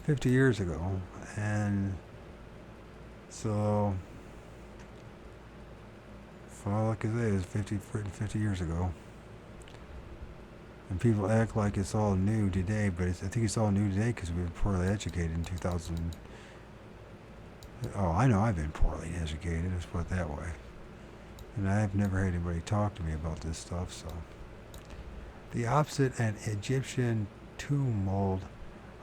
50 years ago, and so like I say, it was written 50 years ago. And people act like it's all new today, but I think it's all new today because we were poorly educated in 2000. Oh, I know I've been poorly educated, let's put it that way. And I've never had anybody talk to me about this stuff, so. The opposite, an Egyptian tomb mold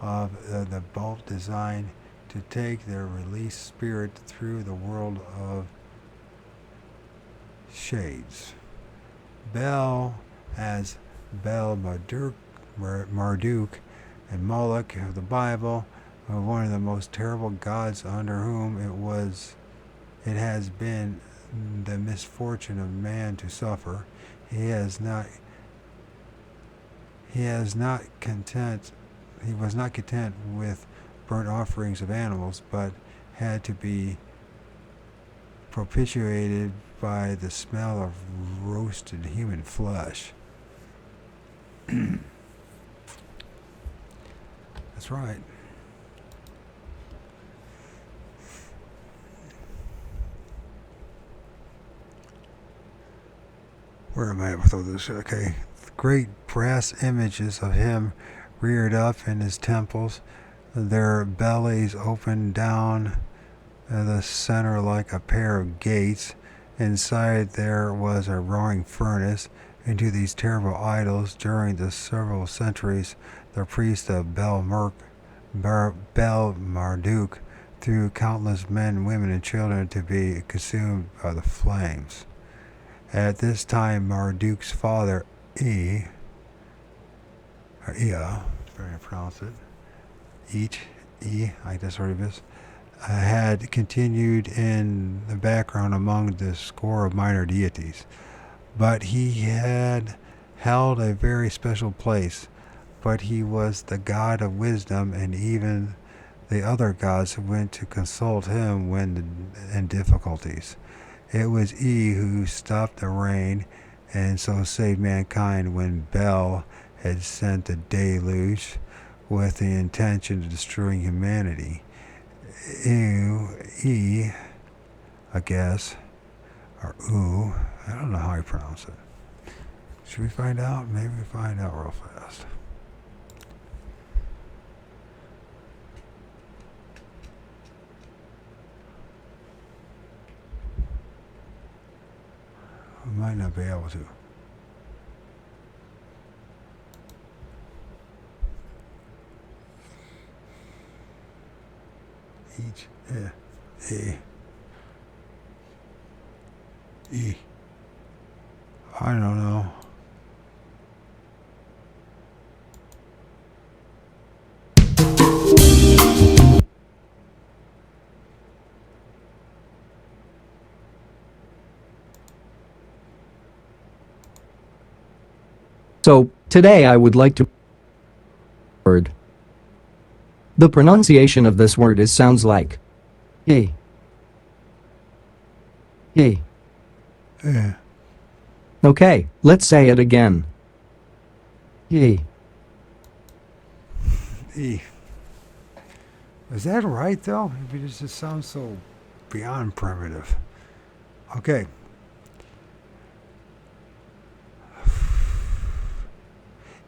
of the bolt designed to take their released spirit through the world of shades. Bel, as Bel Marduk and Moloch of the Bible, are one of the most terrible gods under whom it has been the misfortune of man to suffer. He was not content with burnt offerings of animals, but had to be propitiated by the smell of roasted human flesh. That's right. Where am I with all this? Okay. Great brass images of him reared up in his temples, their bellies opened down the center like a pair of gates. Inside there was a roaring furnace. Into these terrible idols, during the several centuries, the priest of Bel Marduk threw countless men, women, and children to be consumed by the flames. At this time, Marduk's father, Ea, very to pronounce it, I guess what it is, had continued in the background among the score of minor deities. But he had held a very special place. But he was the god of wisdom, and even the other gods went to consult him when in difficulties. It was he who stopped the rain and so saved mankind when Bel had sent a deluge with the intention of destroying humanity. I guess, or I don't know how you pronounce it. Should we find out? Maybe we find out real fast. We might not be able to. I don't know. So, today I would like to word. The pronunciation of this word sounds like hey. Hey. Yeah. Okay, let's say it again. Hey. Is that right, though? It just sounds so beyond primitive. Okay.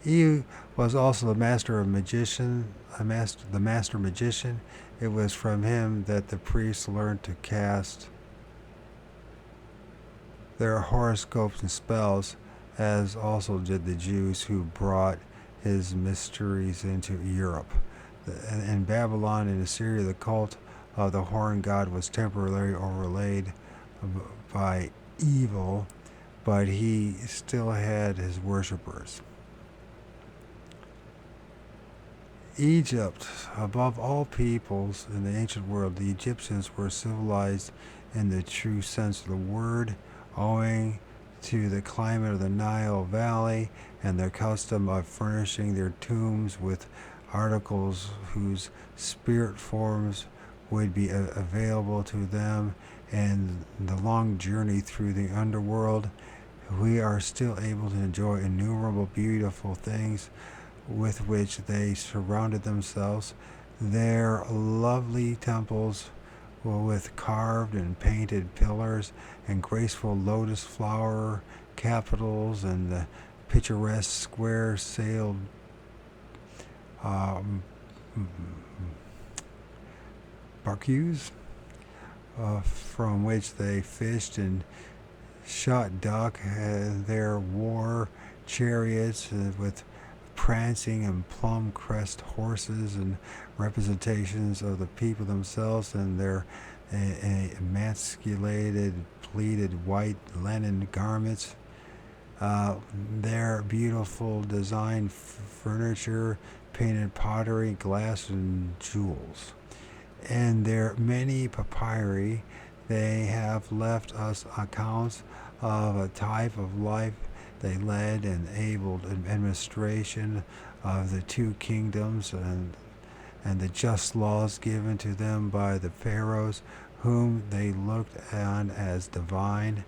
He was also the master magician. It was from him that the priests learned to cast their horoscopes and spells, as also did the Jews who brought his mysteries into Europe. In Babylon and Assyria, the cult of the horn god was temporarily overlaid by evil, but he still had his worshippers. Egypt, above all peoples in the ancient world, the Egyptians were civilized in the true sense of the word, owing to the climate of the Nile Valley and their custom of furnishing their tombs with articles whose spirit forms would be available to them. And the long journey through the underworld, we are still able to enjoy innumerable beautiful things with which they surrounded themselves. Their lovely temples with carved and painted pillars and graceful lotus flower capitals and the picturesque square sailed barques from which they fished and shot duck. Their war chariots with prancing and plum-crest horses and representations of the people themselves and their emasculated pleated white linen garments, their beautiful designed furniture, painted pottery, glass, and jewels. And their many papyri, they have left us accounts of a type of life they led and enabled administration of the two kingdoms and the just laws given to them by the pharaohs whom they looked on as divine.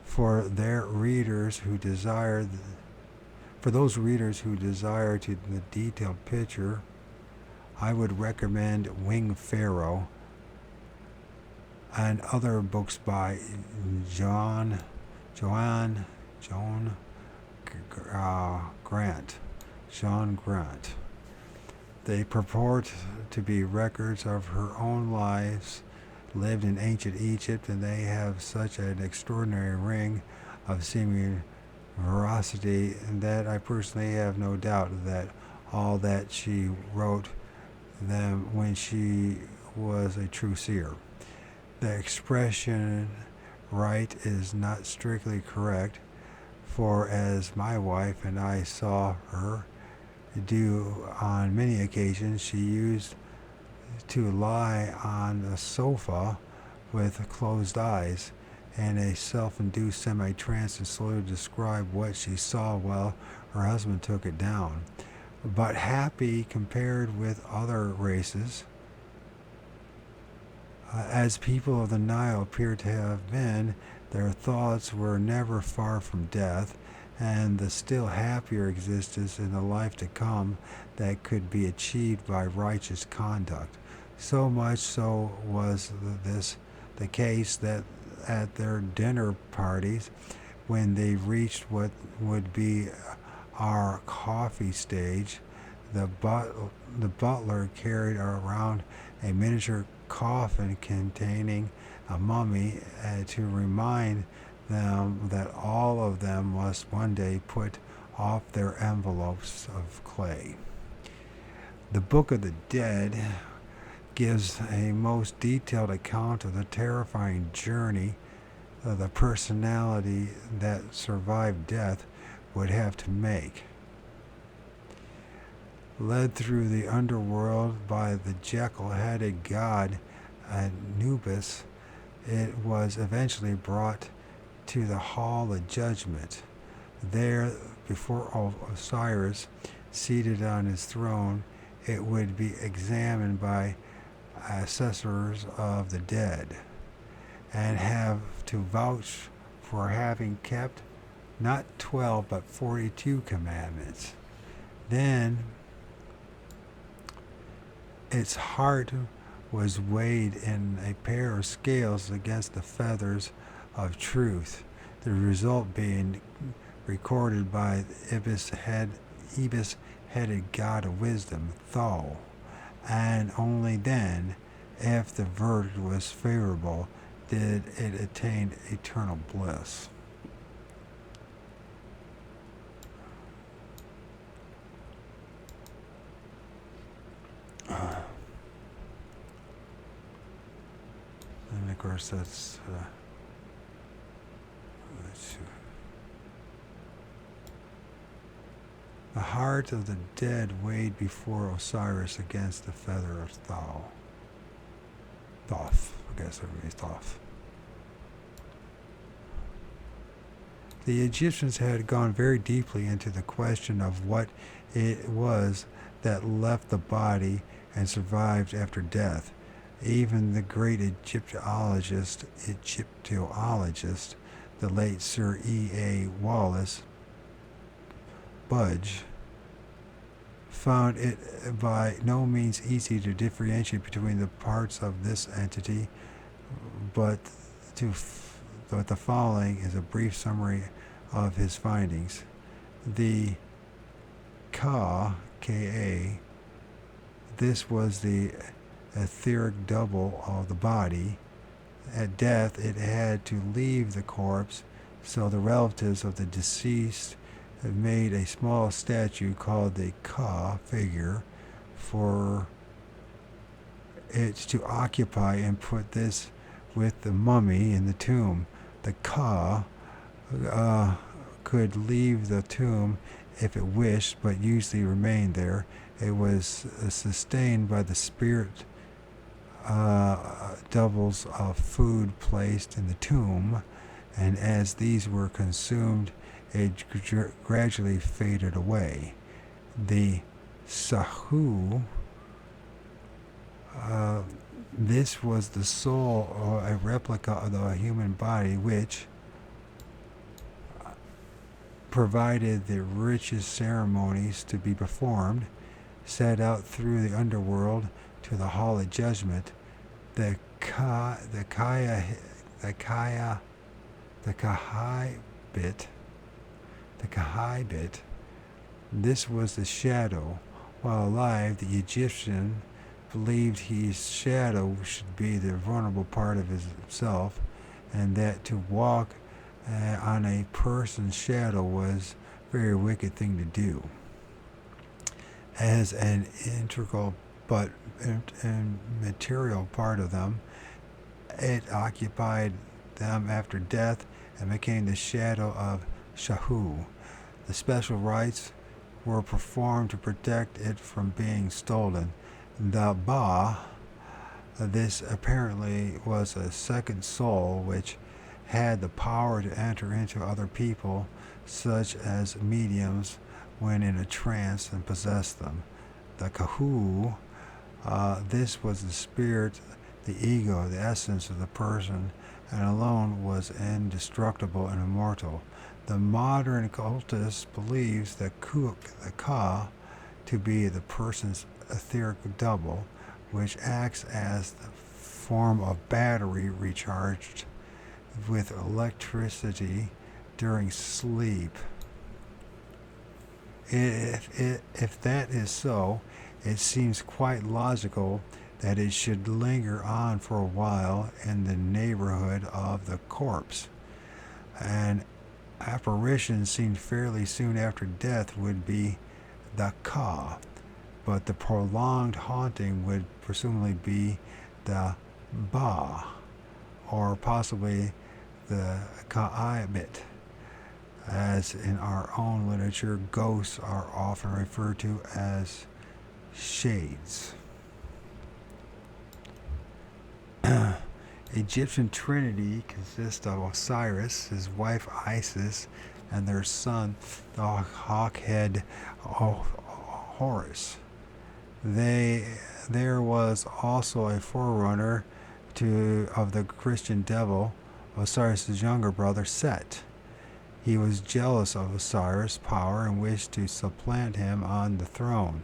For their readers who desire, for those readers who desire to the detailed picture, I would recommend Wing Pharaoh and other books by Joan Grant. John Grant. They purport to be records of her own lives lived in ancient Egypt, and they have such an extraordinary ring of seeming veracity that I personally have no doubt that all that she wrote them when she was a true seer. The expression right is not strictly correct, for as my wife and I saw her do on many occasions, she used to lie on the sofa with closed eyes and a self-induced semi-trance and slowly describe what she saw while her husband took it down. But happy compared with other races, as people of the Nile appear to have been, their thoughts were never far from death, and the still happier existence in the life to come that could be achieved by righteous conduct. So much so was this the case that at their dinner parties, when they reached what would be our coffee stage, the butler carried around a miniature coffin containing a mummy to remind them that all of them must one day put off their envelopes of clay. The Book of the Dead gives a most detailed account of the terrifying journey the personality that survived death would have to make. Led through the underworld by the jackal-headed god Anubis, it was eventually brought to the Hall of Judgment. There, before Osiris, seated on his throne, it would be examined by assessors of the dead, and have to vouch for having kept not 12 but 42 commandments. Then its heart was weighed in a pair of scales against the feathers of truth, the result being recorded by the ibis-headed god of wisdom, Thoth, and only then, if the verdict was favorable, did it attain eternal bliss. And of course that's the heart of the dead weighed before Osiris against the feather of Thoth. I guess it means Thoth. The Egyptians had gone very deeply into the question of what it was that left the body and survived after death. Even the great Egyptologist, the late Sir E.A. Wallace Budge, found it by no means easy to differentiate between the parts of this entity, but the following is a brief summary of his findings. The Ka, this was the etheric double of the body. At death, it had to leave the corpse, so the relatives of the deceased had made a small statue called the Ka figure for it to occupy and put this with the mummy in the tomb. The Ka could leave the tomb if it wished, but usually remained there. It was sustained by the spirit doubles of food placed in the tomb, and as these were consumed, it gradually faded away. The Sahu, This was the soul, or a replica of the human body, which provided the richest ceremonies to be performed, set out through the underworld to the hall of judgment. The Kahibit. This was the shadow. While alive, the Egyptian believed his shadow should be the vulnerable part of himself, and that to walk on a person's shadow was a very wicked thing to do. As an integral but material part of them, it occupied them after death and became the shadow of Shahu. The special rites were performed to protect it from being stolen. The Ba, this apparently was a second soul which had the power to enter into other people, such as mediums, when in a trance and possess them. The Kahu, this was the spirit, the ego, the essence of the person, and alone was indestructible and immortal. The modern occultist believes the Ka to be the person's etheric double, which acts as the form of battery recharged with electricity during sleep. If that is so, it seems quite logical that it should linger on for a while in the neighborhood of the corpse. An apparition seen fairly soon after death would be the Ka, but the prolonged haunting would presumably be the Ba, or possibly the Ka'ibit. As in our own literature, ghosts are often referred to as shades. Egyptian trinity consists of Osiris, his wife Isis, and their son, the hawk-head Horus. There was also a forerunner of the Christian devil, Osiris' younger brother Set. He was jealous of Osiris' power and wished to supplant him on the throne.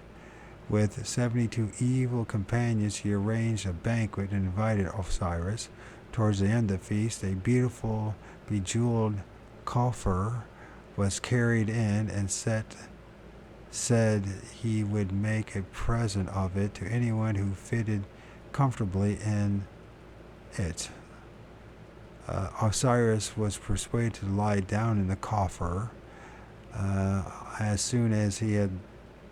With 72 evil companions, he arranged a banquet and invited Osiris. Towards the end of the feast, a beautiful, bejeweled coffer was carried in, and Set said he would make a present of it to anyone who fitted comfortably in it. Osiris was persuaded to lie down in the coffer. As soon as he had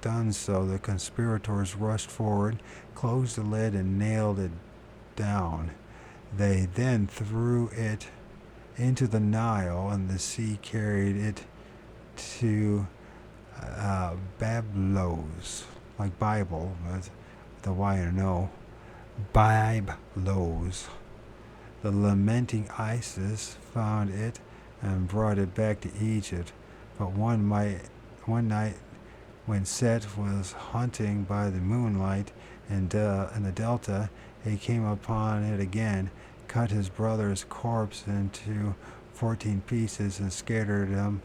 done so, the conspirators rushed forward, closed the lid, and nailed it down. They then threw it into the Nile, and the sea carried it to Bablos, like Bible, but the Y and an O. Biblos. The lamenting Isis found it and brought it back to Egypt. But one night, when Set was hunting by the moonlight in the delta, he came upon it again, cut his brother's corpse into 14 pieces, and scattered them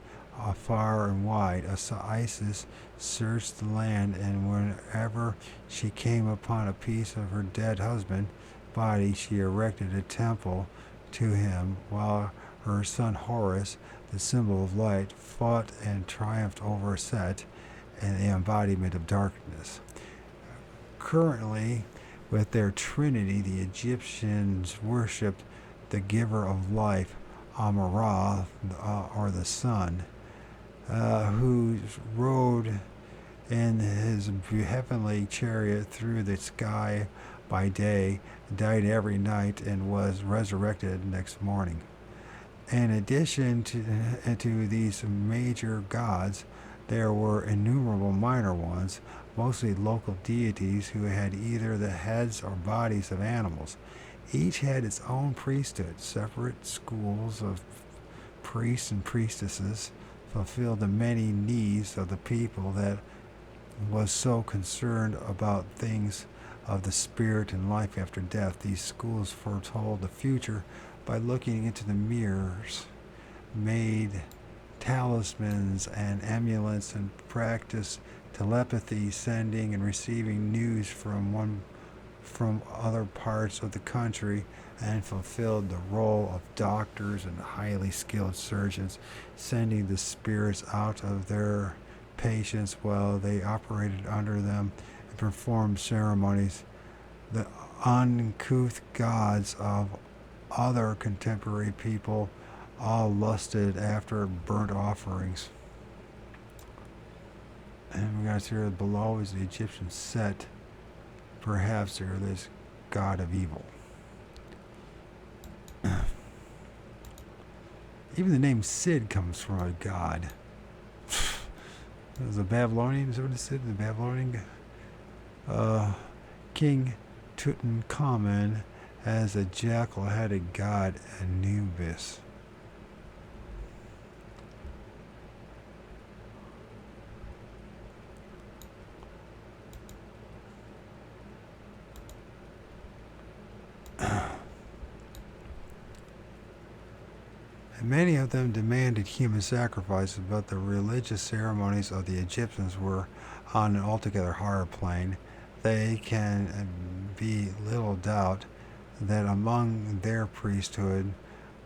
far and wide. Isis searched the land, and whenever she came upon a piece of her dead husband's body, she erected a temple to him, while her son Horus, the symbol of light, fought and triumphed over Set, and the embodiment of darkness. Currently, with their trinity, the Egyptians worshipped the giver of life, Amun-Ra, or the sun, who rode in his heavenly chariot through the sky by day, died every night, and was resurrected next morning. In addition to these major gods, there were innumerable minor ones, mostly local deities who had either the heads or bodies of animals. Each had its own priesthood. Separate schools of priests and priestesses fulfilled the many needs of the people that was so concerned about things of the spirit and life after death. These schools foretold the future by looking into the mirrors, made talismans and amulets, and practiced telepathy, sending and receiving news from other parts of the country, and fulfilled the role of doctors and highly skilled surgeons, sending the spirits out of their patients while they operated under them and performed ceremonies. The uncouth gods of other contemporary people all lusted after burnt offerings. And we got here below is the Egyptian Set. Perhaps they're this god of evil. Even the name Sid comes from a god. It was a Babylonian, is that what it said? The Babylonian King Tutankhamun as a jackal-headed god Anubis. And many of them demanded human sacrifices, but the religious ceremonies of the Egyptians were on an altogether higher plane. They can be little doubt that among their priesthood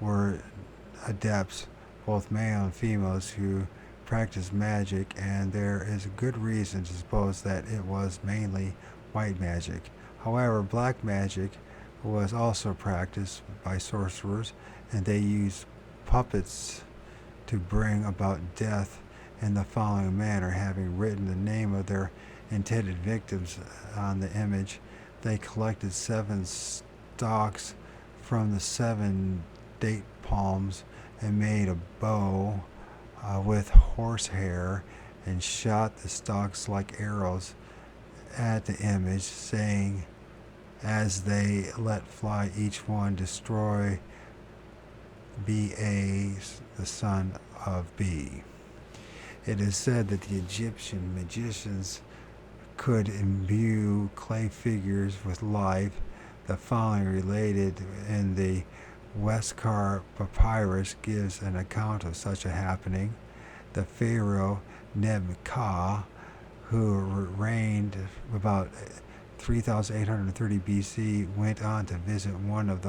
were adepts, both male and females, who practiced magic, and there is good reason to suppose that it was mainly white magic. However, black magic was also practiced by sorcerers, and they used puppets to bring about death in the following manner. Having written the name of their intended victims on the image, they collected 7 stalks from the 7 date palms and made a bow with horsehair and shot the stalks like arrows at the image, saying, as they let fly, each one destroy B.A., the son of B. It is said that the Egyptian magicians could imbue clay figures with life. The following related in the Westcar Papyrus gives an account of such a happening. The pharaoh Nebka, who reigned about 3830 BC, went on to visit one of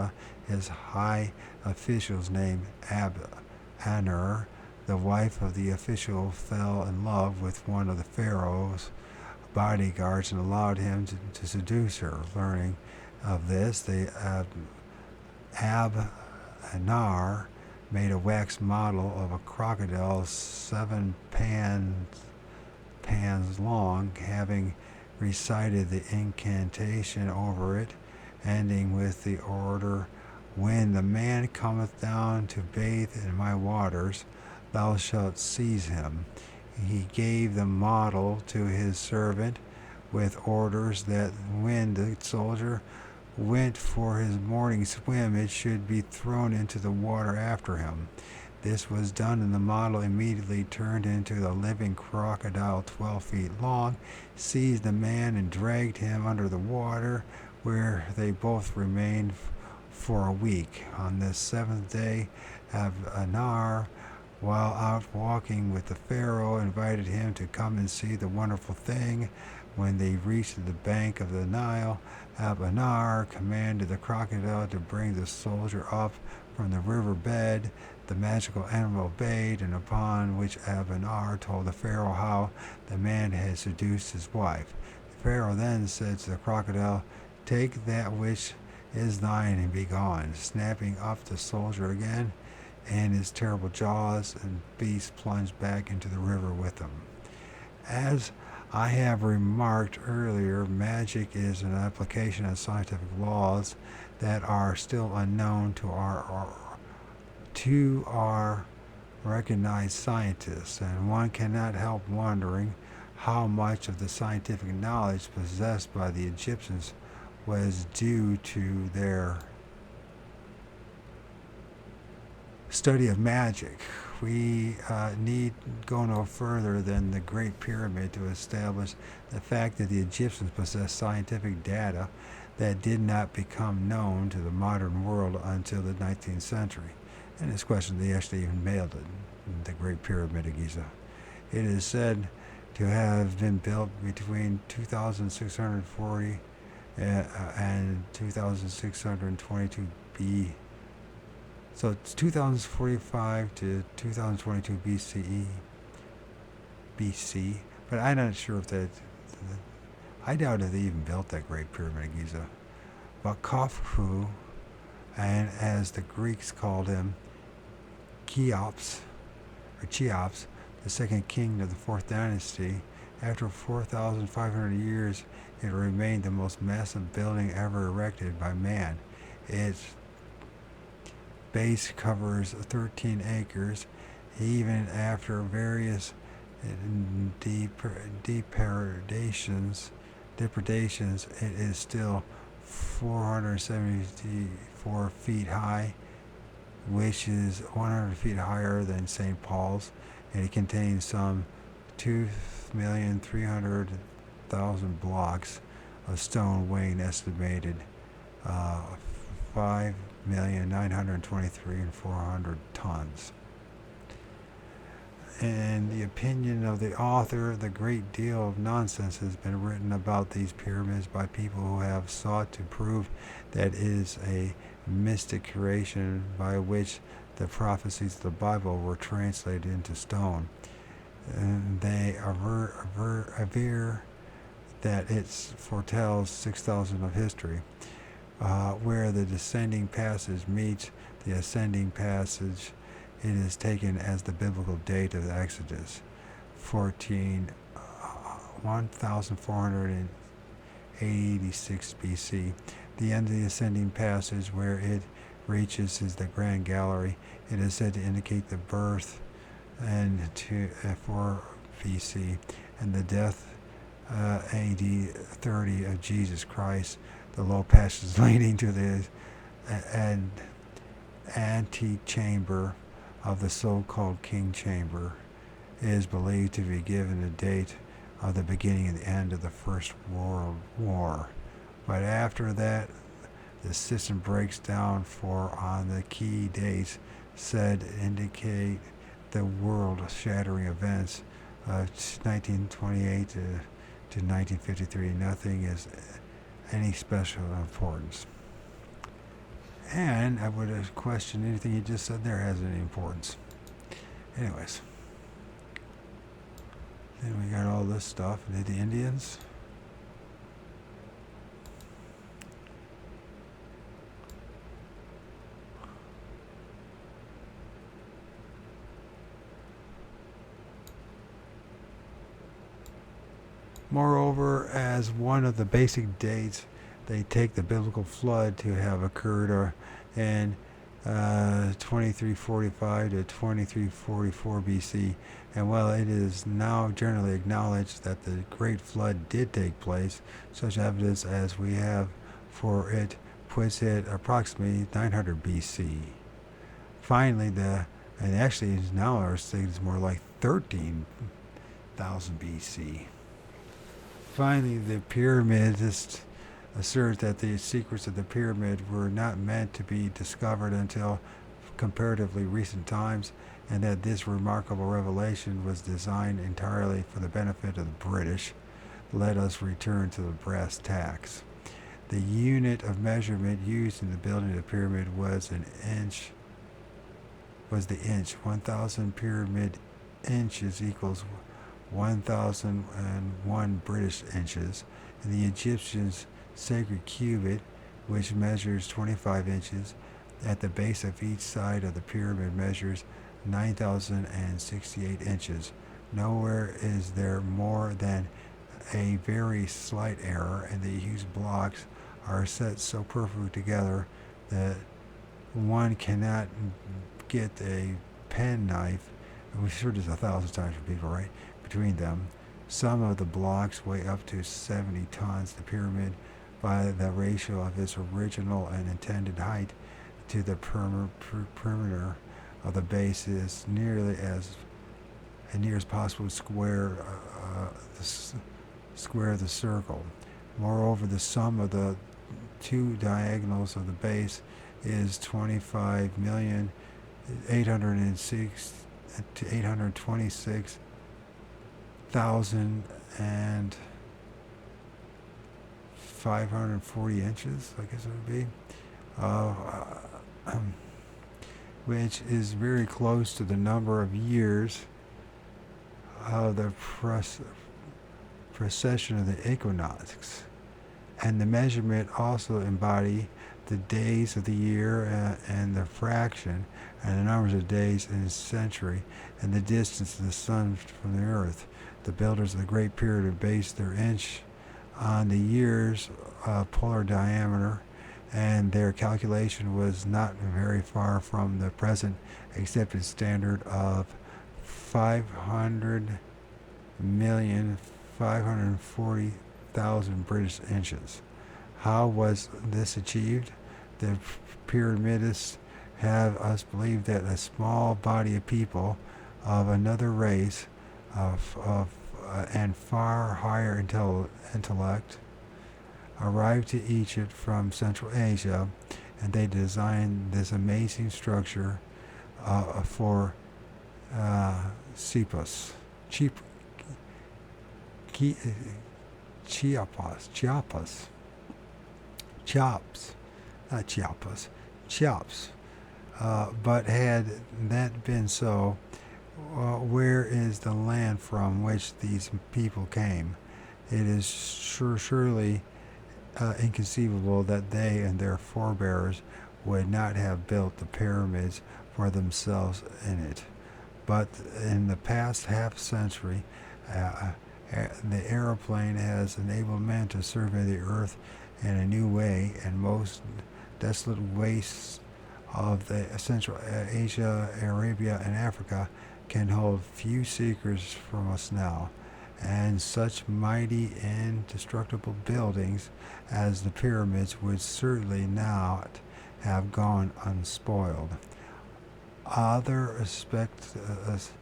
his high officials named Ab-Anur. The wife of the official fell in love with one of the pharaoh's bodyguards and allowed him to seduce her. Learning of this, the Ab-Anur made a wax model of a crocodile 7 pans long, having recited the incantation over it, ending with the order, when the man cometh down to bathe in my waters, thou shalt seize him. He gave the model to his servant with orders that when the soldier went for his morning swim, it should be thrown into the water after him. This was done, and the model immediately turned into the living crocodile 12 feet long, seized the man, and dragged him under the water, where they both remained for a week. On the 7th day, Ab-Anur, while out walking with the pharaoh, invited him to come and see the wonderful thing. When they reached the bank of the Nile, Ab-Anur commanded the crocodile to bring the soldier up from the river bed. The magical animal obeyed, and upon which Ab-Anur told the pharaoh how the man had seduced his wife. The pharaoh then said to the crocodile, take that which is thine and be gone, snapping up the soldier again, and his terrible jaws and beast plunged back into the river with him. As I have remarked earlier, magic is an application of scientific laws that are still unknown to our recognized scientists, and one cannot help wondering how much of the scientific knowledge possessed by the Egyptians was due to their study of magic. we need go no further than the Great Pyramid to establish the fact that the Egyptians possessed scientific data that did not become known to the modern world until the 19th century. And it's questioned they actually even mailed it, the Great Pyramid of Giza. It is said to have been built between 2640 and 2622 B. So it's 2045 to 2022 BC. But I'm not sure if that. I doubt if they even built that Great Pyramid of Giza. But Khufu, and as the Greeks called him, Cheops, the second king of the fourth dynasty, after 4,500 years, it remained the most massive building ever erected by man. Its base covers 13 acres, even after various depredations. It is still 474 feet high, which is 100 feet higher than St. Paul's, and it contains some 2,300,000 blocks of stone weighing estimated 5,923,400 tons. In the opinion of the author, the great deal of nonsense has been written about these pyramids by people who have sought to prove that it is a mystic creation by which the prophecies of the Bible were translated into stone. And they aver that it foretells 6,000 of history, where the descending passage meets the ascending passage. It is taken as the biblical date of the Exodus, 1486 BC. The end of the ascending passage, where it reaches, is the Grand Gallery. It is said to indicate the birth and 4 BC and the death AD 30 of Jesus Christ. The low passage leading to the antechamber of the so-called King Chamber is believed to be given the date of the beginning and the end of the First World War. But after that, the system breaks down on the key dates said indicate the world-shattering events of 1928 to 1953. Nothing is any special importance. And I would question anything you just said there has any importance. Anyways. Then we got all this stuff. The Indians. Moreover, as one of the basic dates, they take the biblical flood to have occurred in 2345 to 2344 BC. And while it is now generally acknowledged that the Great Flood did take place, such evidence as we have for it puts it approximately 900 BC. Finally, and actually now our state is more like 13,000 BC. Finally, the pyramidists assert that the secrets of the pyramid were not meant to be discovered until comparatively recent times, and that this remarkable revelation was designed entirely for the benefit of the British. Let us return to the brass tacks. The unit of measurement used in the building of the pyramid was the inch. 1,000 pyramid inches equals 1,001 British inches, and the Egyptians' sacred cubit, which measures 25 inches, at the base of each side of the pyramid measures 9,068 inches. Nowhere is there more than a very slight error, and the huge blocks are set so perfectly together that one cannot get a penknife, and we've heard this 1,000 times from people, right, between them. Some of the blocks weigh up to 70 tons. The pyramid, by the ratio of its original and intended height to the perimeter of the base is nearly as near as possible square the circle. Moreover, the sum of the two diagonals of the base is 25,806 to 826,000 and 540 inches, I guess it would be, which is very close to the number of years of the precession of the equinox. And the measurement also embody the days of the year and the fraction and the numbers of days in a century and the distance of the sun from the earth. The builders of the Great Pyramid based their inch on the year's polar diameter, and their calculation was not very far from the present accepted standard of 500,540,000 British inches. How was this achieved? The pyramidists have us believe that a small body of people of another race and far higher intellect arrived to Egypt from Central Asia, and they designed this amazing structure for Chiapas, Chiapas. But had that been so, where is the land from which these people came? It is surely inconceivable that they and their forebears would not have built the pyramids for themselves in it. But in the past half century, the aeroplane has enabled men to survey the earth in a new way, and most desolate wastes of the Central Asia, Arabia, and Africa can hold few seekers from us now. And such mighty indestructible buildings as the pyramids would certainly not have gone unspoiled. Other speculators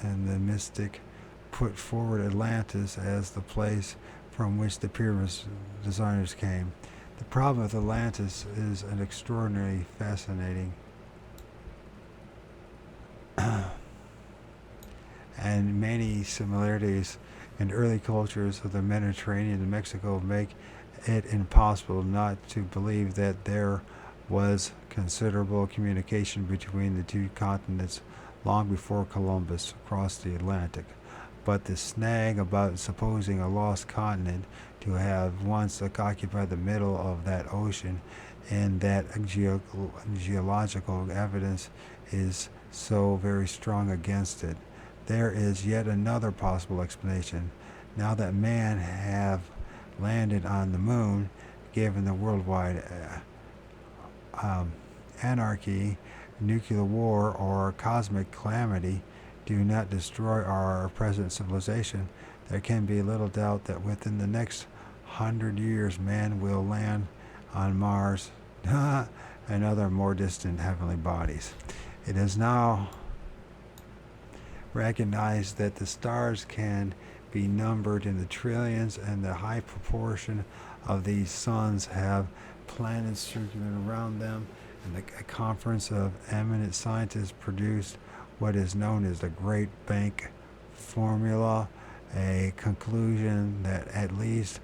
and the mystic put forward Atlantis as the place from which the pyramids designers came. The problem with Atlantis is an extraordinarily fascinating and many similarities in early cultures of the Mediterranean and Mexico make it impossible not to believe that there was considerable communication between the two continents long before Columbus crossed the Atlantic. But the snag about supposing a lost continent to have once occupied the middle of that ocean and that geological evidence is so very strong against it. There is yet another possible explanation. Now that man have landed on the moon, given the worldwide anarchy, nuclear war, or cosmic calamity do not destroy our present civilization, there can be little doubt that within the next 100 years man will land on Mars and other more distant heavenly bodies. It is now recognized that the stars can be numbered in the trillions, and the high proportion of these suns have planets circulating around them, and a conference of eminent scientists produced what is known as the Great Bank Formula, a conclusion that at least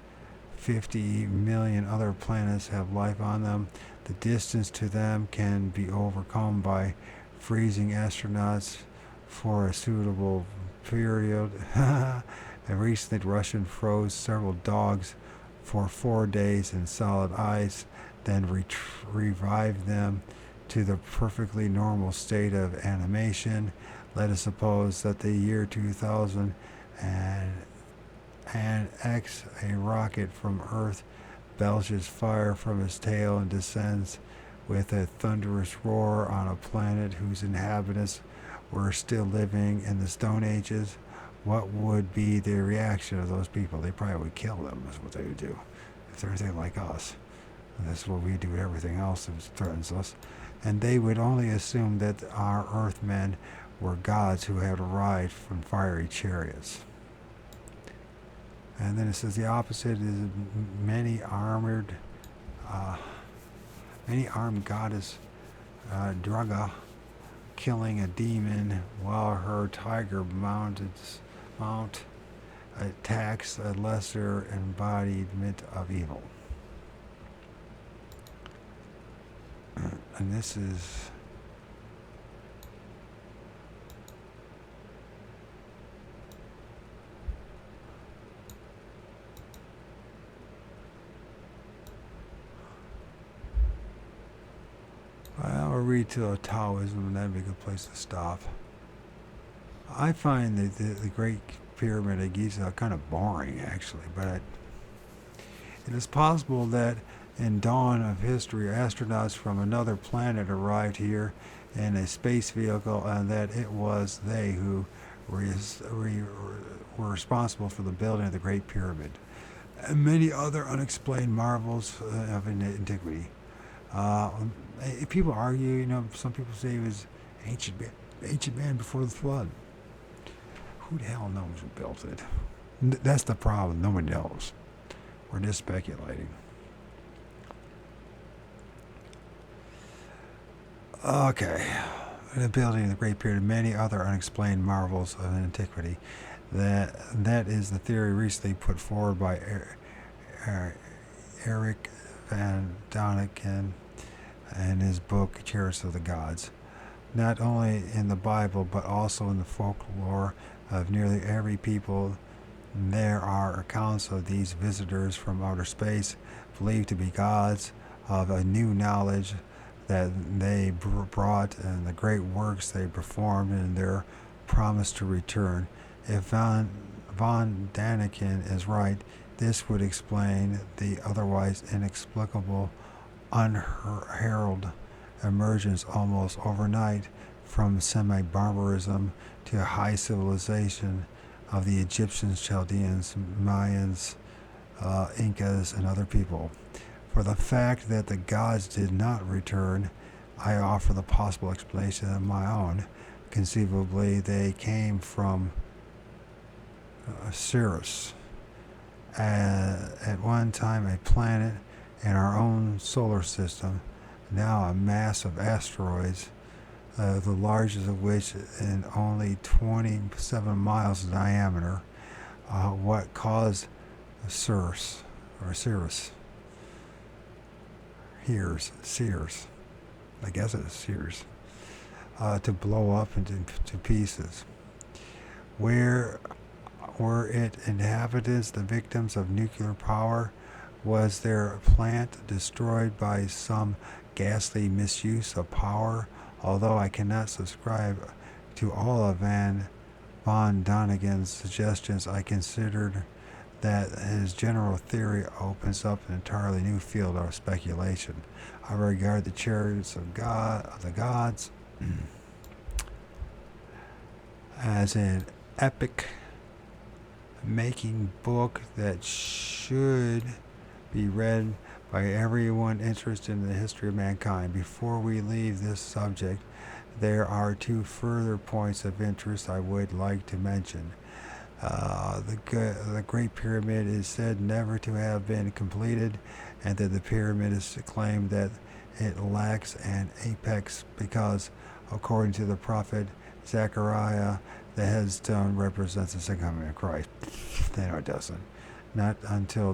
50 million other planets have life on them. The distance to them can be overcome by freezing astronauts for a suitable period. And recently, Russian froze several dogs for 4 days in solid ice, then revived them to the perfectly normal state of animation. Let us suppose that the year 2000 and X, a rocket from Earth, belches fire from its tail and descends with a thunderous roar on a planet whose inhabitants were still living in the Stone Ages. What would be the reaction of those people? They probably would kill them, is what they would do. If if they're anything like us. And that's what we do with everything else that threatens us. And they would only assume that our Earthmen were gods who had arrived from fiery chariots. And then it says the opposite is many armed goddess Draga killing a demon while her tiger mount attacks a lesser embodiment of evil. And this is I'll read to Taoism, and that'd be a good place to stop. I find the Great Pyramid of Giza kind of boring, actually, but it is possible that in dawn of history, astronauts from another planet arrived here in a space vehicle, and that it was they who were responsible for the building of the Great Pyramid and many other unexplained marvels of antiquity. People argue, some people say it was ancient man before the flood. Who the hell knows who built it? That's the problem. Nobody knows. We're just speculating. Okay. The building of the Great Pyramid and many other unexplained marvels of antiquity. That is the theory recently put forward by Eric Van Doniken in his book Chariots of the Gods. Not only in the Bible, but also in the folklore of nearly every people, there are accounts of these visitors from outer space, believed to be gods, of a new knowledge that they brought and the great works they performed and their promise to return. If Van Daniken is right, this would explain the otherwise inexplicable, unheralded emergence almost overnight from semi-barbarism to a high civilization of the Egyptians, Chaldeans, Mayans, Incas, and other people. For the fact that the gods did not return, I offer the possible explanation of my own. Conceivably, they came from Sirius, at one time a planet in our own solar system, now a mass of asteroids, the largest of which in only 27 miles in diameter. What caused Sears, I guess it's Sears, to blow up into pieces. Where were it inhabitants, the victims of nuclear power? Was their plant destroyed by some ghastly misuse of power? Although I cannot subscribe to all of von Doniken's suggestions, I considered that his general theory opens up an entirely new field of speculation. I regard the chariots of the gods as an epic-making book that should be read by everyone interested in the history of mankind. Before we leave this subject, there are two further points of interest I would like to mention. The Great Pyramid is said never to have been completed, and that the pyramid is claimed that it lacks an apex because, according to the prophet Zechariah, the headstone represents the second coming of Christ. No, it doesn't. Not until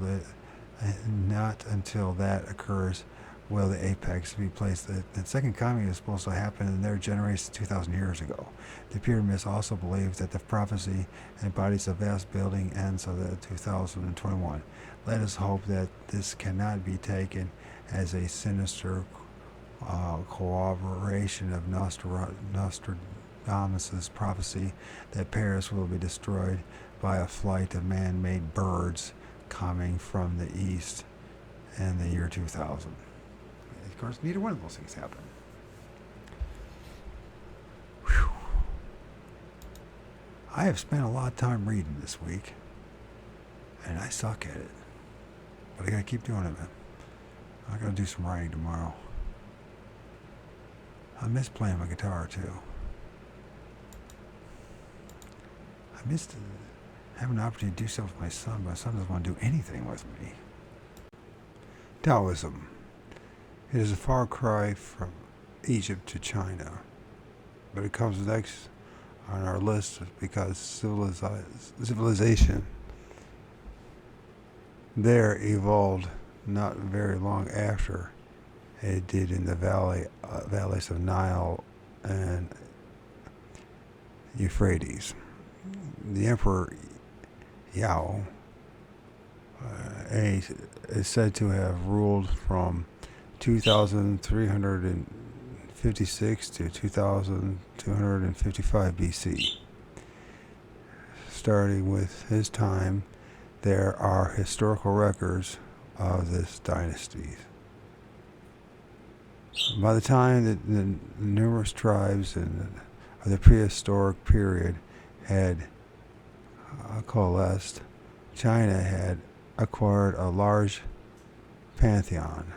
that occurs will the apex be placed. The second coming is supposed to happen in their generation 2,000 years ago. The pyramids also believe that the prophecy embodies a vast building ends of the 2021. Let us hope that this cannot be taken as a sinister corroboration of Nostradamus' prophecy that Paris will be destroyed by a flight of man-made birds coming from the east in the year 2000. Of course, neither one of those things happened. Whew. I have spent a lot of time reading this week, and I suck at it. But I gotta keep doing it, man. I gotta do some writing tomorrow. I miss playing my guitar too. I missed having an opportunity to do stuff with my son, but my son doesn't want to do anything with me. Taoism. It is a far cry from Egypt to China, but it comes next on our list because civilization there evolved not very long after it did in the valleys of Nile and Euphrates. The Emperor Yao is said to have ruled from 2356 to 2255 BC. Starting with his time, there are historical records of this dynasty. By the time that the numerous tribes of the prehistoric period had coalesced, China had acquired a large pantheon.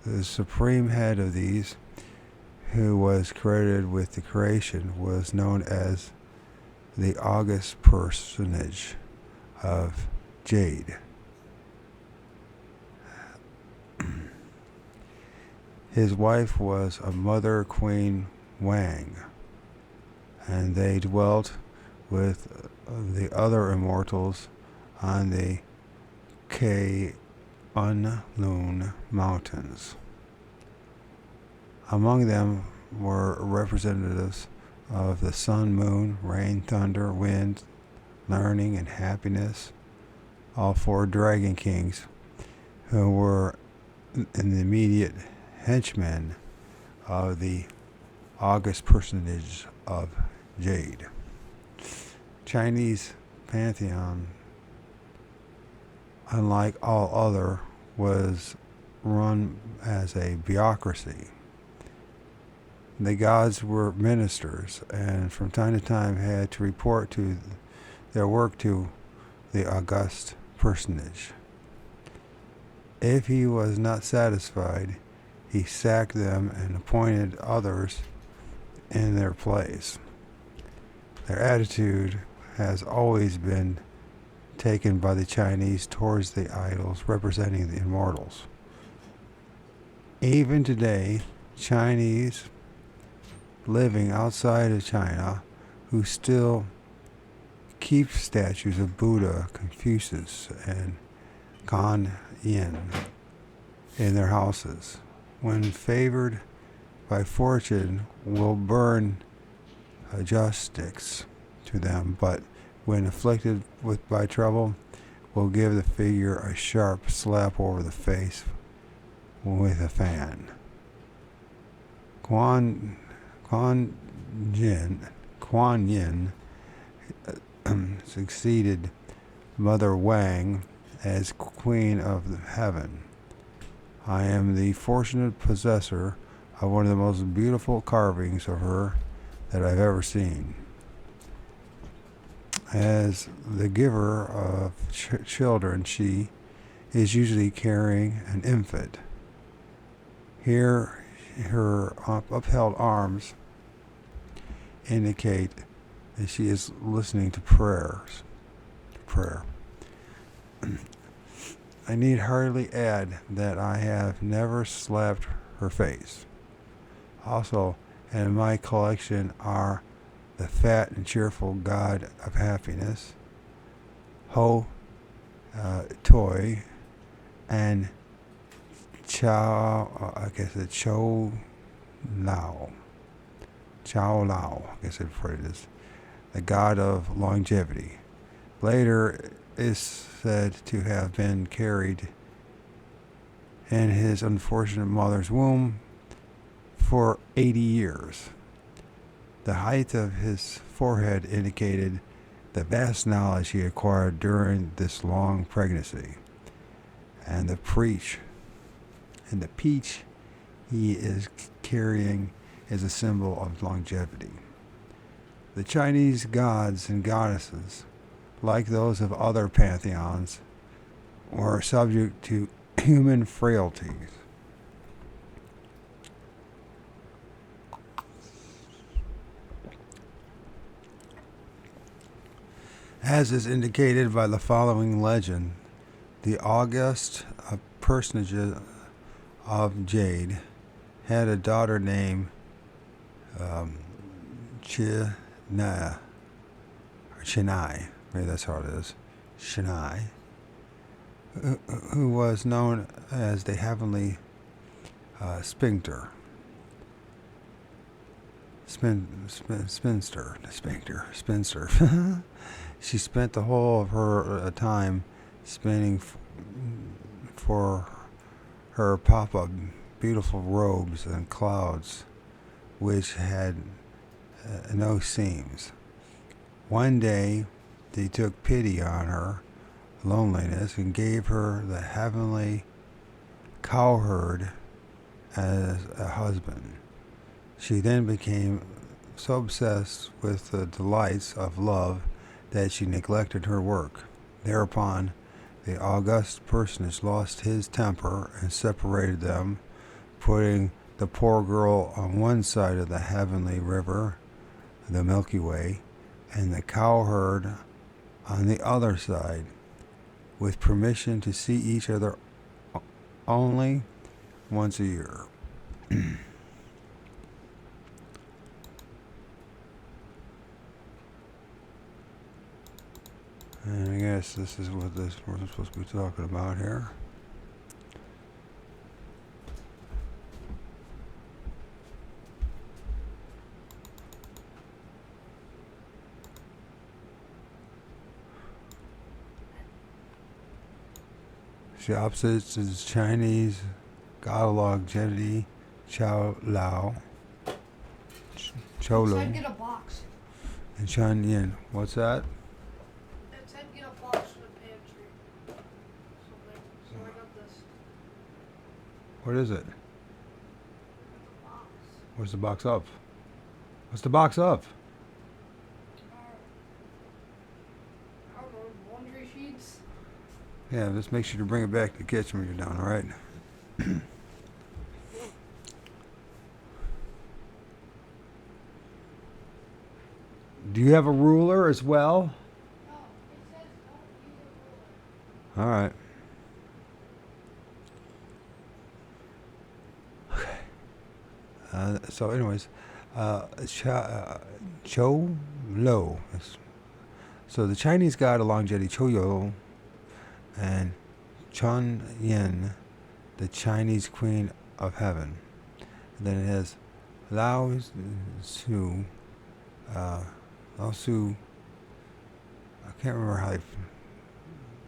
The supreme head of these, who was credited with the creation, was known as the august personage of Jade. His wife was a mother queen Wang, and they dwelt with the other immortals on the Kunlun Mountains. Among them were representatives of the sun, moon, rain, thunder, wind, learning, and happiness, all four dragon kings, who were in the immediate henchmen of the august personage of Jade. Chinese pantheon, unlike all other, was run as a bureaucracy. The gods were ministers, and from time to time had to report to their work to the august personage. If he was not satisfied, he sacked them and appointed others in their place. Their attitude has always been taken by the Chinese towards the idols representing the immortals. Even today, Chinese living outside of China who still keep statues of Buddha, Confucius, and Kuan Yin in their houses, when favored by fortune, will burn joss sticks to them, but when afflicted by trouble, will give the figure a sharp slap over the face with a fan. Kuan Yin succeeded Mother Wang as Queen of the Heaven. I am the fortunate possessor of one of the most beautiful carvings of her that I've ever seen. As the giver of children, she is usually carrying an infant. Here, her upheld arms indicate that she is listening to prayer. I need hardly add that I have never slapped her face. Also, in my collection are the fat and cheerful god of happiness, Toy, and Chao Lao, I guess it is, the god of longevity. Later is said to have been carried in his unfortunate mother's womb for 80 years. The height of his forehead indicated the vast knowledge he acquired during this long pregnancy, and the peach he is carrying is a symbol of longevity. The Chinese gods and goddesses, like those of other pantheons, were subject to human frailties. As is indicated by the following legend, the august personage of Jade had a daughter named China, or Chennai, maybe that's how it is, Chennai, who was known as the heavenly sphincter. Spinster. She spent the whole of her time spinning for her papa beautiful robes and clouds, which had no seams. One day, they took pity on her loneliness and gave her the heavenly cowherd as a husband. She then became so obsessed with the delights of love that she neglected her work. Thereupon, the august personage lost his temper and separated them, putting the poor girl on one side of the heavenly river, the Milky Way, and the cowherd on the other side, with permission to see each other only once a year. And I guess this is what we're supposed to be talking about here. The opposites is Chinese god of longevity, Chao Lao, Cholo, Said get a box. and Chan Yin. What's that? It said get a box for the pantry. So I got this. What is it? It's a box. Where's the box of? What's the box of? I don't know, laundry sheets. Yeah, just make sure to bring it back to the kitchen when you're done, alright? Do you have a ruler as well? No, it says don't use a ruler. Alright. So, anyways, Cho Lo. So, the Chinese god of longevity, Cho Yo, and Chun Yin, the Chinese queen of heaven. And then it has Lao Su. Lao Su. I can't remember how they.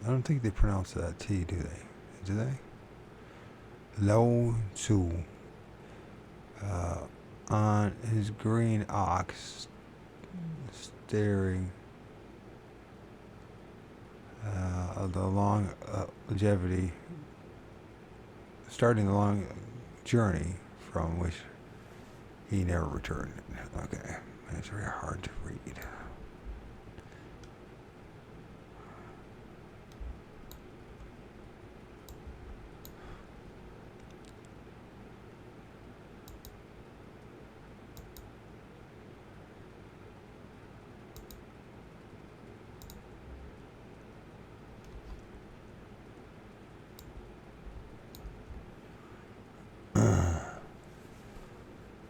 I don't think they pronounce that T, do they? Do they? Lao Su. On his green ox, staring the long longevity, starting the long journey from which he never returned. Okay, it's very hard to read.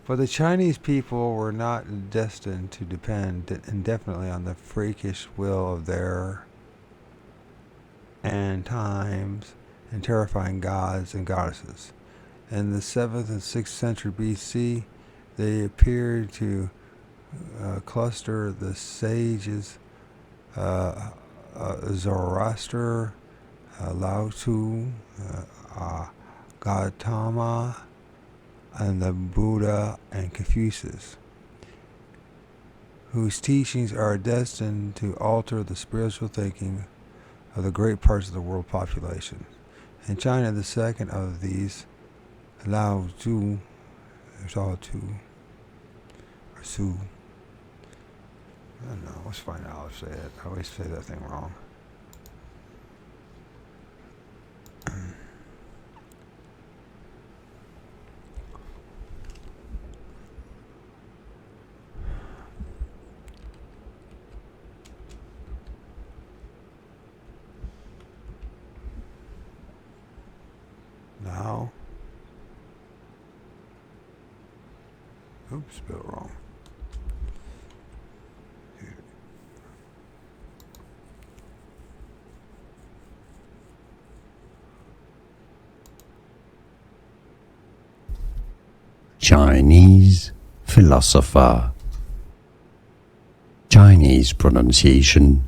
For the Chinese people were not destined to depend indefinitely on the freakish will of their and times and terrifying gods and goddesses. In the 7th and 6th century BC, they appeared to cluster the sages Zoroaster, Lao Tzu, Gautama, and the Buddha and Confucius, whose teachings are destined to alter the spiritual thinking of the great parts of the world population. In China, the second of these, Lao Tzu, or Su, I don't know, let's find out how to say it. I always say that thing wrong. Oops, spelled wrong. Chinese philosopher. Chinese pronunciation.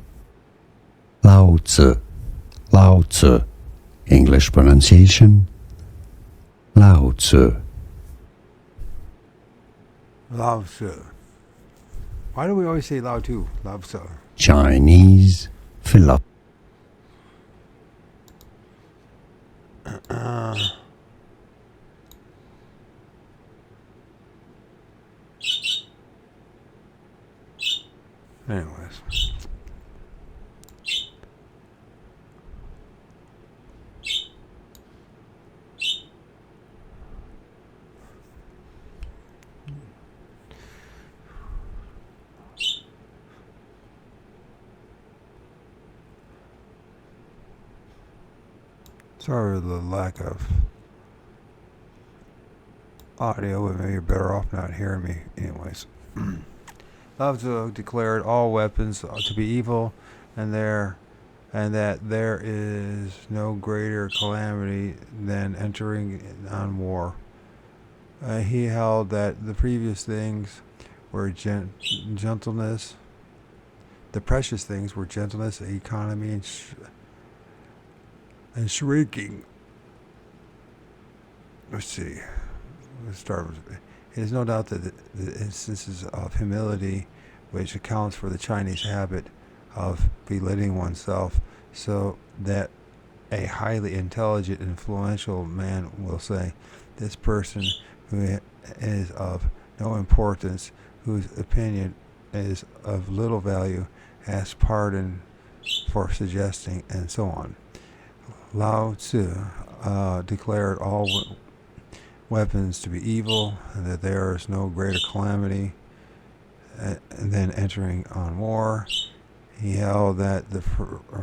Lao Tzu. Lao Tzu. English pronunciation. Lao Tzu. Lao Tzu. Why do we always say Lao Tzu? Lao Tzu. Chinese philosopher. Anyways. Sorry for the lack of audio, but maybe you're better off not hearing me. Anyways. Lao Tzu declared all weapons to be evil, and that there is no greater calamity than entering on war. He held that the previous things were gentleness. The precious things were gentleness, economy, and shrinking. Let's see. Let's start with. It is no doubt that the instances of humility, which accounts for the Chinese habit of belittling oneself, so that a highly intelligent, influential man will say, "This person who is of no importance, whose opinion is of little value, asks pardon for suggesting," and so on. Lao Tzu declared all weapons to be evil, and that there is no greater calamity than entering on war. He held that the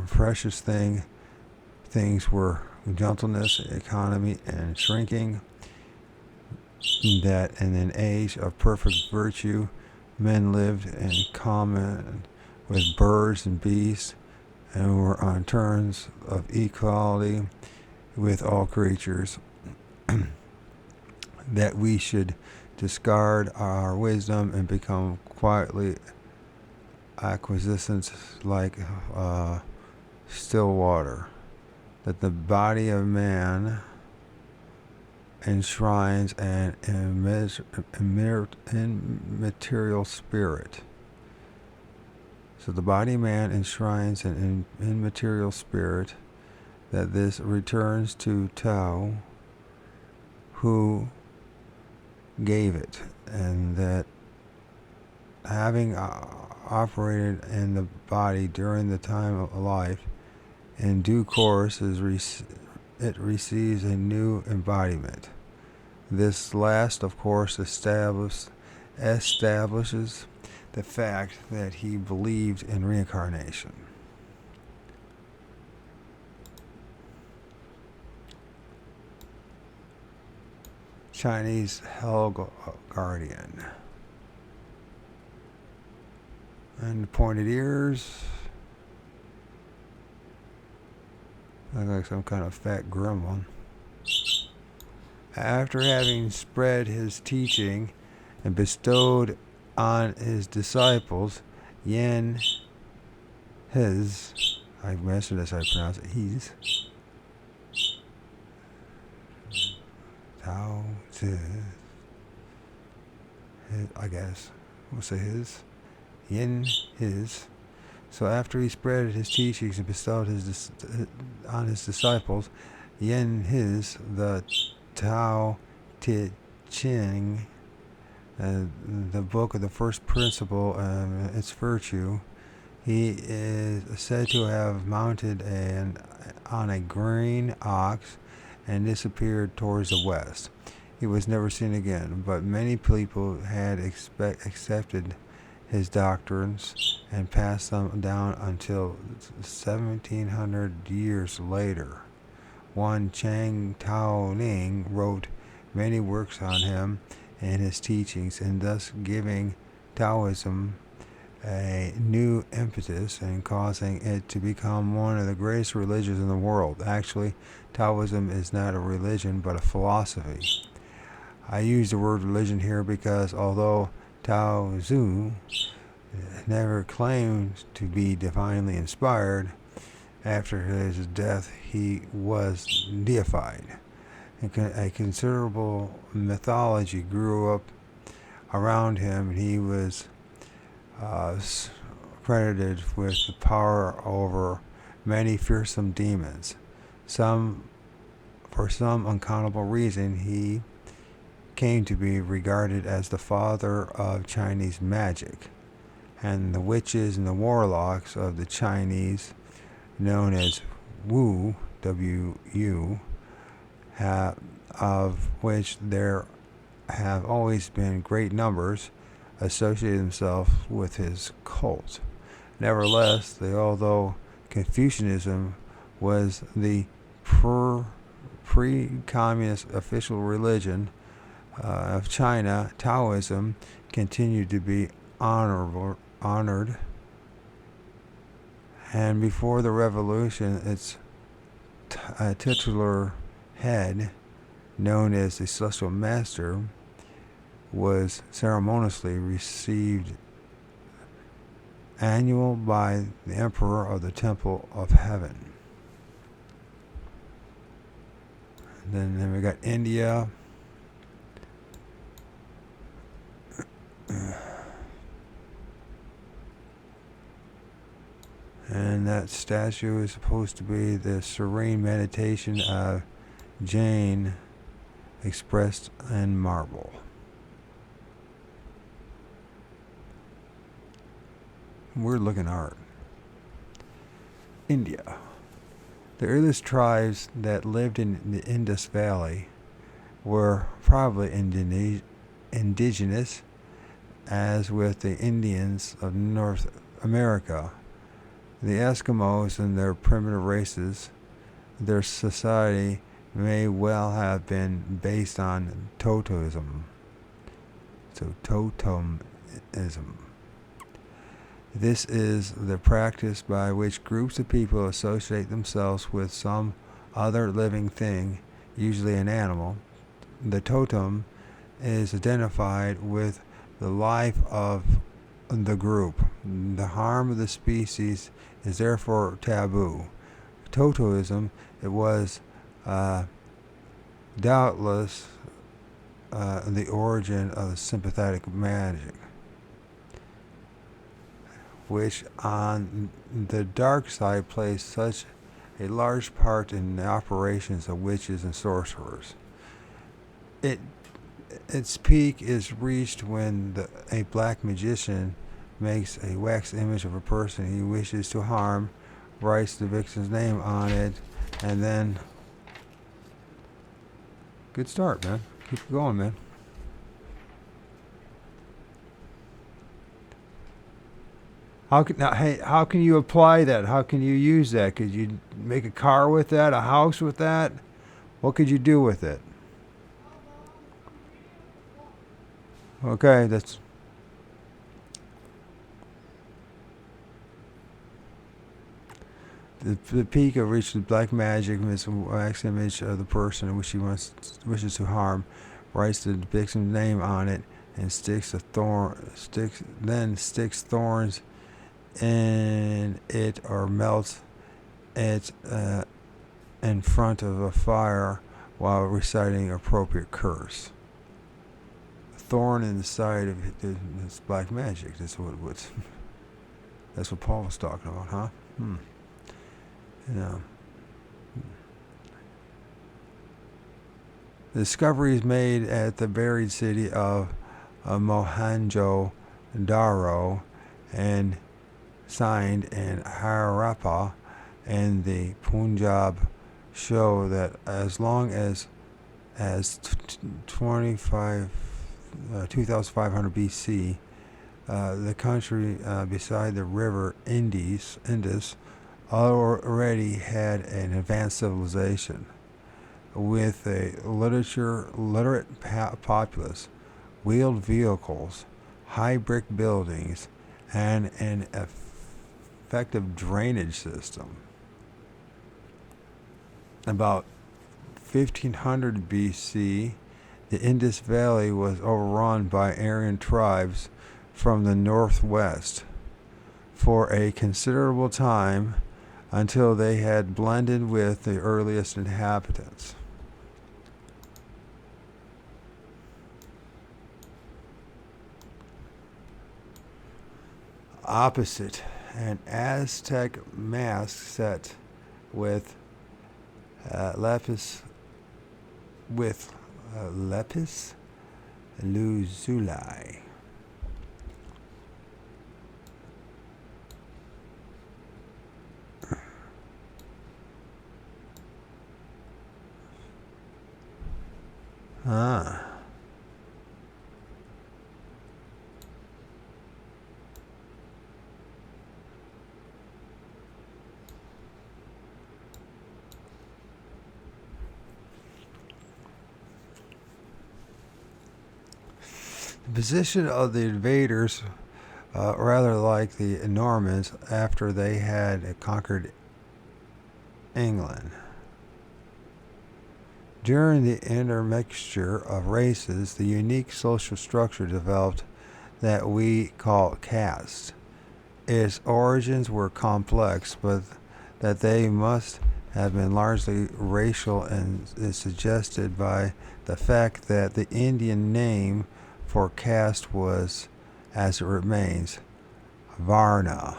precious things were gentleness, economy, and shrinking. That in an age of perfect virtue, men lived in common with birds and beasts, and were on terms of equality with all creatures. That we should discard our wisdom and become quietly acquiescent like still water. That the body of man enshrines an immaterial spirit. So the body of man enshrines an immaterial spirit, that this returns to Tao, who gave it, and that having operated in the body during the time of life, in due course it receives a new embodiment. This last, of course, establishes the fact that he believed in reincarnation. Chinese Hell Guardian. And pointed ears. Look like some kind of fat gremlin. After having spread his teaching and bestowed on his disciples, I mentioned this, I pronounce it he's. Tao Tzu. I guess. We'll say his. His. So after he spread his teachings and bestowed on his disciples, the Tao Te Ching, the book of the first principle and its virtue, he is said to have mounted on a green ox and disappeared towards the west. He was never seen again, but many people had accepted his doctrines and passed them down until 1700 years later. One Chang Tao Ning wrote many works on him, in his teachings, and thus giving Taoism a new impetus and causing it to become one of the greatest religions in the world. Actually, Taoism is not a religion but a philosophy. I use the word religion here because although Tao Tzu never claimed to be divinely inspired, after his death he was deified. A considerable mythology grew up around him, and he was credited with the power over many fearsome demons. For some uncountable reason, he came to be regarded as the father of Chinese magic, and the witches and the warlocks of the Chinese, known as Wu, W-U, of which there have always been great numbers, associated themselves with his cult. Nevertheless, although Confucianism was the pre-communist official religion of China, Taoism continued to be honored, and before the revolution, its titular head, known as the Celestial Master, was ceremoniously received annual by the Emperor of the Temple of Heaven. And then we got India. And that statue is supposed to be the serene meditation of Jain expressed in marble. Weird looking art. India. The earliest tribes that lived in the Indus Valley were probably indigenous, as with the Indians of North America. The Eskimos and their primitive races, their society may well have been based on totemism. So totemism. This is the practice by which groups of people associate themselves with some other living thing, usually an animal. The totem is identified with the life of the group. The harm of the species is therefore taboo. Totemism, it was doubtless the origin of the sympathetic magic, which on the dark side plays such a large part in the operations of witches and sorcerers. Its peak is reached when a black magician makes a wax image of a person he wishes to harm, writes the victim's name on it, and then good start, man. Keep going, man. How can you apply that? How can you use that? Could you make a car with that, a house with that? What could you do with it? Okay, that's the peak of reached the black magic is a wax image of the person which he wishes to harm, writes the victim's name on it, and sticks thorns in it or melts it in front of a fire while reciting appropriate curse. Thorn in the side of this black magic. That's what Paul was talking about, huh? Yeah. The discoveries made at the buried city of Mohenjo-Daro and signed in Harappa and the Punjab show that as long as 2500 BC, the country beside the river Indus already had an advanced civilization with a literate populace wheeled vehicles, high brick buildings, and an effective drainage system. About 1500 BC, the Indus Valley was overrun by Aryan tribes from the northwest for a considerable time until they had blended with the earliest inhabitants. Opposite, an Aztec mask set with lapis lazuli. Ah. The position of the invaders, rather like the Normans after they had conquered England. During the intermixture of races, the unique social structure developed that we call caste. Its origins were complex, but that they must have been largely racial and is suggested by the fact that the Indian name for caste was, as it remains, Varna,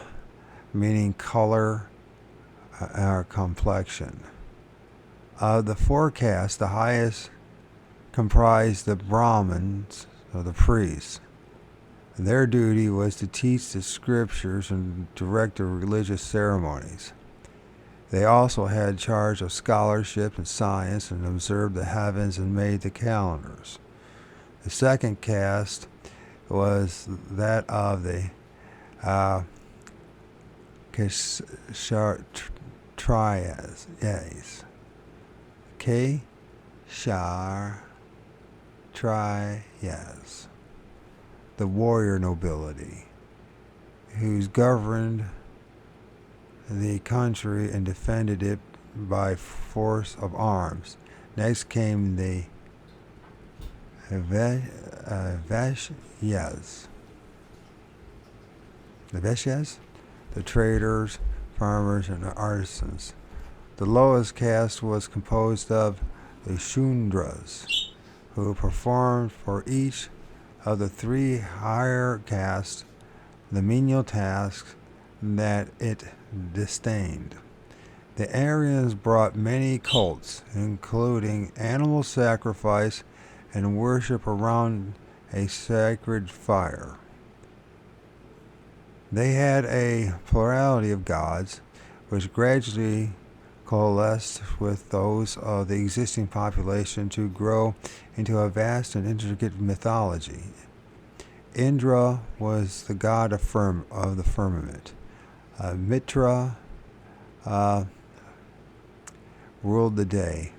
meaning color or complexion. Of the four castes, the highest comprised the Brahmins, or the priests. Their duty was to teach the scriptures and direct the religious ceremonies. They also had charge of scholarship and science and observed the heavens and made the calendars. The second caste was that of the Kshatriyas. Kshatriyas, the warrior nobility, who governed the country and defended it by force of arms. Next came the Vaishyas. The Vaishyas? The traders, farmers, and artisans. The lowest caste was composed of the Shudras, who performed for each of the three higher castes the menial tasks that it disdained. The Aryans brought many cults, including animal sacrifice and worship around a sacred fire. They had a plurality of gods, which gradually coalesced with those of the existing population to grow into a vast and intricate mythology. Indra was the god of the firmament. Mitra ruled the day.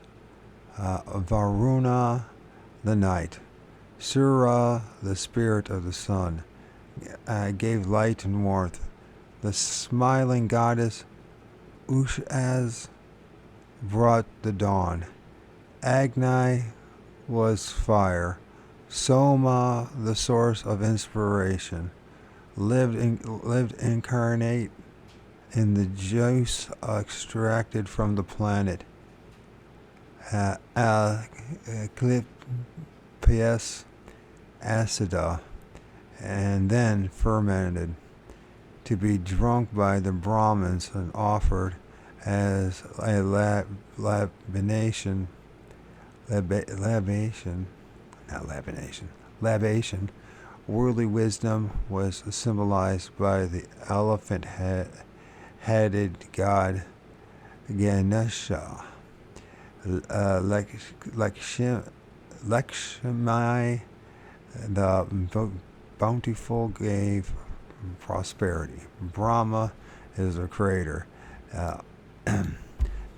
Varuna the night. Surya, the spirit of the sun, gave light and warmth. The smiling goddess Ushas brought the dawn. Agni was fire. Soma, the source of inspiration, lived incarnate in the juice extracted from the planet. Eclipse acida, and then fermented to be drunk by the Brahmins and offered as a labation. Worldly wisdom was symbolized by the elephant-headed god Ganesha. Lakshmi, the bountiful, gave prosperity. Brahma is the creator.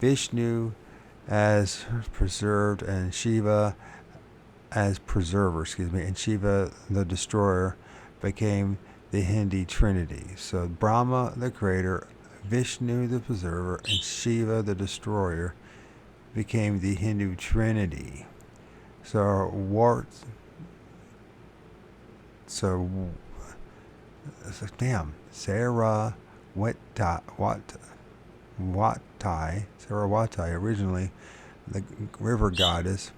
Vishnu as preserved, and Shiva as preserver, and Shiva the destroyer became the Hindi Trinity. So Brahma the creator, Vishnu the preserver, and Shiva the destroyer became the Hindu Trinity. So Sarah Sarawati, originally the river goddess,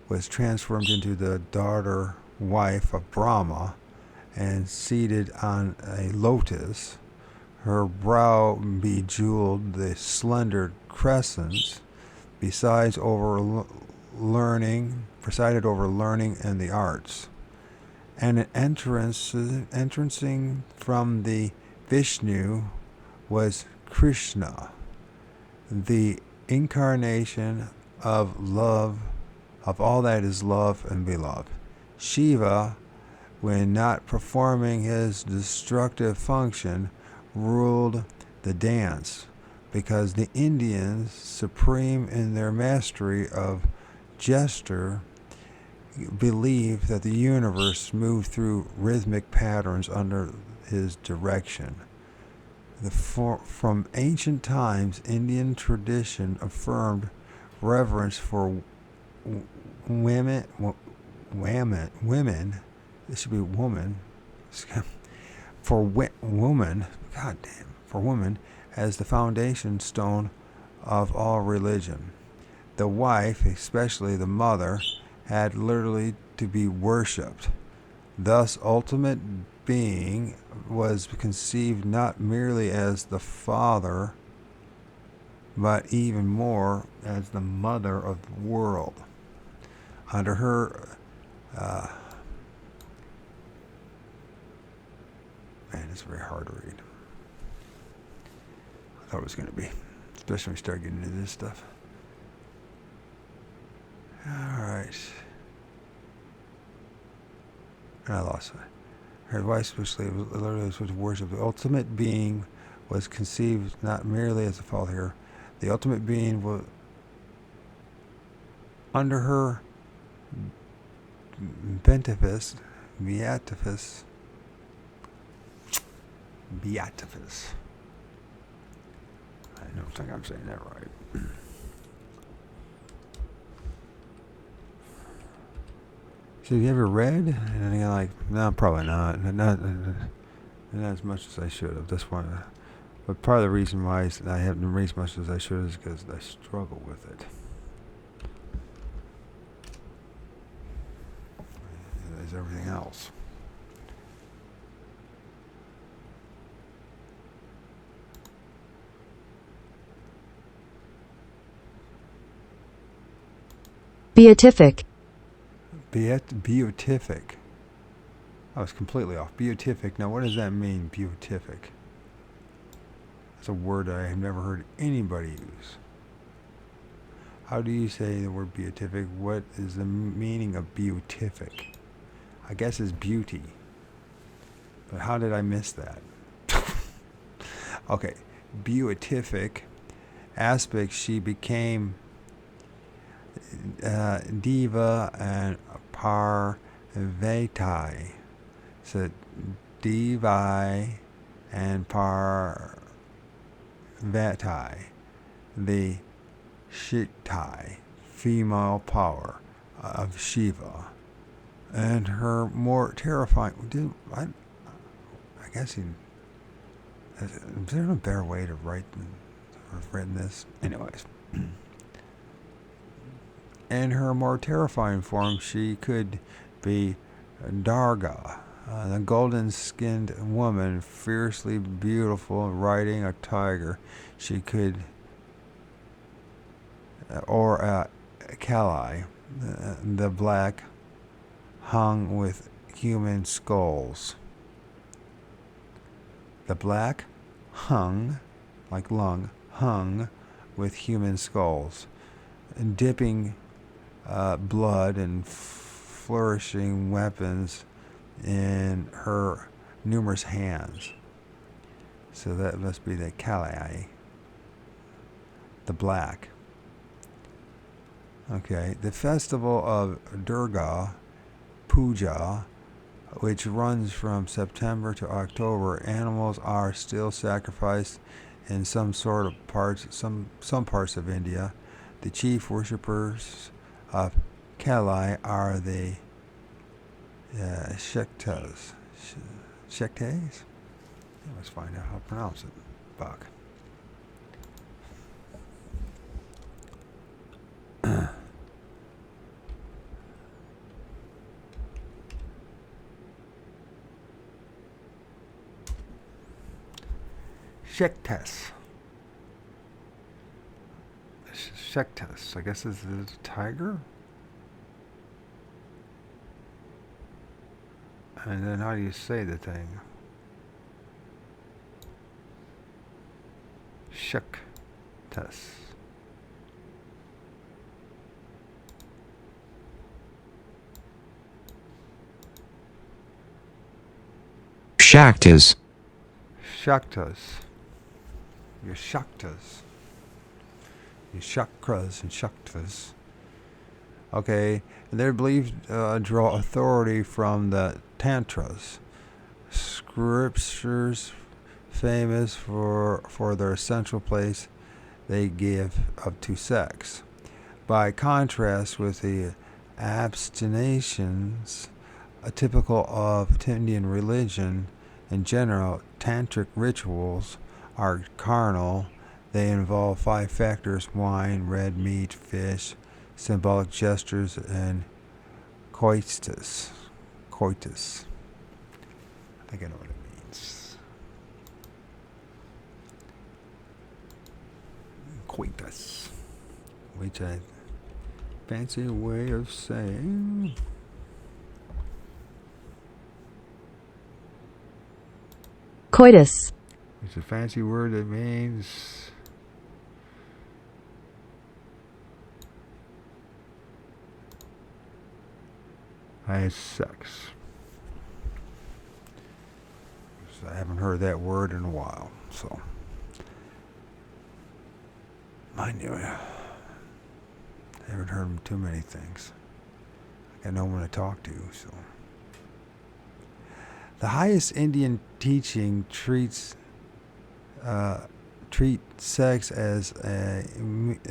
was transformed into the daughter wife of Brahma and seated on a lotus, her brow bejeweled the slender crescents, presided over learning and the arts. And an entrancing from the Vishnu was Krishna, the incarnation of love, of all that is love and beloved. Shiva, when not performing his destructive function, ruled the dance, because the Indians, supreme in their mastery of gesture, believed that the universe moved through rhythmic patterns under his direction. From ancient times, Indian tradition affirmed reverence for women. It should be woman. For woman, for woman as the foundation stone of all religion. The wife, especially the mother, had literally to be worshipped. Thus, ultimate being was conceived not merely as the father, but even more as the mother of the world. Under her, man, it's very hard to read. I thought it was going to be, especially when we start getting into this stuff. All right. And I lost it. Her advice, especially, literally was to worship. The ultimate being was conceived not merely as a father here. The ultimate being was under her beatificus. I don't think I'm saying that right. So have you ever read? And you're like, no, probably not. Not as much as I should have. That's why. But part of the reason why I haven't read as much as I should is because I struggle with it. As everything else. Beatific. Beatific. I was completely off. Beatific. Now, what does that mean, beatific? That's a word I have never heard anybody use. How do you say the word beatific? What is the meaning of beatific? I guess it's beauty. But how did I miss that? Okay. Beatific aspect, she became Diva and Parvati. So Divi and Parvati, the Shakti, female power of Shiva, and her more terrifying. I guess is there a better way to write or have written this? Anyways. In her more terrifying form, she could be Durga, the golden-skinned woman, fiercely beautiful, riding a tiger. She could, or Kelley, the black, hung with human skulls. The black hung, like lung, hung with human skulls, and dipping blood and flourishing weapons in her numerous hands. So that must be the Kelley, the black. Okay, the festival of Durga puja, which runs from September to October. Animals are still sacrificed in some parts of India. The chief worshippers of Kelley are the Shektas. Shektas? Let's find out how to pronounce it. Buck. Shektas. Shektas. I guess this is a tiger. And then how do you say the thing? Shektas. Shaktas. Shaktas. Your Shaktas. Your Chakras and Shaktas. Okay, they're believed draw authority from the Tantras, scriptures famous for their central place they give to sex. By contrast with the abstinations typical of Indian religion in general, tantric rituals are carnal. They involve 5 factors: wine, red meat, fish, symbolic gestures, and coitus. Coitus. I think I know what it means. Coitus. Which I fancy way of saying coitus, it's a fancy word that means I had sex. So I haven't heard that word in a while, so I knew it. I haven't heard too many things. I got no one to talk to, so. The highest Indian teaching treats sex as a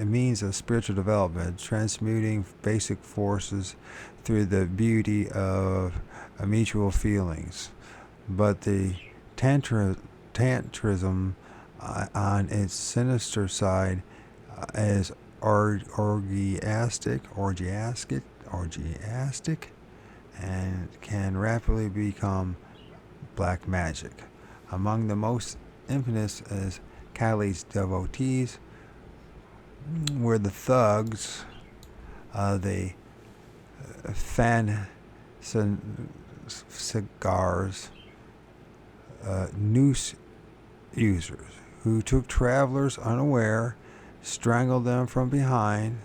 means of spiritual development, transmuting basic forces through the beauty of mutual feelings. But the tantrism on its sinister side is orgiastic, and can rapidly become black magic. Among the most infamous is Kelley's devotees, were the thugs, the fan cigars, noose users, who took travelers unaware, strangled them from behind.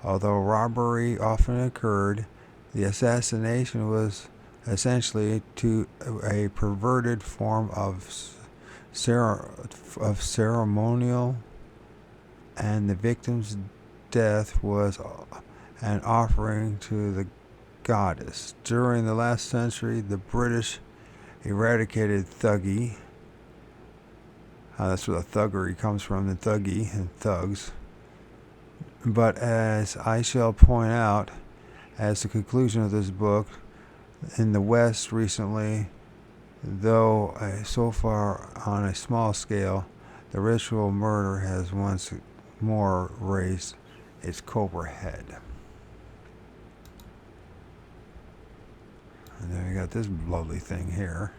Although robbery often occurred, the assassination was essentially to a perverted form of ceremonial, and the victim's death was an offering to the goddess. During the last century, the British eradicated thuggee. That's where the thuggery comes from, the thuggee and thugs. But as I shall point out, as the conclusion of this book, in the West recently, though so far on a small scale, the ritual murder has once more raised its cobra head. And then we got this lovely thing here.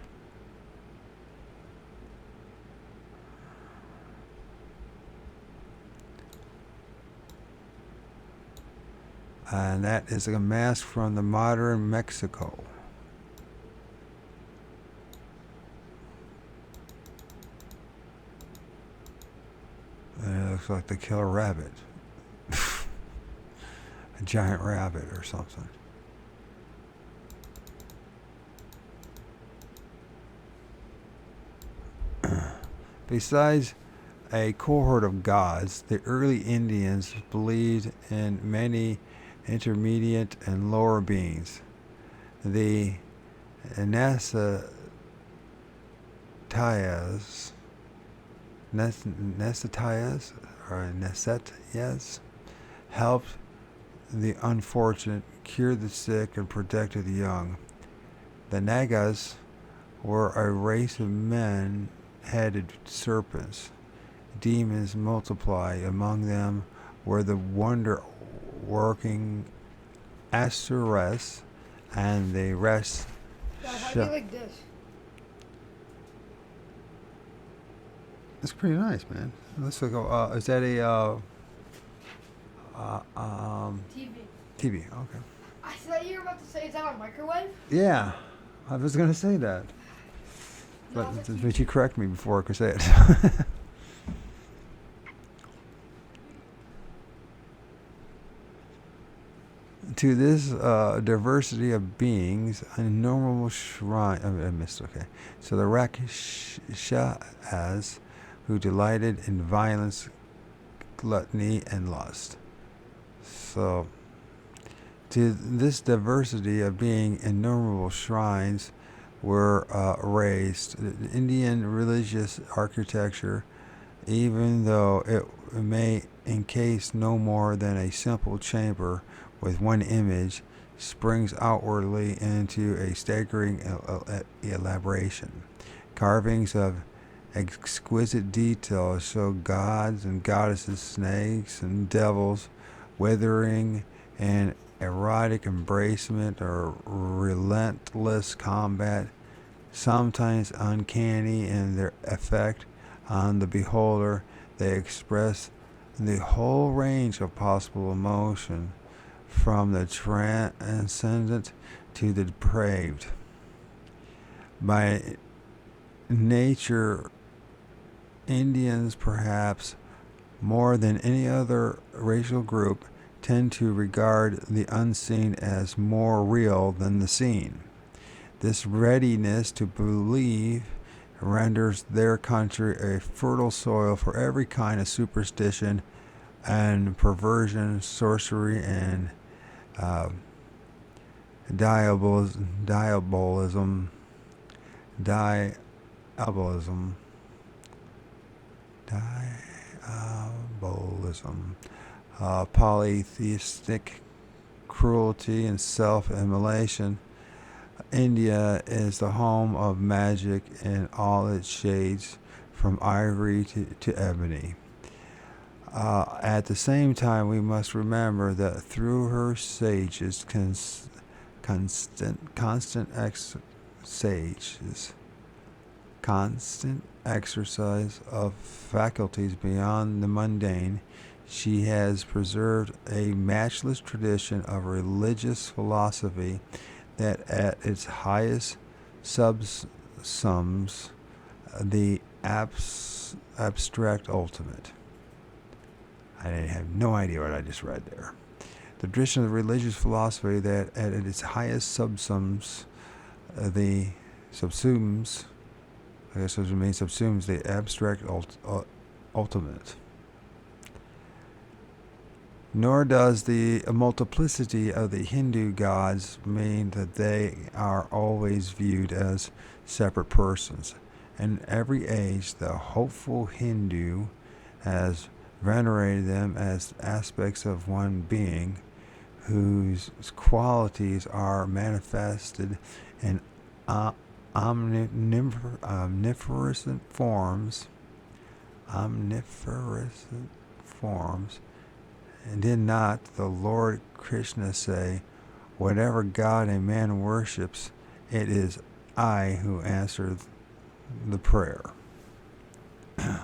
And that is a mask from the modern Mexico. And it looks like the killer rabbit. A giant rabbit or something. Besides a cohort of gods, the early Indians believed in many intermediate and lower beings. The Nesatias, Nesatias or Nesetias helped the unfortunate, cured the sick, and protected the young. The Nagas were a race of men-headed serpents. Demons multiply. Among them were the wonder-working Asuras and the rest. God, how do you like this? It's pretty nice, man. Let's go. Is that a TV. TV? Okay. I thought you were about to say, is that a microwave? Yeah, I was gonna say that, No, but, it's a but you correct me before I could say it. To this diversity of beings, an innumerable shrine. I missed. Okay, so the Rakshas, who delighted in violence, gluttony, and lust. So, to this diversity of being, innumerable shrines were raised. The Indian religious architecture, even though it may encase no more than a simple chamber with one image, springs outwardly into a staggering elaboration. Carvings of exquisite detail show gods and goddesses, snakes and devils, withering and erotic embracement or relentless combat, sometimes uncanny in their effect on the beholder. They express the whole range of possible emotion, from the transcendent to the depraved. By nature, Indians, perhaps more than any other racial group, tend to regard the unseen as more real than the seen. This readiness to believe renders their country a fertile soil for every kind of superstition and perversion, sorcery, and diabolism, diabolism, polytheistic cruelty, and self-immolation. India is the home of magic in all its shades, from ivory to ebony. At the same time, we must remember that through her sages, constant exercise of faculties beyond the mundane, she has preserved a matchless tradition of religious philosophy that at its highest subsums the abstract ultimate. I have no idea what I just read there. The tradition of religious philosophy that at its highest subsums the subsumes, I guess it means subsumes the abstract ultimate. Nor does the multiplicity of the Hindu gods mean that they are always viewed as separate persons. In every age, the hopeful Hindu has venerated them as aspects of one being, whose qualities are manifested in omniferous forms. And did not the Lord Krishna say, "Whatever God a man worships, it is I who answer the prayer"? I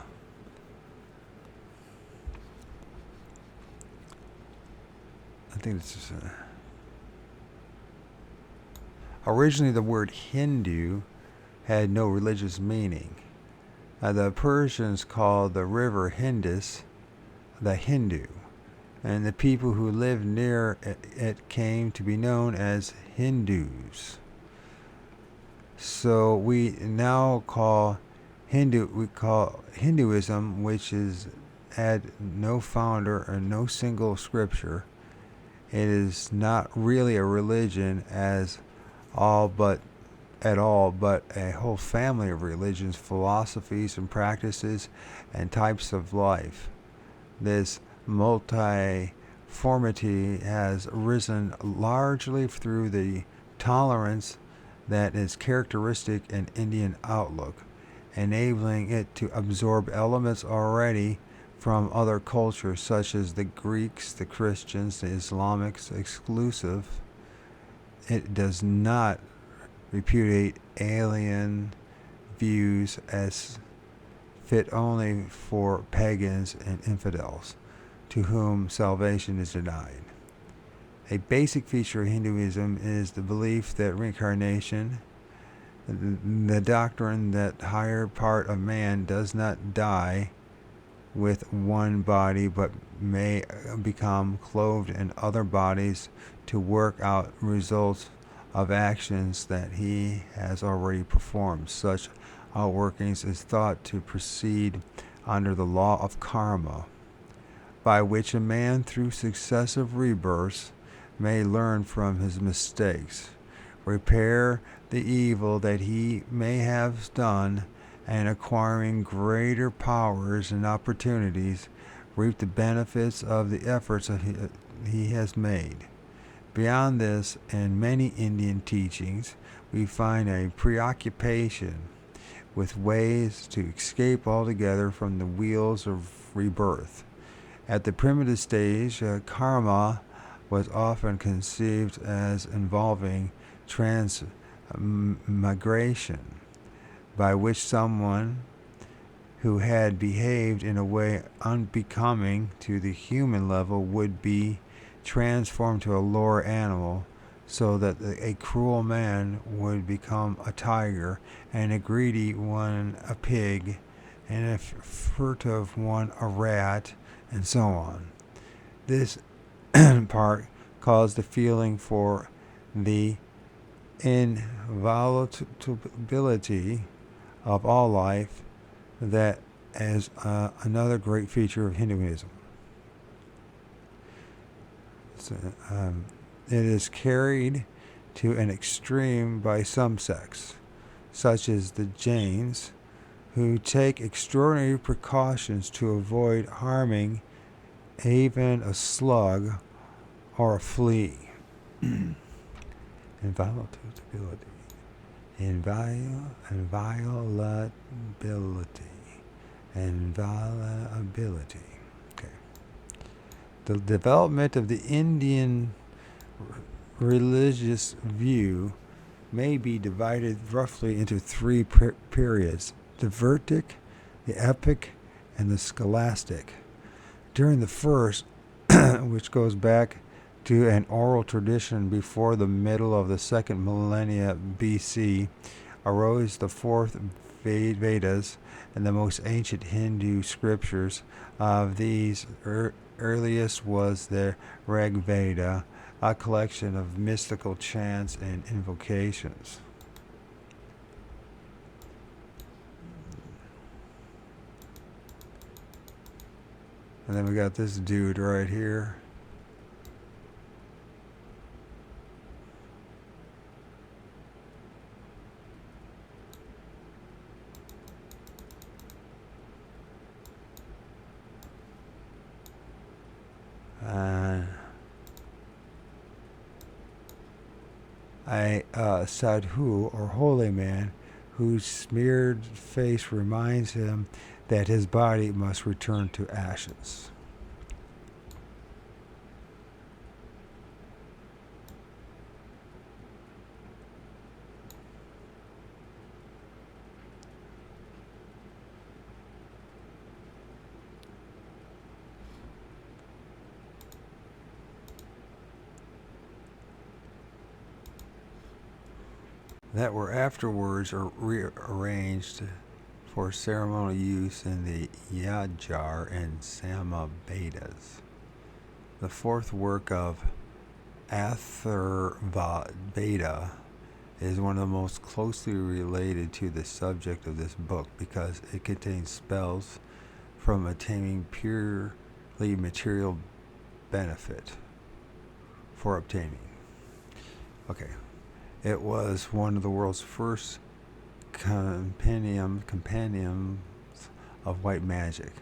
think this is originally the word Hindu had no religious meaning. The Persians called the river Indus the Hindu, and the people who lived near it came to be known as Hindus. So we now call Hinduism, which had no founder and no single scripture. It is not really a religion, as all but at all, but a whole family of religions, philosophies, and practices and types of life. This multiformity has arisen largely through the tolerance that is characteristic in Indian outlook, enabling it to absorb elements already from other cultures such as the Greeks, the Christians, the Islamics exclusive. It does not repudiate alien views as fit only for pagans and infidels, to whom salvation is denied. A basic feature of Hinduism is the belief that reincarnation, the doctrine that higher part of man does not die with one body but may become clothed in other bodies to work out results of actions that he has already performed. Such outworkings is thought to proceed under the law of karma, by which a man through successive rebirths may learn from his mistakes, repair the evil that he may have done, and acquiring greater powers and opportunities, reap the benefits of the efforts that he has made. Beyond this, in many Indian teachings, we find a preoccupation with ways to escape altogether from the wheels of rebirth. At the primitive stage, karma was often conceived as involving transmigration, by which someone who had behaved in a way unbecoming to the human level would be transformed to a lower animal, so that a cruel man would become a tiger, and a greedy one a pig, and a furtive one a rat, and so on. This part caused the feeling for the inviolability of all life, that as another great feature of Hinduism. So, it is carried to an extreme by some sects, such as the Jains, who take extraordinary precautions to avoid harming even a slug or a flea. Inviolability. Inviolability. Okay. The development of the Indian religious view may be divided roughly into three periods: the Vedic, the Epic, and the Scholastic. During the first, which goes back to an oral tradition before the middle of the second millennia BC, arose the fourth Vedas and the most ancient Hindu scriptures. Of these, earliest was the Rig Veda, a collection of mystical chants and invocations. And then we got this dude right here. A sadhu, or holy man, whose smeared face reminds him that his body must return to ashes. That were afterwards rearranged for ceremonial use in the Yajur and Samaveds. The fourth work of Atharvaveda is one of the most closely related to the subject of this book, because it contains spells from attaining purely material benefit for obtaining. Okay. It was one of the world's first compendiums of white magic.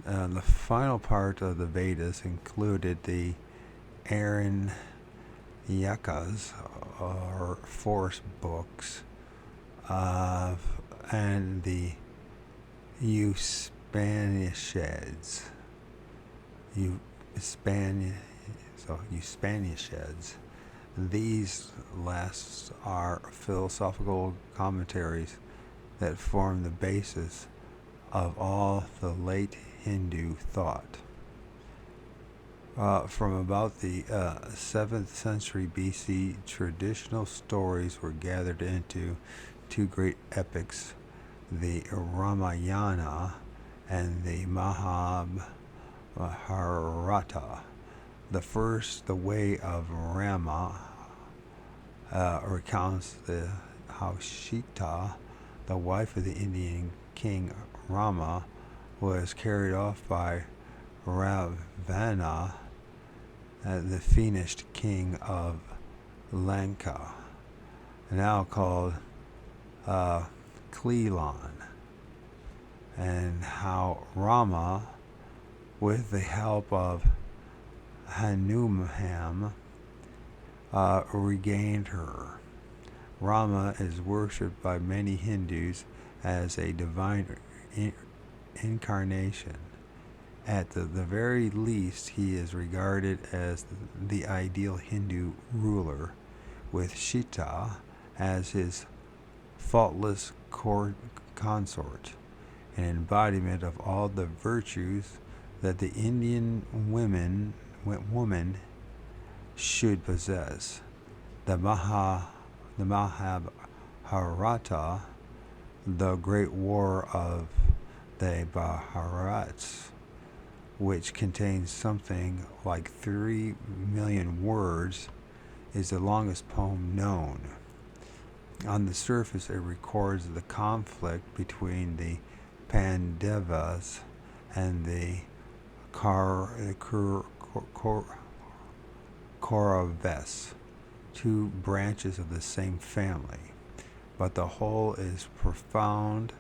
The final part of the Vedas included the Aranyakas, or forest books, and the Upanishads. Upanishads. These last are philosophical commentaries that form the basis of all the late Hindu thought. From about the 7th century BC, traditional stories were gathered into two great epics, the Ramayana and the Mahabharata. The first, The Way of Rama, recounts how Sita, the wife of the Indian king Rama, was carried off by Ravana, the finished king of Lanka, now called Cleon, and how Rama, with the help of Hanuman, regained her. Rama is worshipped by many Hindus as a divine incarnation. At the very least, he is regarded as the ideal Hindu ruler, with Sita as his faultless consort, an embodiment of all the virtues that the Indian woman should possess. The Mahabharata, the great war of the Bharats, which contains something like 3 million words, is the longest poem known. On the surface, it records the conflict between the Pandavas and the Kauravas, two branches of the same family, but the whole is profound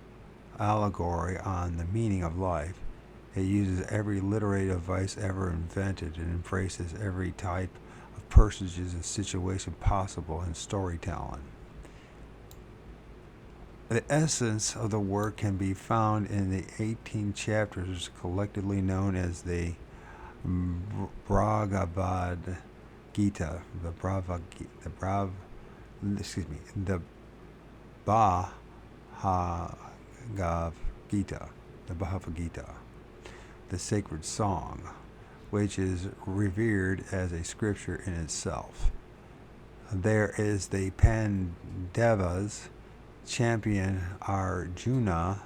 allegory on the meaning of life. It uses every literary device ever invented and embraces every type of personages and situation possible in storytelling. The essence of the work can be found in the 18 chapters collectively known as the Bhagavad Gita, the Bhagavad Gita, the sacred song, which is revered as a scripture in itself. There is the Pandavas. Champion Arjuna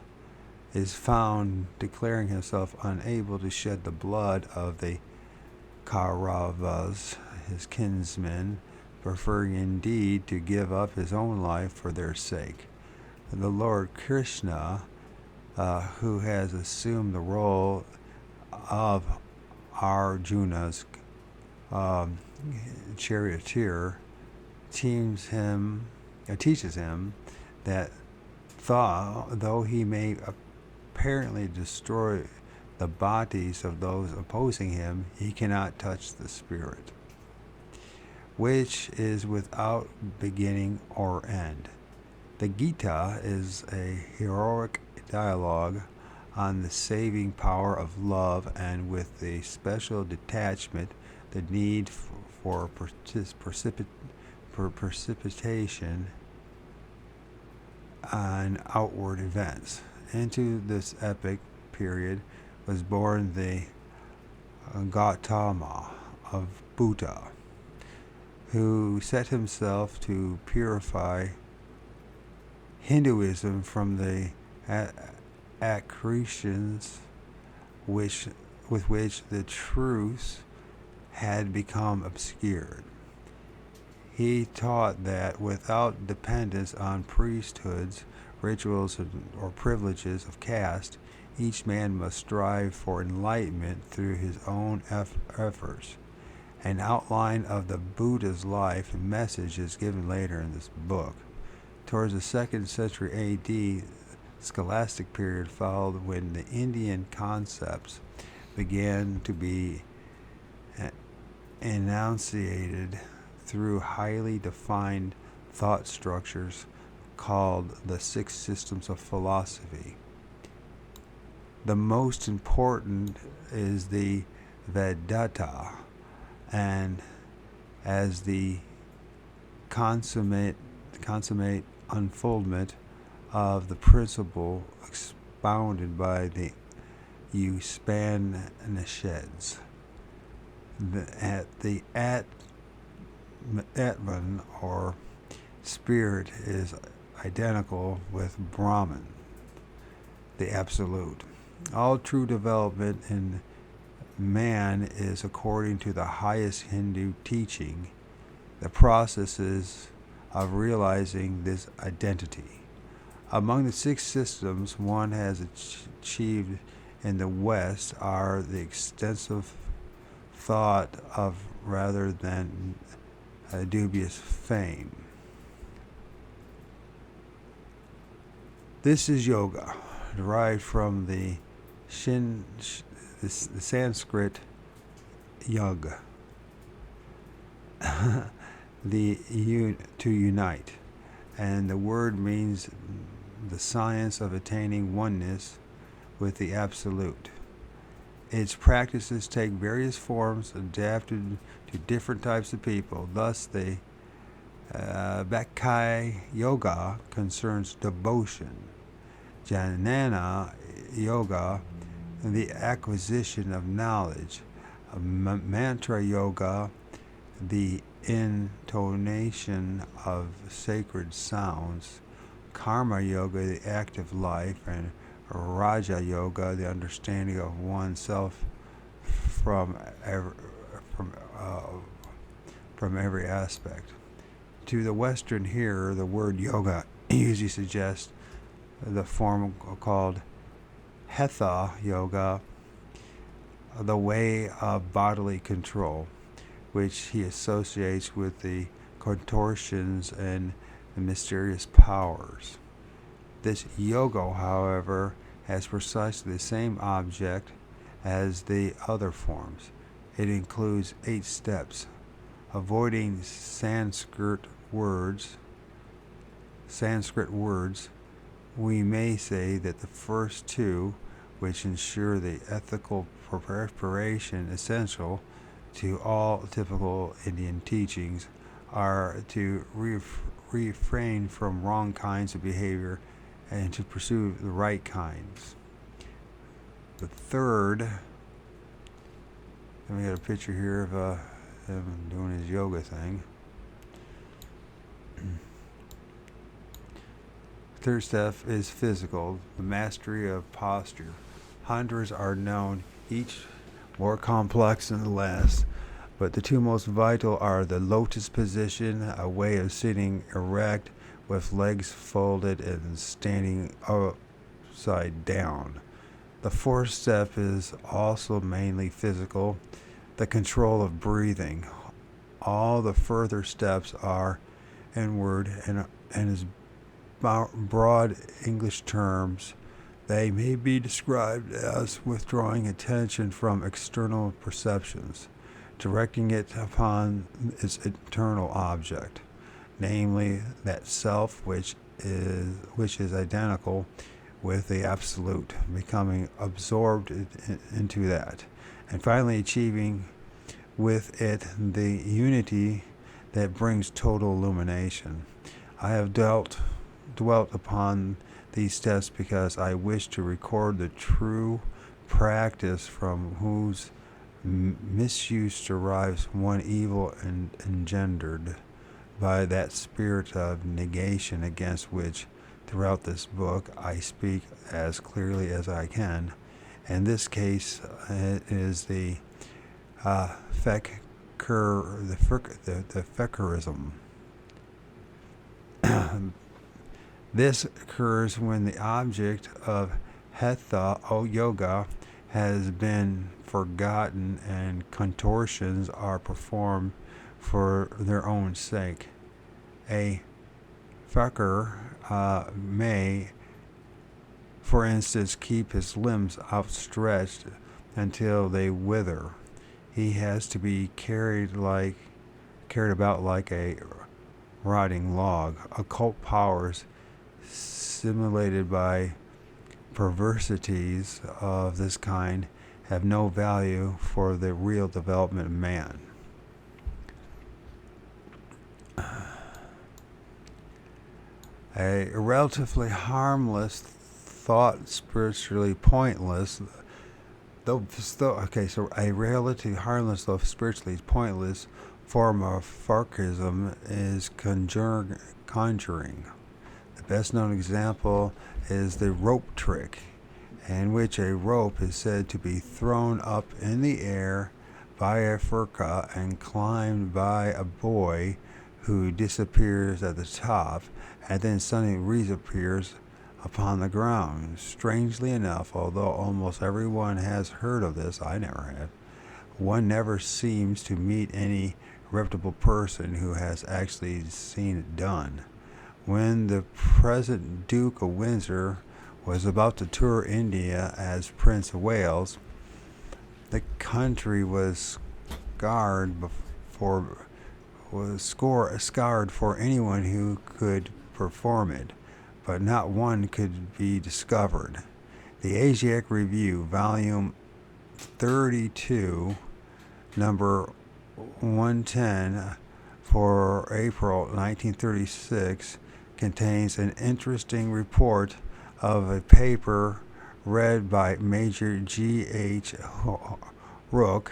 is found declaring himself unable to shed the blood of the Kauravas, his kinsmen, preferring indeed to give up his own life for their sake. The Lord Krishna, who has assumed the role of Arjuna's charioteer, teaches him that though he may apparently destroy the bodies of those opposing him, he cannot touch the spirit, which is without beginning or end. The Gita is a heroic dialogue on the saving power of love, and with the special detachment, the need for precipitation on outward events. Into this epic period was born the Gautama of Buddha, who set himself to purify Hinduism from the accretions with which the truths had become obscured. He taught that without dependence on priesthoods, rituals, or privileges of caste, each man must strive for enlightenment through his own efforts, An outline of the Buddha's life and message is given later in this book. Towards the 2nd century A.D., scholastic period followed when the Indian concepts began to be enunciated through highly defined thought structures called the 6 systems of philosophy. The most important is the Vedanta, and as the consummate unfoldment of the principle expounded by the Upanishads. The Atman, or spirit, is identical with Brahman, the absolute. All true development in man is according to the highest Hindu teaching, the processes of realizing this identity. Among the 6 systems one has achieved in the West are the extensive thought of rather than a dubious fame. This is yoga, derived from the Sanskrit yoga, to unite, and the word means the science of attaining oneness with the absolute. Its practices take various forms adapted to different types of people. Thus, the Bhakti Yoga concerns devotion, Jnana Yoga, the acquisition of knowledge, Mantra Yoga, the intonation of sacred sounds, Karma Yoga, the active life, and Raja Yoga, the understanding of oneself from every aspect. To the Western hearer, the word yoga usually suggests the form called Hatha Yoga, the way of bodily control, which he associates with the contortions and the mysterious powers. This yoga, however, has precisely the same object as the other forms. It includes 8 steps. Avoiding Sanskrit words, we may say that the first 2, which ensure the ethical preparation essential to all typical Indian teachings, are to refrain from wrong kinds of behavior and to pursue the right kinds. The third, and we got a picture here of him doing his yoga thing. Third step is physical, the mastery of posture. Hundreds are known, each more complex than the last, but the 2 most vital are the lotus position, a way of sitting erect with legs folded and standing upside down. The 4th step is also mainly physical, the control of breathing. All the further steps are inward, and as broad English terms, they may be described as withdrawing attention from external perceptions, directing it upon its internal object, namely that self which is identical with the absolute, becoming absorbed into that, and finally achieving with it the unity that brings total illumination. I have dwelt upon these steps because I wish to record the true practice from whose misuse derives one evil engendered by that spirit of negation against which, throughout this book, I speak as clearly as I can. In this case, it is the Fekurism. This occurs when the object of Hatha Yoga has been forgotten and contortions are performed for their own sake. A fucker may, for instance, keep his limbs outstretched until they wither. He has to be carried about like a rotting log. Occult powers simulated by perversities of this kind have no value for the real development of man. A relatively harmless thought, spiritually pointless, so a relatively harmless though spiritually pointless form of farkism is conjuring. The best known example is the rope trick, in which a rope is said to be thrown up in the air by a furka and climbed by a boy who disappears at the top and then suddenly reappears upon the ground. Strangely enough, although almost everyone has heard of this, I never have, one never seems to meet any reputable person who has actually seen it done. When the present Duke of Windsor was about to tour India as Prince of Wales, the country was scarred for anyone who could perform it, but not one could be discovered. The Asiatic Review, volume 32, number 110 for April 1936, contains an interesting report of a paper read by Major G.H. Rook,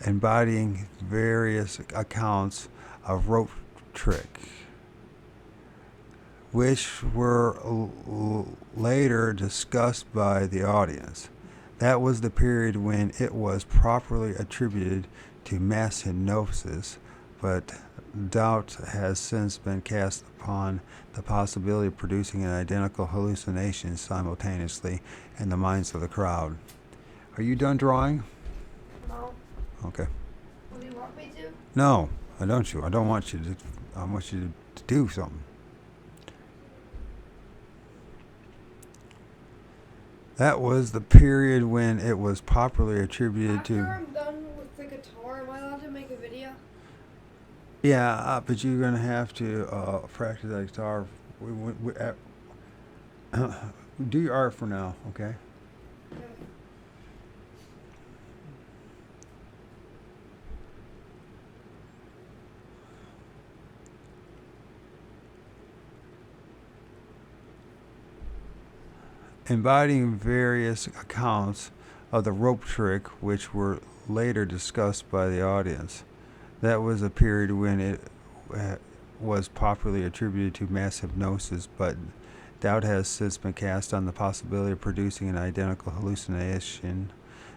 embodying various accounts of rope trick, which were later discussed by the audience. That was the period when it was properly attributed to mass hypnosis, but doubt has since been cast upon the possibility of producing an identical hallucination simultaneously in the minds of the crowd. Are you done drawing? No. Okay. What do you want me to? No, I don't you. I don't want you to. I want you to do something. That was the period when it was popularly attributed After to. I'm done with the guitar, am I allowed to make a video? Yeah, but you're gonna have to practice that guitar. Do your art for now, okay? Okay. Embodying various accounts of the rope trick, which were later discussed by the audience. That was a period when it was popularly attributed to mass hypnosis, but doubt has since been cast on the possibility of producing an identical hallucination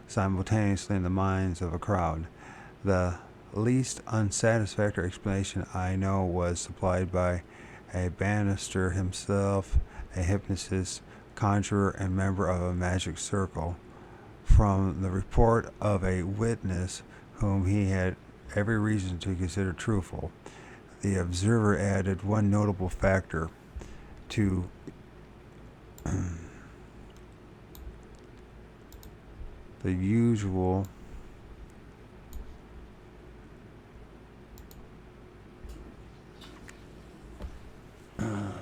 simultaneously in the minds of a crowd. The least unsatisfactory explanation I know was supplied by a Bannister himself, a hypnotist, conjurer, and member of a magic circle, from the report of a witness whom he had every reason to consider truthful. The observer added one notable factor to the usual Alright,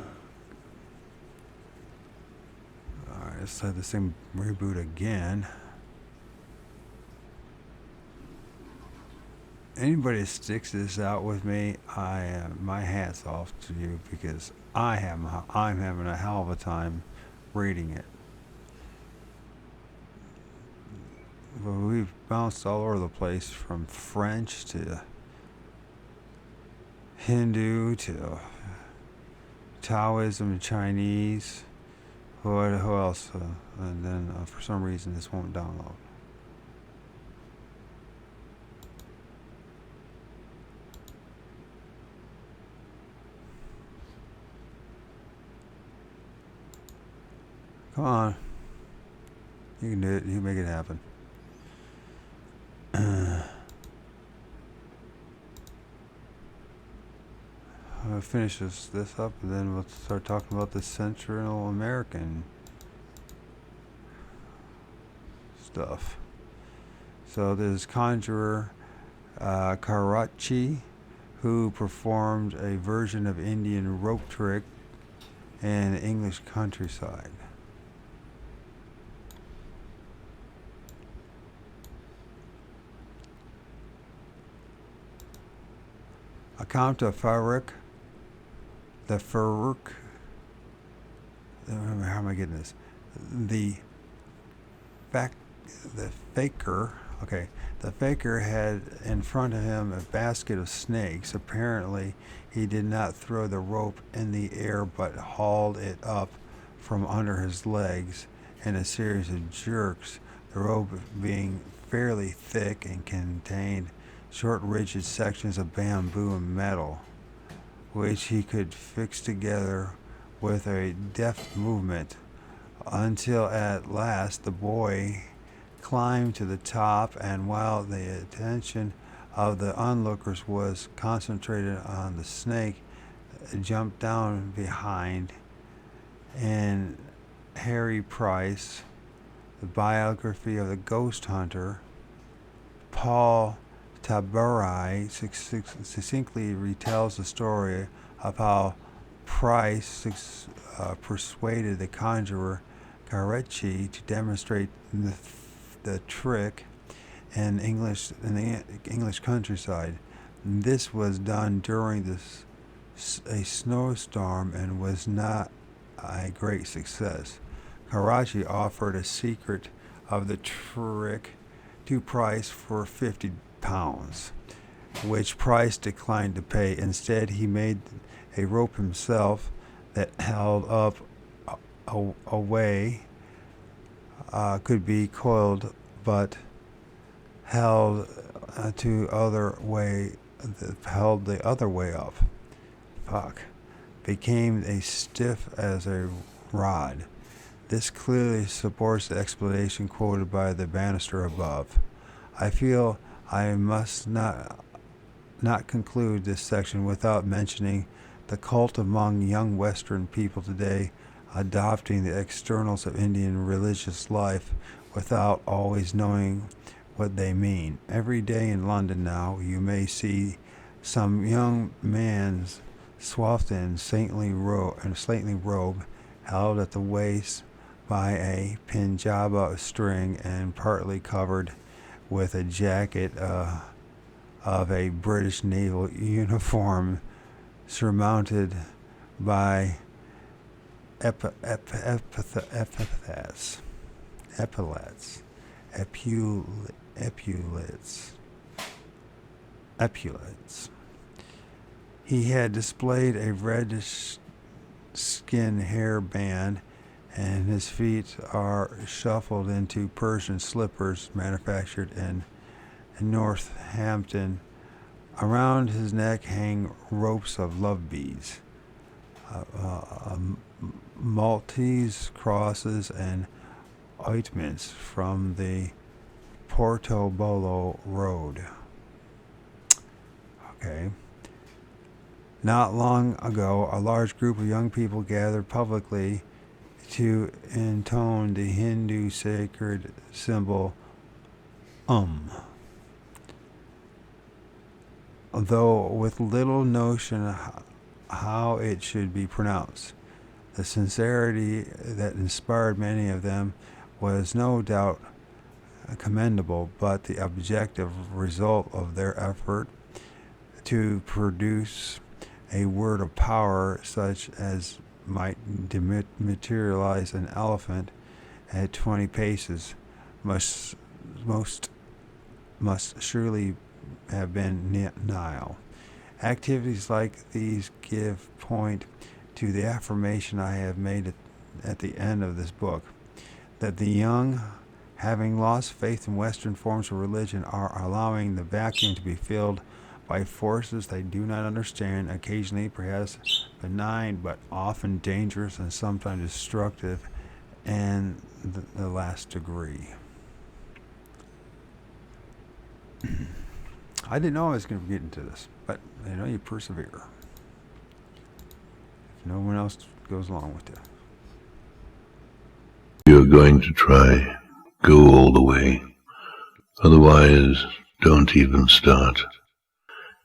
let's have this thing reboot again. Anybody that sticks this out with me, my hat's off to you, because I'm having a hell of a time reading it. But we've bounced all over the place, from French to Hindu to Taoism and Chinese. Who else? And then for some reason this won't download. Come on. You can do it. You can make it happen. I'll finish this up, and then we'll start talking about the Central American stuff. So there's conjurer Karachi, who performed a version of Indian rope trick in the English countryside. Account of Farouk. The Farouk. How am I getting this? The faker. Okay. The faker had in front of him a basket of snakes. Apparently, he did not throw the rope in the air but hauled it up from under his legs in a series of jerks, the rope being fairly thick and contained short, rigid sections of bamboo and metal, which he could fix together with a deft movement until at last the boy climbed to the top, and while the attention of the onlookers was concentrated on the snake, jumped down behind. And Harry Price, the biography of the ghost hunter, Paul Tabarai succinctly retells the story of how Price persuaded the conjurer Karachi to demonstrate the trick in the English countryside. This was done during a snowstorm and was not a great success. Karachi offered a secret of the trick to Price for £50, which Price declined to pay. Instead, he made a rope himself that held up away, could be coiled, but held the other way up. Became as stiff as a rod. This clearly supports the explanation quoted by the banister above. I feel I must not conclude this section without mentioning the cult among young Western people today, adopting the externals of Indian religious life without always knowing what they mean. Every day in London now, you may see some young man's swathed in saintly robe, held at the waist by a Punjaba string and partly covered with a jacket of a British naval uniform, surmounted by epaulets. He had displayed a reddish skin hair band, and his feet are shuffled into Persian slippers manufactured in Northampton. Around his neck hang ropes of love beads, Maltese crosses, and ointments from the Portobello Road. Okay. Not long ago, a large group of young people gathered publicly to intone the Hindu sacred symbol though with little notion how it should be pronounced. The sincerity that inspired many of them was no doubt commendable, but the objective result of their effort to produce a word of power such as might materialize an elephant at 20 paces must surely have been nihil. Activities like these give point to the affirmation I have made at the end of this book, that the young, having lost faith in Western forms of religion, are allowing the vacuum to be filled by forces they do not understand, occasionally perhaps benign, but often dangerous and sometimes destructive and the last degree. I didn't know I was going to get into this, but you persevere. If no one else goes along with it. If you're going to try, go all the way. Otherwise, don't even start.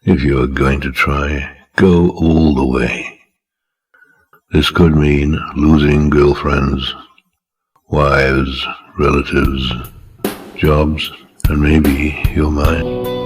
If you are going to try, go all the way. This could mean losing girlfriends, wives, relatives, jobs, and maybe your mind.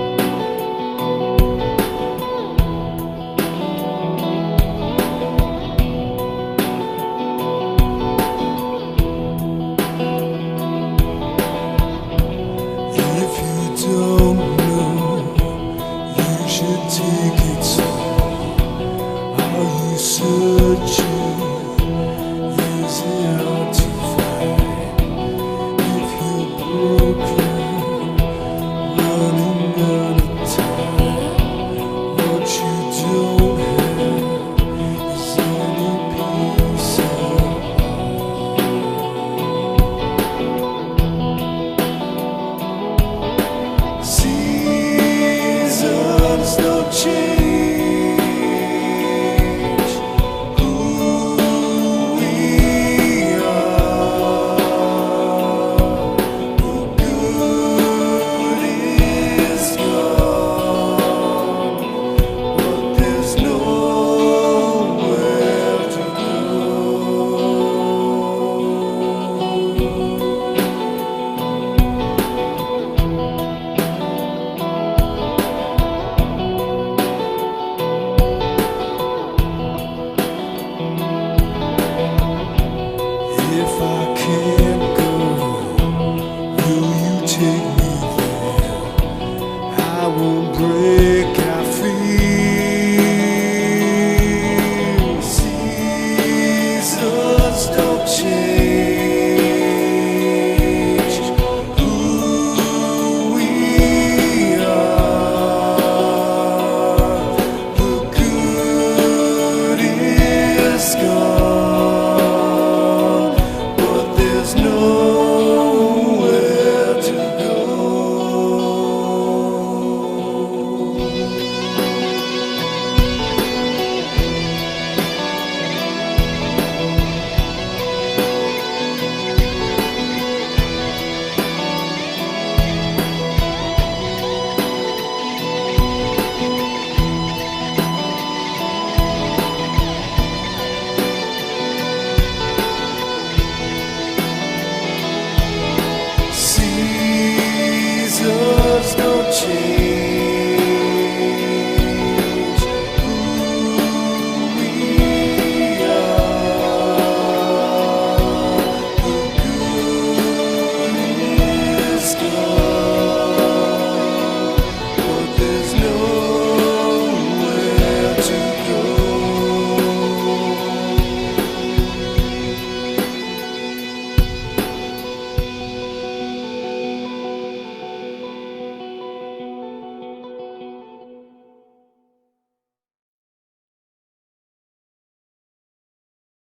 Seasons don't change.